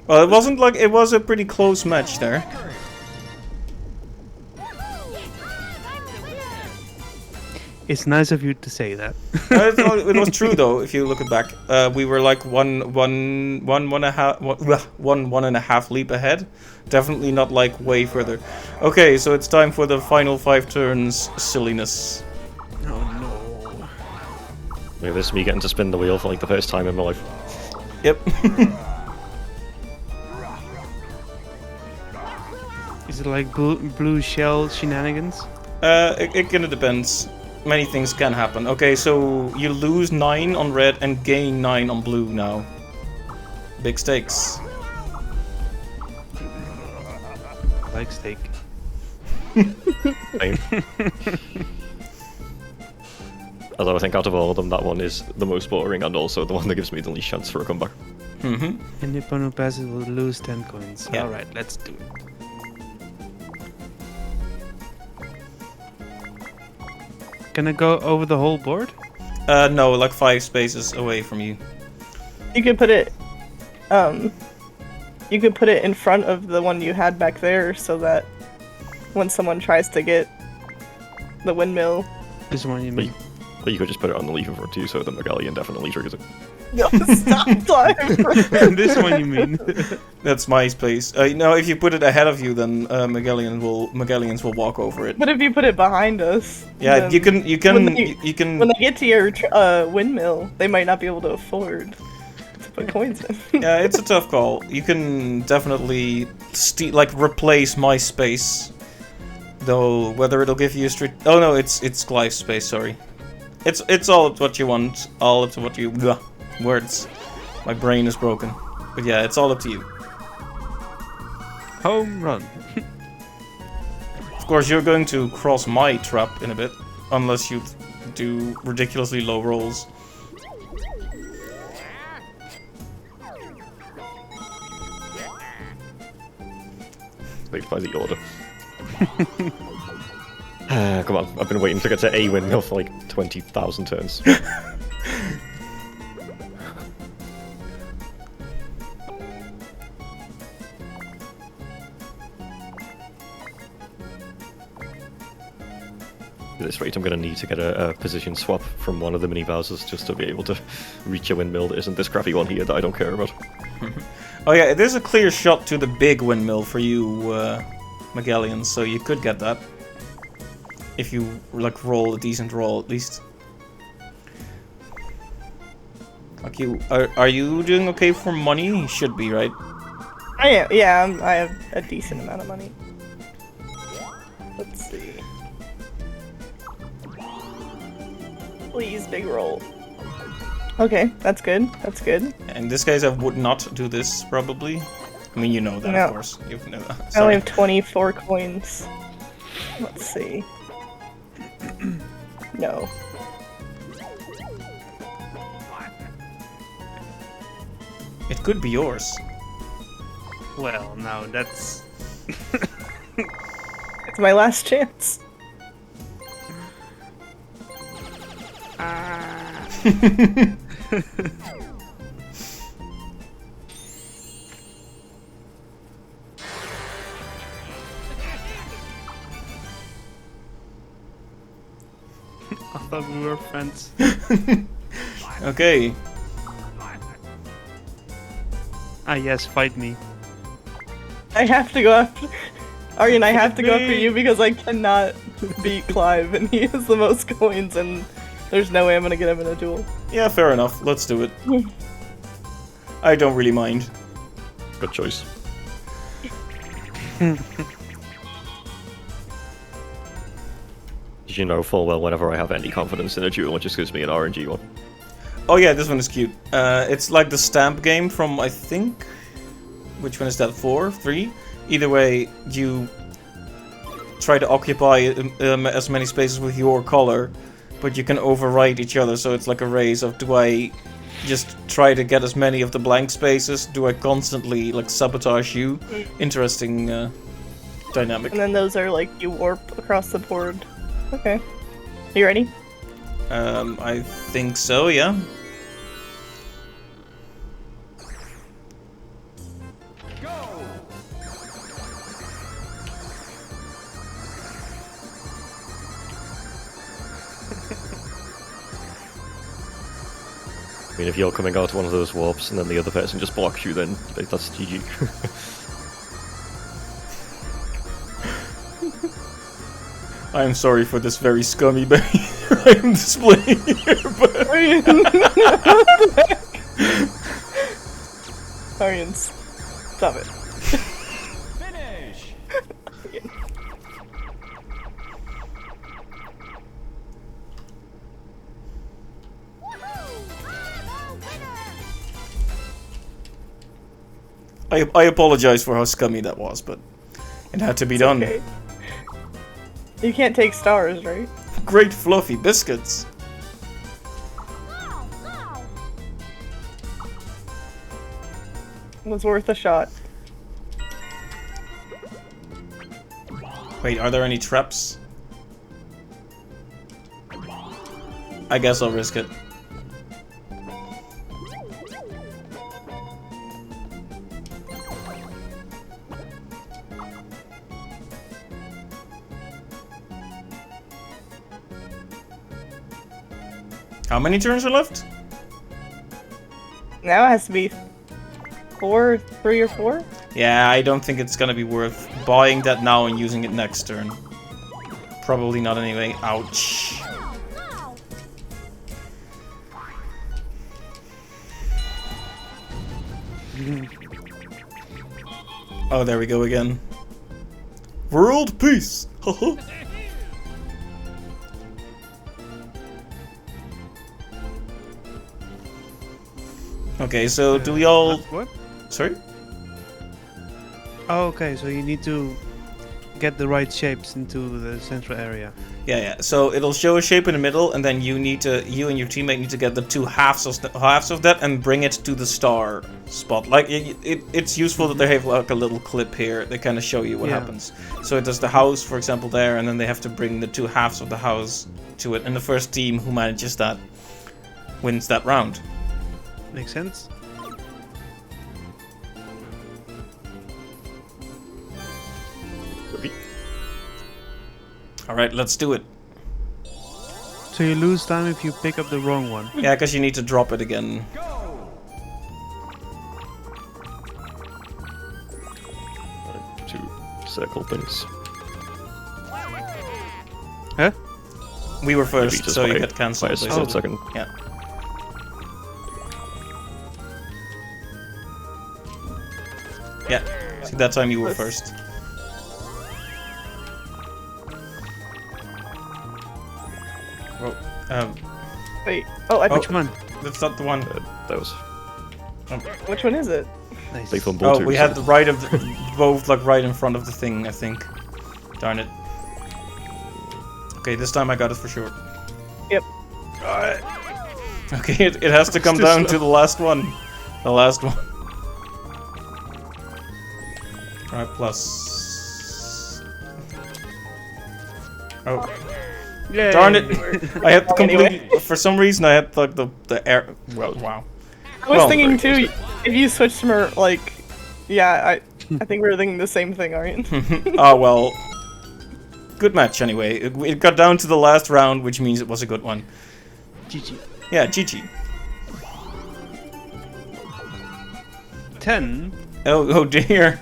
Well, it wasn't like it was a pretty close match there. It's nice of you to say that. It was true though. If you look it back, we were like one and a half leap ahead. Definitely not like way further. Okay, so it's time for the final 5 turns silliness. Oh no! Look at this, me getting to spin the wheel for like the first time in my life. Yep. Is it like blue shell shenanigans? It kind of depends. Many things can happen. Okay, so you lose 9 on red and gain 9 on blue now. Big stakes. Like steak. Same. Although I think out of all of them, that one is the most boring and also the one that gives me the least chance for a comeback. Mm-hmm. And the opponent who passes will lose 10 coins. Yeah. Alright, let's do it. Can I go over the whole board? No, like 5 spaces away from you. You could put it, you could put it in front of the one you had back there, so that when someone tries to get the windmill, This one you But mean? you could just put it on the leaf in front too, so the Megallion definitely triggers it. no, stop time. This one you mean? That's my space. No, if you put it ahead of you, then Megallions will walk over it. But if you put it behind us, Yeah, then you can when they- you can. when they get to your windmill, they might not be able to afford to put coins in. Yeah, it's a tough call. You can definitely replace my space, though. Whether it'll give you a street. Oh no, it's Clive's space. Sorry, it's all up to what you want. All up to what you. Ugh, words. My brain is broken. But yeah, it's all up to you. Home run. Of course, you're going to cross my trap in a bit, unless you do ridiculously low rolls. Saved by the order. Come on, I've been waiting to get to a windmill for like 20,000 turns. At this rate, I'm going to need to get a position swap from one of the mini houses just to be able to reach a windmill that isn't this crappy one here that I don't care about. Oh yeah, there's a clear shot to the big windmill for you, Megallions, so you could get that. If you, like, roll a decent roll, at least. Like, are you doing okay for money? You should be, right? I am, yeah, I have a decent amount of money. Let's see. Please, big roll. Okay, that's good. That's good. In this case, I would not do this, probably. I mean, you know that, No. of course. You know that. I only Sorry. have 24 coins. Let's see. No. It could be yours. Well, no, that's... It's my last chance. I thought we were friends. Okay. Ah, yes, fight me. I have to go after Aryan. I have to go after you because I cannot beat Clive, and he has the most coins, and there's no way I'm gonna get him in a duel. Yeah, fair enough. Let's do it. I don't really mind. Good choice. You know full well whenever I have any confidence in a duel, it just gives me an RNG one. Oh yeah, this one is cute. It's like the stamp game from, I think... Which one is that? 4? 3? Either way, you try to occupy as many spaces with your color, but you can override each other, so it's like a race of, do I just try to get as many of the blank spaces? Do I constantly, like, sabotage you? Interesting dynamic. And then those are like you warp across the board. Okay. You ready? I think so, yeah. I mean, if you're coming out one of those warps and then the other person just blocks you, then that's GG. I am sorry for this very scummy behavior I am displaying here, but... Aryan, stop it. Finish! I apologize for how scummy that was, but it had to be done. Okay. You can't take stars, right? Great fluffy biscuits. It was worth a shot. Wait, are there any traps? I guess I'll risk it. How many turns are left? Now it has to be 4, 3 or 4? Yeah, I don't think it's gonna be worth buying that now and using it next turn. Probably not anyway. Ouch. Oh, there we go again. World peace! Haha. Okay, so do we all... What? Sorry? Oh, okay, so you need to get the right shapes into the central area. Yeah. So it'll show a shape in the middle, and then you and your teammate need to get the two halves of that and bring it to the star spot. Like it's useful that they have like a little clip here. They kind of show you what happens. So it does the house, for example, there, and then they have to bring the two halves of the house to it. And the first team who manages that wins that round. Makes sense? Alright, let's do it. So you lose time if you pick up the wrong one. Yeah, because you need to drop it again. Two circle things. Huh? We were Maybe first, just so you by- get cancelled. by a split second. Yeah. Yeah. See, that time you were first. Well, Wait. Oh, I Which one? that's not the one. That was Which one is it? Nice. they fumbled Oh, too, we so- had the right of the, both like right in front of the thing, I think. Darn it. Okay, this time I got it for sure. Yep. Okay, it has to come Too down slow. to the last one. The last one. Try plus. Oh. Yay. Darn it! I had Anyway. completely. For some reason, I had like the air. Well, wow. I was Well, thinking too, if you switch to like, yeah, I think we were thinking the same thing, aren't you? Oh well. Good match anyway. It got down to the last round, which means it was a good one. GG. Yeah, GG. 10. Oh dear.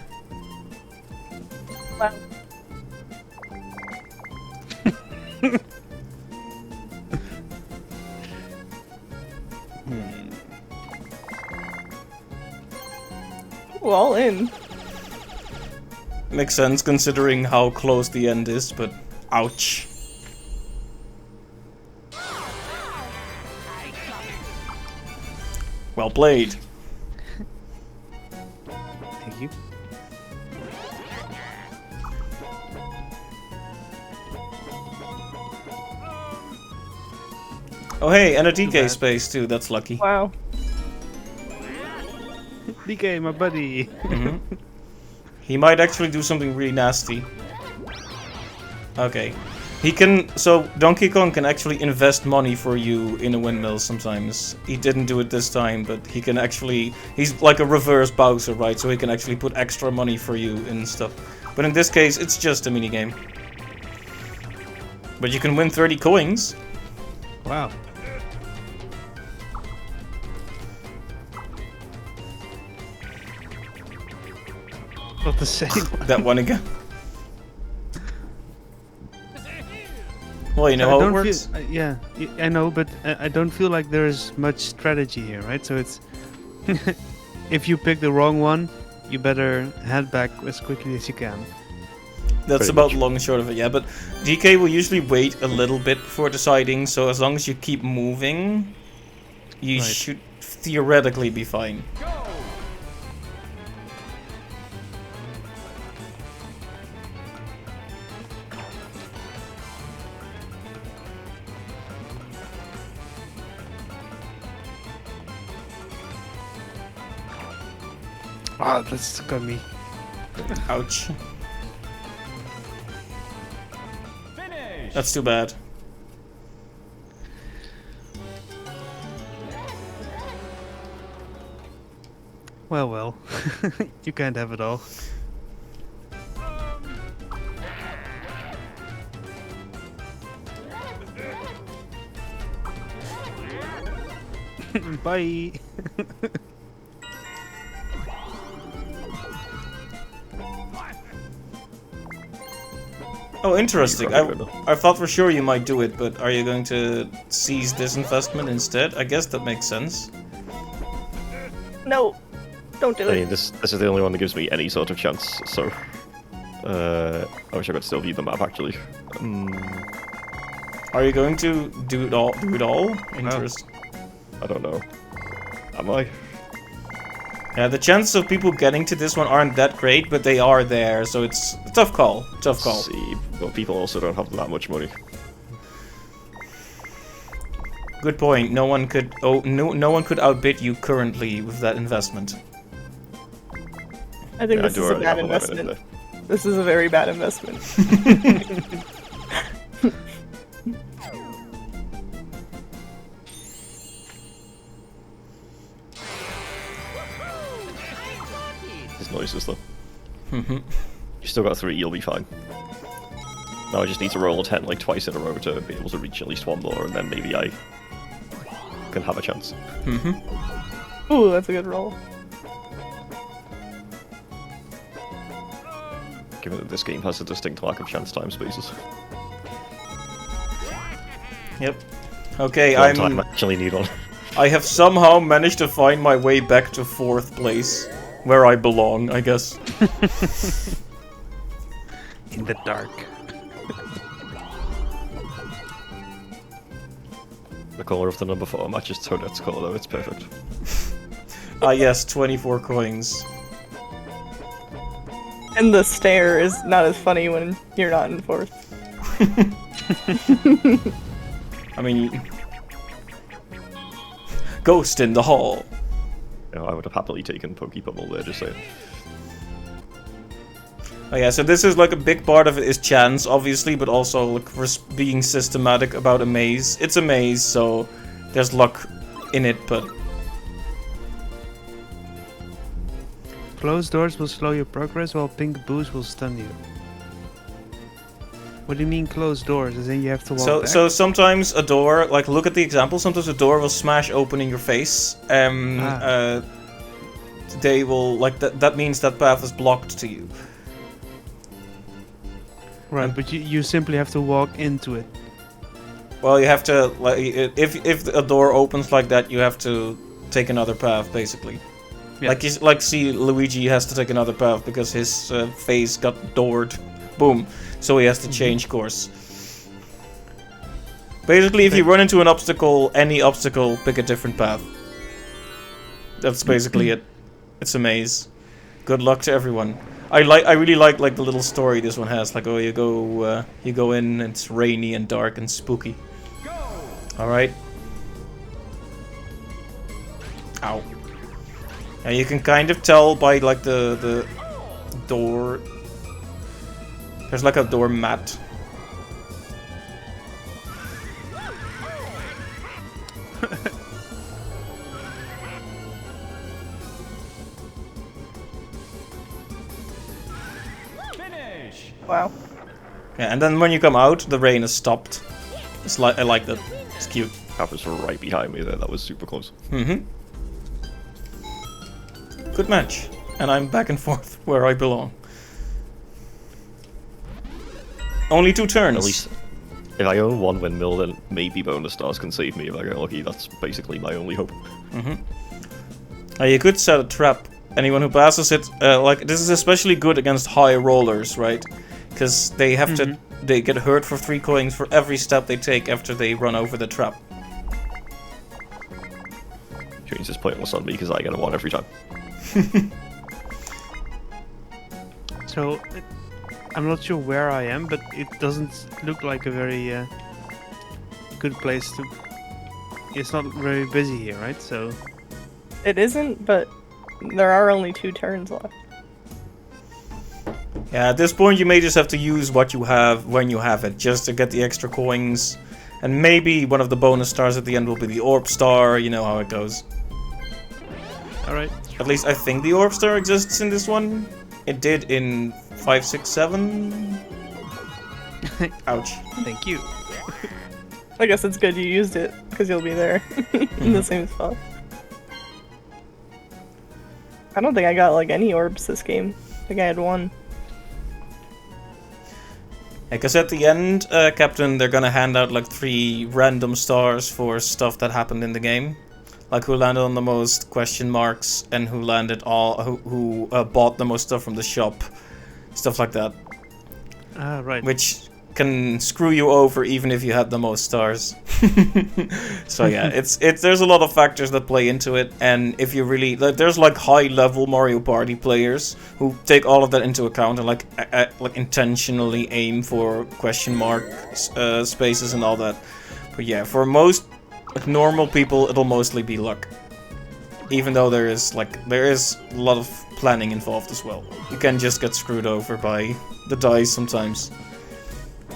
Wow. Ooh, all in. Makes sense considering how close the end is, but ouch. Well played. Thank you. Oh hey, and a DK bad. space too, that's lucky. Wow. DK, my buddy. Mhm. He might actually do something really nasty. Okay. He can, so Donkey Kong can actually invest money for you in a windmill sometimes. He didn't do it this time, but he can actually, he's like a reverse Bowser, right? So he can actually put extra money for you and stuff. But in this case, it's just a minigame. But you can win 30 coins. Wow. Not the same. That one again. Well, you know I how it don't works. Feel, yeah, I know, but I don't feel like there's much strategy here, right? So it's if you pick the wrong one, you better head back as quickly as you can. That's Pretty about much. long and short of it, yeah. But DK will usually wait a little bit before deciding, so as long as you keep moving, you Right. should theoretically be fine. Ah, that's got me. Ouch. Finish. That's too bad. Well, well. You can't have it all. Bye. Oh, interesting. You're probably I thought for sure you might do it, but are you going to seize this investment instead? I guess that makes sense. No, don't do I it. mean, this is the only one that gives me any sort of chance, so... I wish I could still view the map, actually. Are you going to do it all? Do it all? Interest. I don't know. Am I? Yeah, the chances of people getting to this one aren't that great, but they are there, so it's a tough call. Tough call. See, but people also don't have that much money. Good point. No one could. Oh, no one could outbid you currently with that investment. I think Yeah, this do is a already bad have 11 in investment. there. This is a very bad investment. His noises, though. You still got 3, you'll be fine. Now I just need to roll a 10 like twice in a row to be able to reach at least one more, and then maybe I can have a chance. Ooh, that's a good roll. Given that this game has a distinct lack of chance time spaces. Yep. Okay, One time I I'm. actually need one. I have somehow managed to find my way back to 4th place, where I belong, I guess. In the dark. The color of the number 4 matches Toadette's color, though. It's perfect. Ah, yes, 24 coins. And the stare is not as funny when you're not in 4th. I mean, ghost in the hall. You know, I would have happily taken Pokey Pummel there, just saying. Oh yeah, so this is like a big part of it is chance, obviously, but also like being systematic about a maze. It's a maze, so there's luck in it, but... Closed doors will slow your progress, while pink boost will stun you. What do you mean closed doors? As in you have to walk back? So sometimes a door, like look at the example, sometimes a door will smash open in your face. They will, like, that means that path is blocked to you. Right, but you simply have to walk into it. Well, you have to, like, if a door opens like that, you have to take another path, basically. Yeah. Like, see, Luigi has to take another path because his face got doored. Boom. So he has to change course. Basically, if you run into an obstacle, any obstacle, pick a different path. That's basically it. It's a maze. Good luck to everyone. I really like the little story this one has. Like, oh, you go in, it's rainy and dark and spooky. All right. Ow. And you can kind of tell by like the door. There's like a door mat. Wow. Yeah, and then when you come out, the rain is stopped. It's like I like that. It's cute. That was right behind me there. That was super close. Mm-hmm. Good match. And I'm back and forth where I belong. Only 2 turns. At least, if I own one windmill, then maybe bonus stars can save me if I get lucky. That's basically my only hope. Mm-hmm. You could set a trap. Anyone who passes it, like, this is especially good against high rollers, right? Because they have to, they get hurt for 3 coins for every step they take after they run over the trap. Change this pointless on me because I get a 1 every time. So, I'm not sure where I am, but it doesn't look like a very good place to... It's not very busy here, right? So... It isn't, but there are only 2 turns left. Yeah, at this point you may just have to use what you have when you have it, just to get the extra coins. And maybe one of the bonus stars at the end will be the Orb Star, you know how it goes. Alright. At least I think the Orb Star exists in this one. It did in 5, 6, 7. Ouch. Thank you. I guess it's good you used it, because you'll be there in the same spot. I don't think I got like any orbs this game. I think I had 1. Because at the end, Captain, they're gonna hand out like 3 random stars for stuff that happened in the game. Like who landed on the most question marks and who landed who bought the most stuff from the shop. Stuff like that. Ah, right. Which can screw you over even if you had the most stars. So yeah, there's a lot of factors that play into it, and if you really there's like high level Mario Party players who take all of that into account and like intentionally aim for question mark spaces and all that. But yeah, for most like normal people, it'll mostly be luck. Even though there is a lot of planning involved as well. You can just get screwed over by the dice sometimes.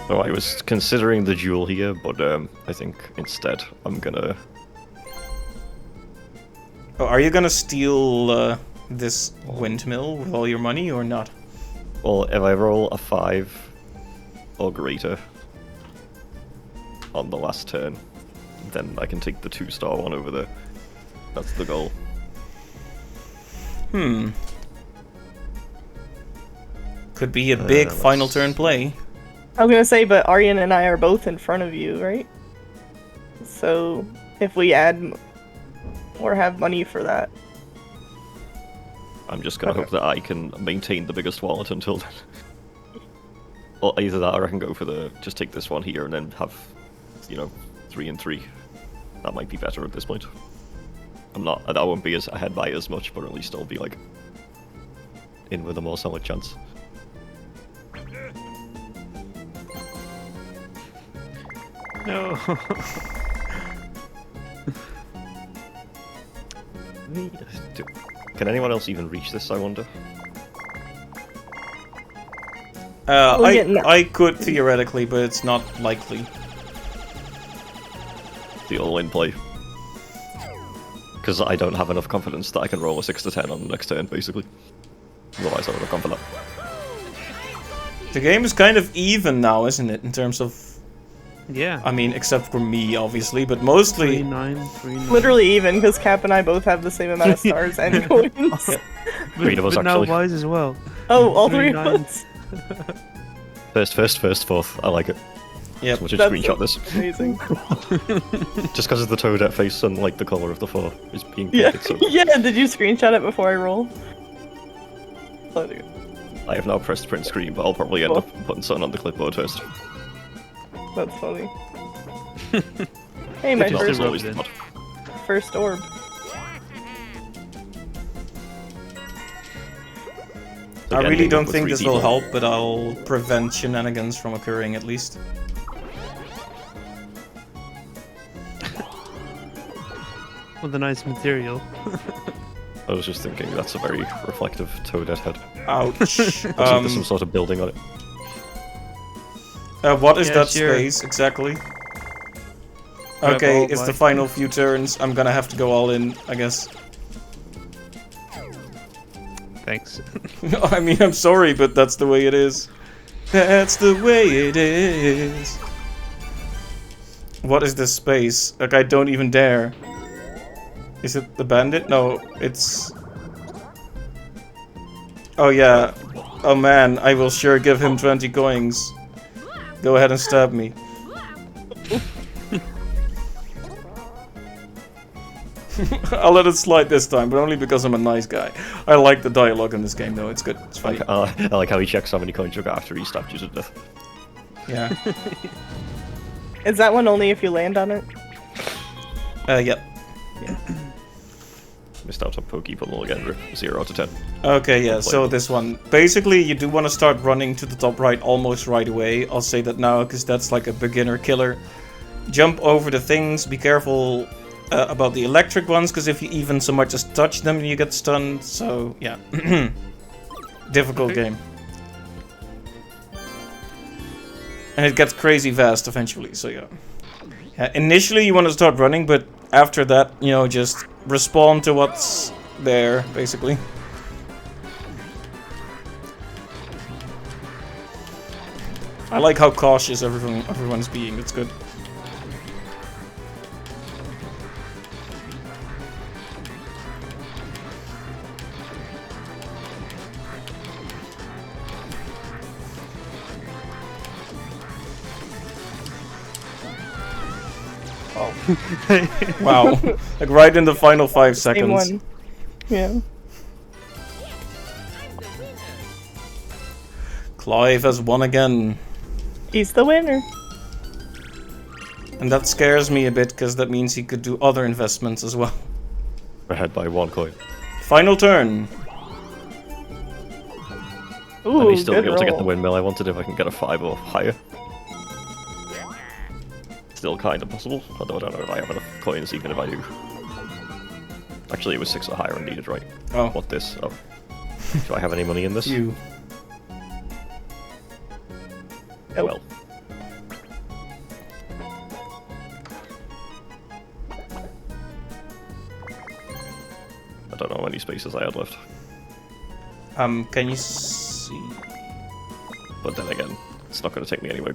So I was considering the jewel here, but I think instead I'm gonna... Oh, are you gonna steal this windmill with all your money or not? Well, if I roll a 5 or greater on the last turn, then I can take the 2-star one over there. That's the goal. Could be a big final turn play. I was gonna say, but Aryan and I are both in front of you, right? So, if we add or have money for that. I'm just gonna hope that I can maintain the biggest wallet until then. Or either that or I can go for just take this one here and then have, 3 and 3. That might be better at this point. I won't be as ahead by as much, but at least I'll be like in with a more solid chance. No. Can anyone else even reach this, I wonder? I could theoretically, but it's not likely. The all-in play. Because I don't have enough confidence that I can roll a 6 to 10 on the next turn, basically. Otherwise I would have gone for that. The game is kind of even now, isn't it, in terms of... Yeah. I mean, except for me, obviously, but mostly... 3-9, 3-9. Literally even, because Cap and I both have the same amount of stars and coins. Three of us, But now actually. Wise as well. Oh, all three of 3-9. us. First, fourth. I like it. Yep. We'll just That's screenshot this. Amazing. Just because of the Toadette face and like the colour of the 4 is being Yeah. painted, so Yeah, did you screenshot it before I roll? Oh, dude. I have now pressed print screen, but I'll probably end up putting something on the clipboard first. That's funny. Hey, my It's Just first, rub always it in. the mod. first orb. I Again, really with don't the think 3D this will mod. help, but I'll prevent shenanigans from occurring at least. With a nice material. I was just thinking that's a very reflective Toadette head. Ouch. There's some sort of building on it. What is Yeah, that sure. space exactly? Grab Okay, all it's the by- final few turns. I'm gonna have to go all in, I guess. Thanks. I mean, I'm sorry, but that's the way it is. That's the way it is. What is this space? Like, I don't even dare. Is it the bandit? No, it's... Oh yeah. Oh man, I will sure give him 20 coins. Go ahead and stab me. I'll let it slide this time, but only because I'm a nice guy. I like the dialogue in this game, though. It's good. It's funny. I like how he checks how many coins you got after he stabbed you to death. Yeah. Is that one only if you land on it? Yep. Missed out on Pokeball again, rip. 0 out of 10. Okay, yeah, so Unplayable. this one. Basically, you do want to start running to the top right almost right away. I'll say that now, because that's like a beginner killer. Jump over the things. Be careful about the electric ones, because if you even so much as touch them, you get stunned. So, yeah. Difficult game. And it gets crazy fast eventually, so yeah. Initially, you want to start running, but after that, you know, just respond to what's there, basically. I like how cautious everyone's being. It's good. Wow. Like right in the final 5 Same seconds. one. Yeah. Clive has won again. He's the winner. And that scares me a bit, because that means he could do other investments as well. Ahead by 1 coin. Final turn. Ooh, And he's still good be able to get roll. the windmill. I wanted if I can get a 5 or higher. Still kind of possible, although I don't know if I have enough coins even if I do. Actually, it was 6 or higher and needed, right? Oh, What this? Oh. Do I have any money in this? you. Well. I don't know how many spaces I had left. Can you see? But then again, it's not going to take me anywhere.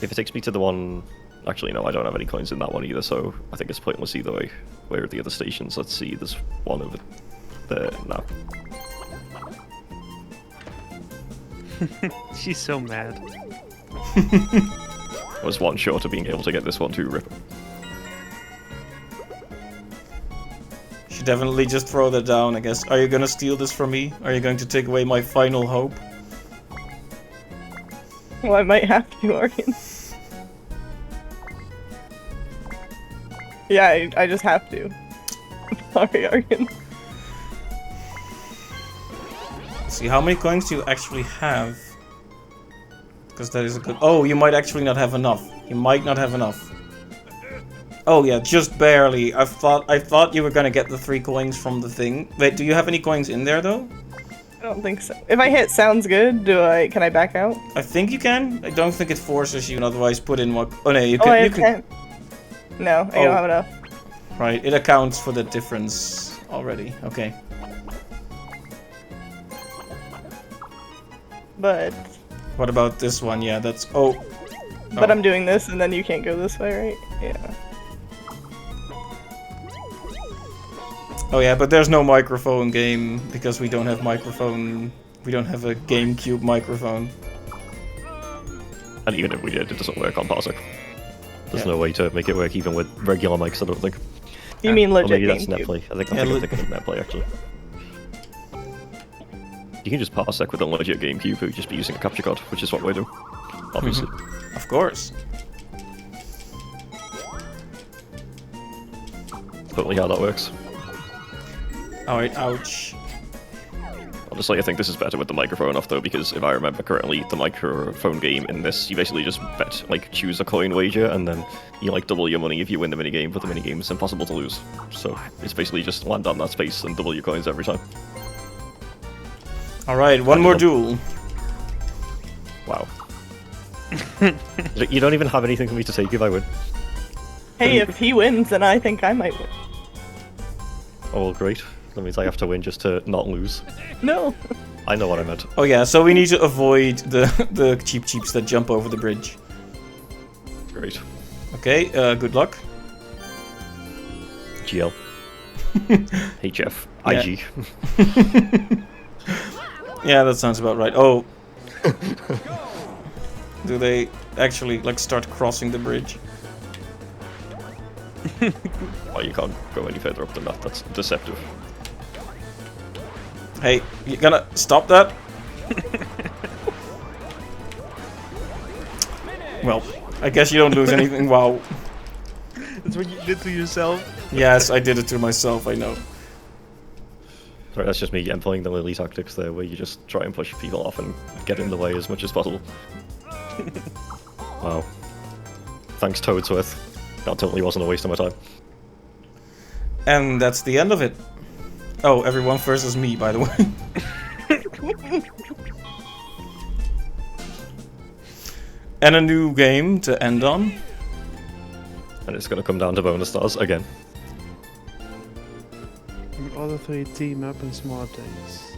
If it takes me to the one... Actually, no, I don't have any coins in that one either, so I think it's pointless either way. Where are the other stations? Let's see, there's one over there now. She's so mad. I was one short of being able to get this one too, Rip. Should definitely just throw that down, I guess. Are you gonna steal this from me? Are you going to take away my final hope? Well, I might have to, Aryan. Yeah, I just have to. Sorry, Aryan. Let's see, how many coins do you actually have? Because that is a good... Oh, you might actually not have enough. You might not have enough. Oh yeah, just barely. I thought you were gonna get the 3 coins from the thing. Wait, do you have any coins in there though? I don't think so. If I hit sounds good, can I back out? I think you can. I don't think it forces you, and otherwise put in what. Oh no, you Oh, can. I You have can. 10. No, I don't have enough. Right, it accounts for the difference already. Okay. But What about this one? Yeah, that's. Oh. but Oh. I'm doing this, and then you can't go this way, right? Yeah. Oh yeah, but there's no microphone game because we don't have microphone. We don't have a GameCube microphone. And even if we did, it doesn't work on Parsec. There's Yeah. no way to make it work even with regular mics, I don't think. You mean Or legit maybe that's GameCube? NetPlay. I think Yeah, I'm thinking of NetPlay, actually. You can just Parsec with a legit GameCube, you'd just be using a capture card, which is what we do. Obviously. Of course. Totally how that works. Alright, ouch. Honestly, I think this is better with the microphone off though, because if I remember correctly, the microphone game in this, you basically just bet, like, choose a coin wager, and then you, like, double your money if you win the minigame, but the minigame is impossible to lose. So, it's basically just land on that space and double your coins every time. Alright, one more duel. Wow. You don't even have anything for me to take if I win. Hey, if he wins, then I think I might win. Oh, well, great. That means I have to win just to not lose. No. I know what I meant. Oh yeah, so we need to avoid the cheap-cheeps that jump over the bridge. Great. Okay, good luck. GL. HF. Yeah. IG. Yeah, that sounds about right. Oh. Do they actually, like, start crossing the bridge? Oh, you can't go any further up than that. That's deceptive. Hey, you gonna stop that? Well, I guess you don't lose anything. Wow. That's what you did to yourself. Yes, I did it to myself, I know. Sorry, that's just me employing the Lily tactics there, where you just try and push people off and get in the way as much as possible. Wow. Thanks, Toadsworth. That totally wasn't a waste of my time. And that's the end of it. Oh, everyone versus me, by the way. And a new game to end on. And it's gonna come down to bonus stars again. All the three team up in small tanks.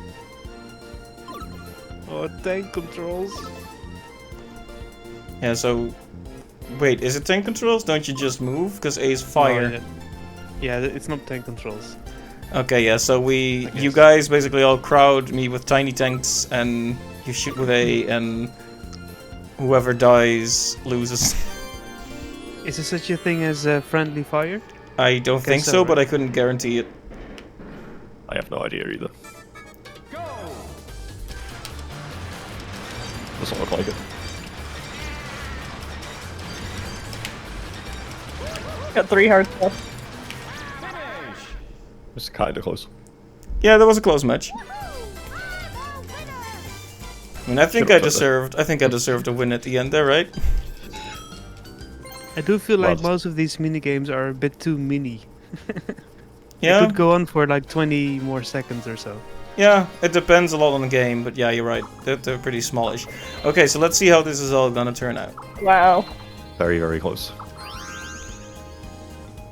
Oh, tank controls. Yeah, so... Wait, is it tank controls? Don't you just move? Because A is fire. No, yeah, it's not tank controls. Okay, yeah, so you guess. guys basically all crowd me with tiny tanks, and you shoot with A, and whoever dies loses. Is there such a thing as friendly fire? I don't think so, so, but right? I couldn't guarantee it. I have no idea either. Doesn't look like it. Got 3 hearts left. It's kinda close. Yeah, that was a close match. I mean, I think Should've I deserved a win at the end there, right? I do feel like Well, most of these mini games are a bit too mini. Yeah, It could go on for like 20 more seconds or so. yeah, it depends a lot on the game, but yeah, you're right. They're pretty smallish. Okay, so let's see how this is all gonna turn out. Wow. Very, very close.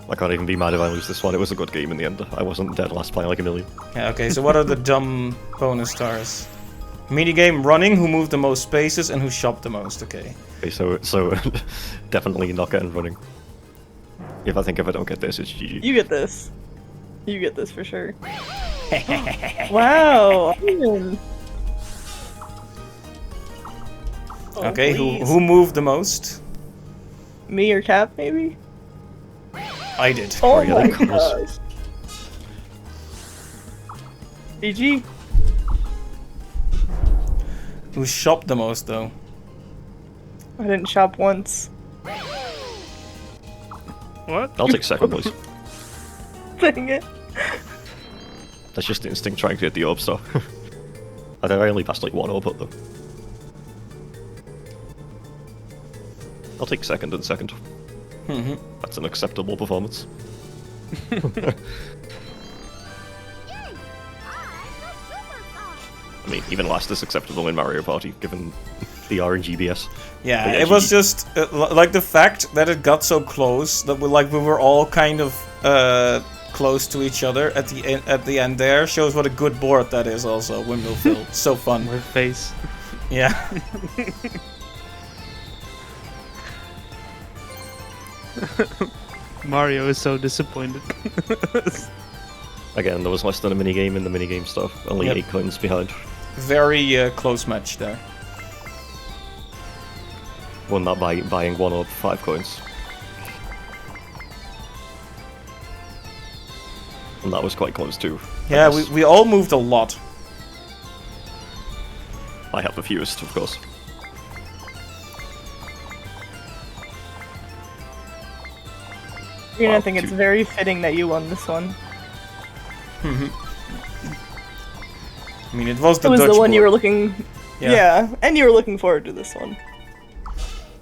I can't even be mad if I lose this one. It was a good game in the end. I wasn't dead last by like a million. Yeah, okay, so what are the dumb bonus stars? Minigame running, who moved the most spaces and who shopped the most, okay. Okay, so definitely not getting running. If I don't get this, it's GG. You get this. You get this for sure. Wow. Ian. Oh, Okay, please. who moved the most? Me or Cap, maybe? I did. Oh yeah, my that counts. gosh. GG. Who shopped the most, though? I didn't shop once. What? I'll take second place. Dang it. That's just instinct trying to get the orb star. I think I only passed like one orb up though. I'll take second and second. That's an acceptable performance. I mean, even last is acceptable in Mario Party, given the RNGBS. Yeah, But it was just like the fact that it got so close that we were all kind of close to each other at the end there shows what a good board that is. Also, Windmillville, so fun. My face. Yeah. Mario is so disappointed. Again, there was less than a minigame in the minigame stuff. Only Yep. 8 coins behind. Very close match there. Well, not buying 1 or 5 coins. And that was quite close too. I Yeah, guess. we all moved a lot. I have the fewest, of course. I Wow, think it's two- very fitting that you won this one. I mean, it was the It was Dutch the one you board. were looking. Yeah, and you were looking forward to this one.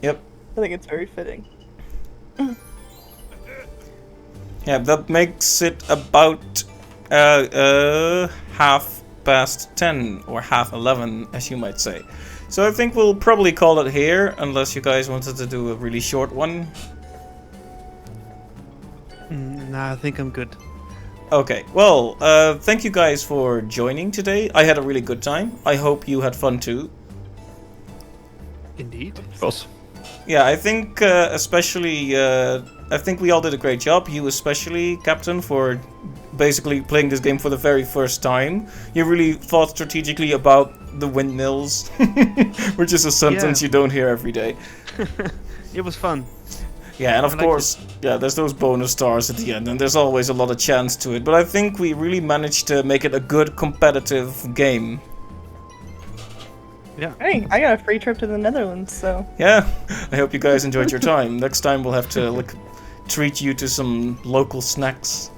Yep. I think it's very fitting. Yeah, that makes it about 10:30 or 11:30, as you might say. So I think we'll probably call it here, unless you guys wanted to do a really short one. Nah, I think I'm good. Okay, well, thank you guys for joining today. I had a really good time. I hope you had fun too. Indeed. Of course. Yeah, I think especially, I think we all did a great job. You especially, Captain, for basically playing this game for the very first time. You really thought strategically about the windmills, which is a sentence you don't hear every day. It was fun. Yeah, and of I liked course, yeah, there's those bonus stars at the end, and there's always a lot of chance to it. But I think we really managed to make it a good competitive game. Yeah. Hey, I got a free trip to the Netherlands, so Yeah, I hope you guys enjoyed your time. Next time we'll have to treat you to some local snacks.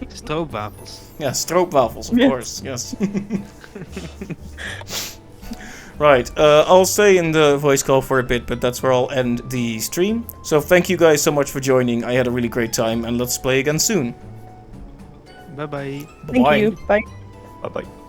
Stroopwafels. Yeah, stroopwafels, of Yes. course, yes. Right, I'll stay in the voice call for a bit, but that's where I'll end the stream. So thank you guys so much for joining. I had a really great time, and let's play again soon. Bye bye. thank Bye. you. Bye. Bye bye.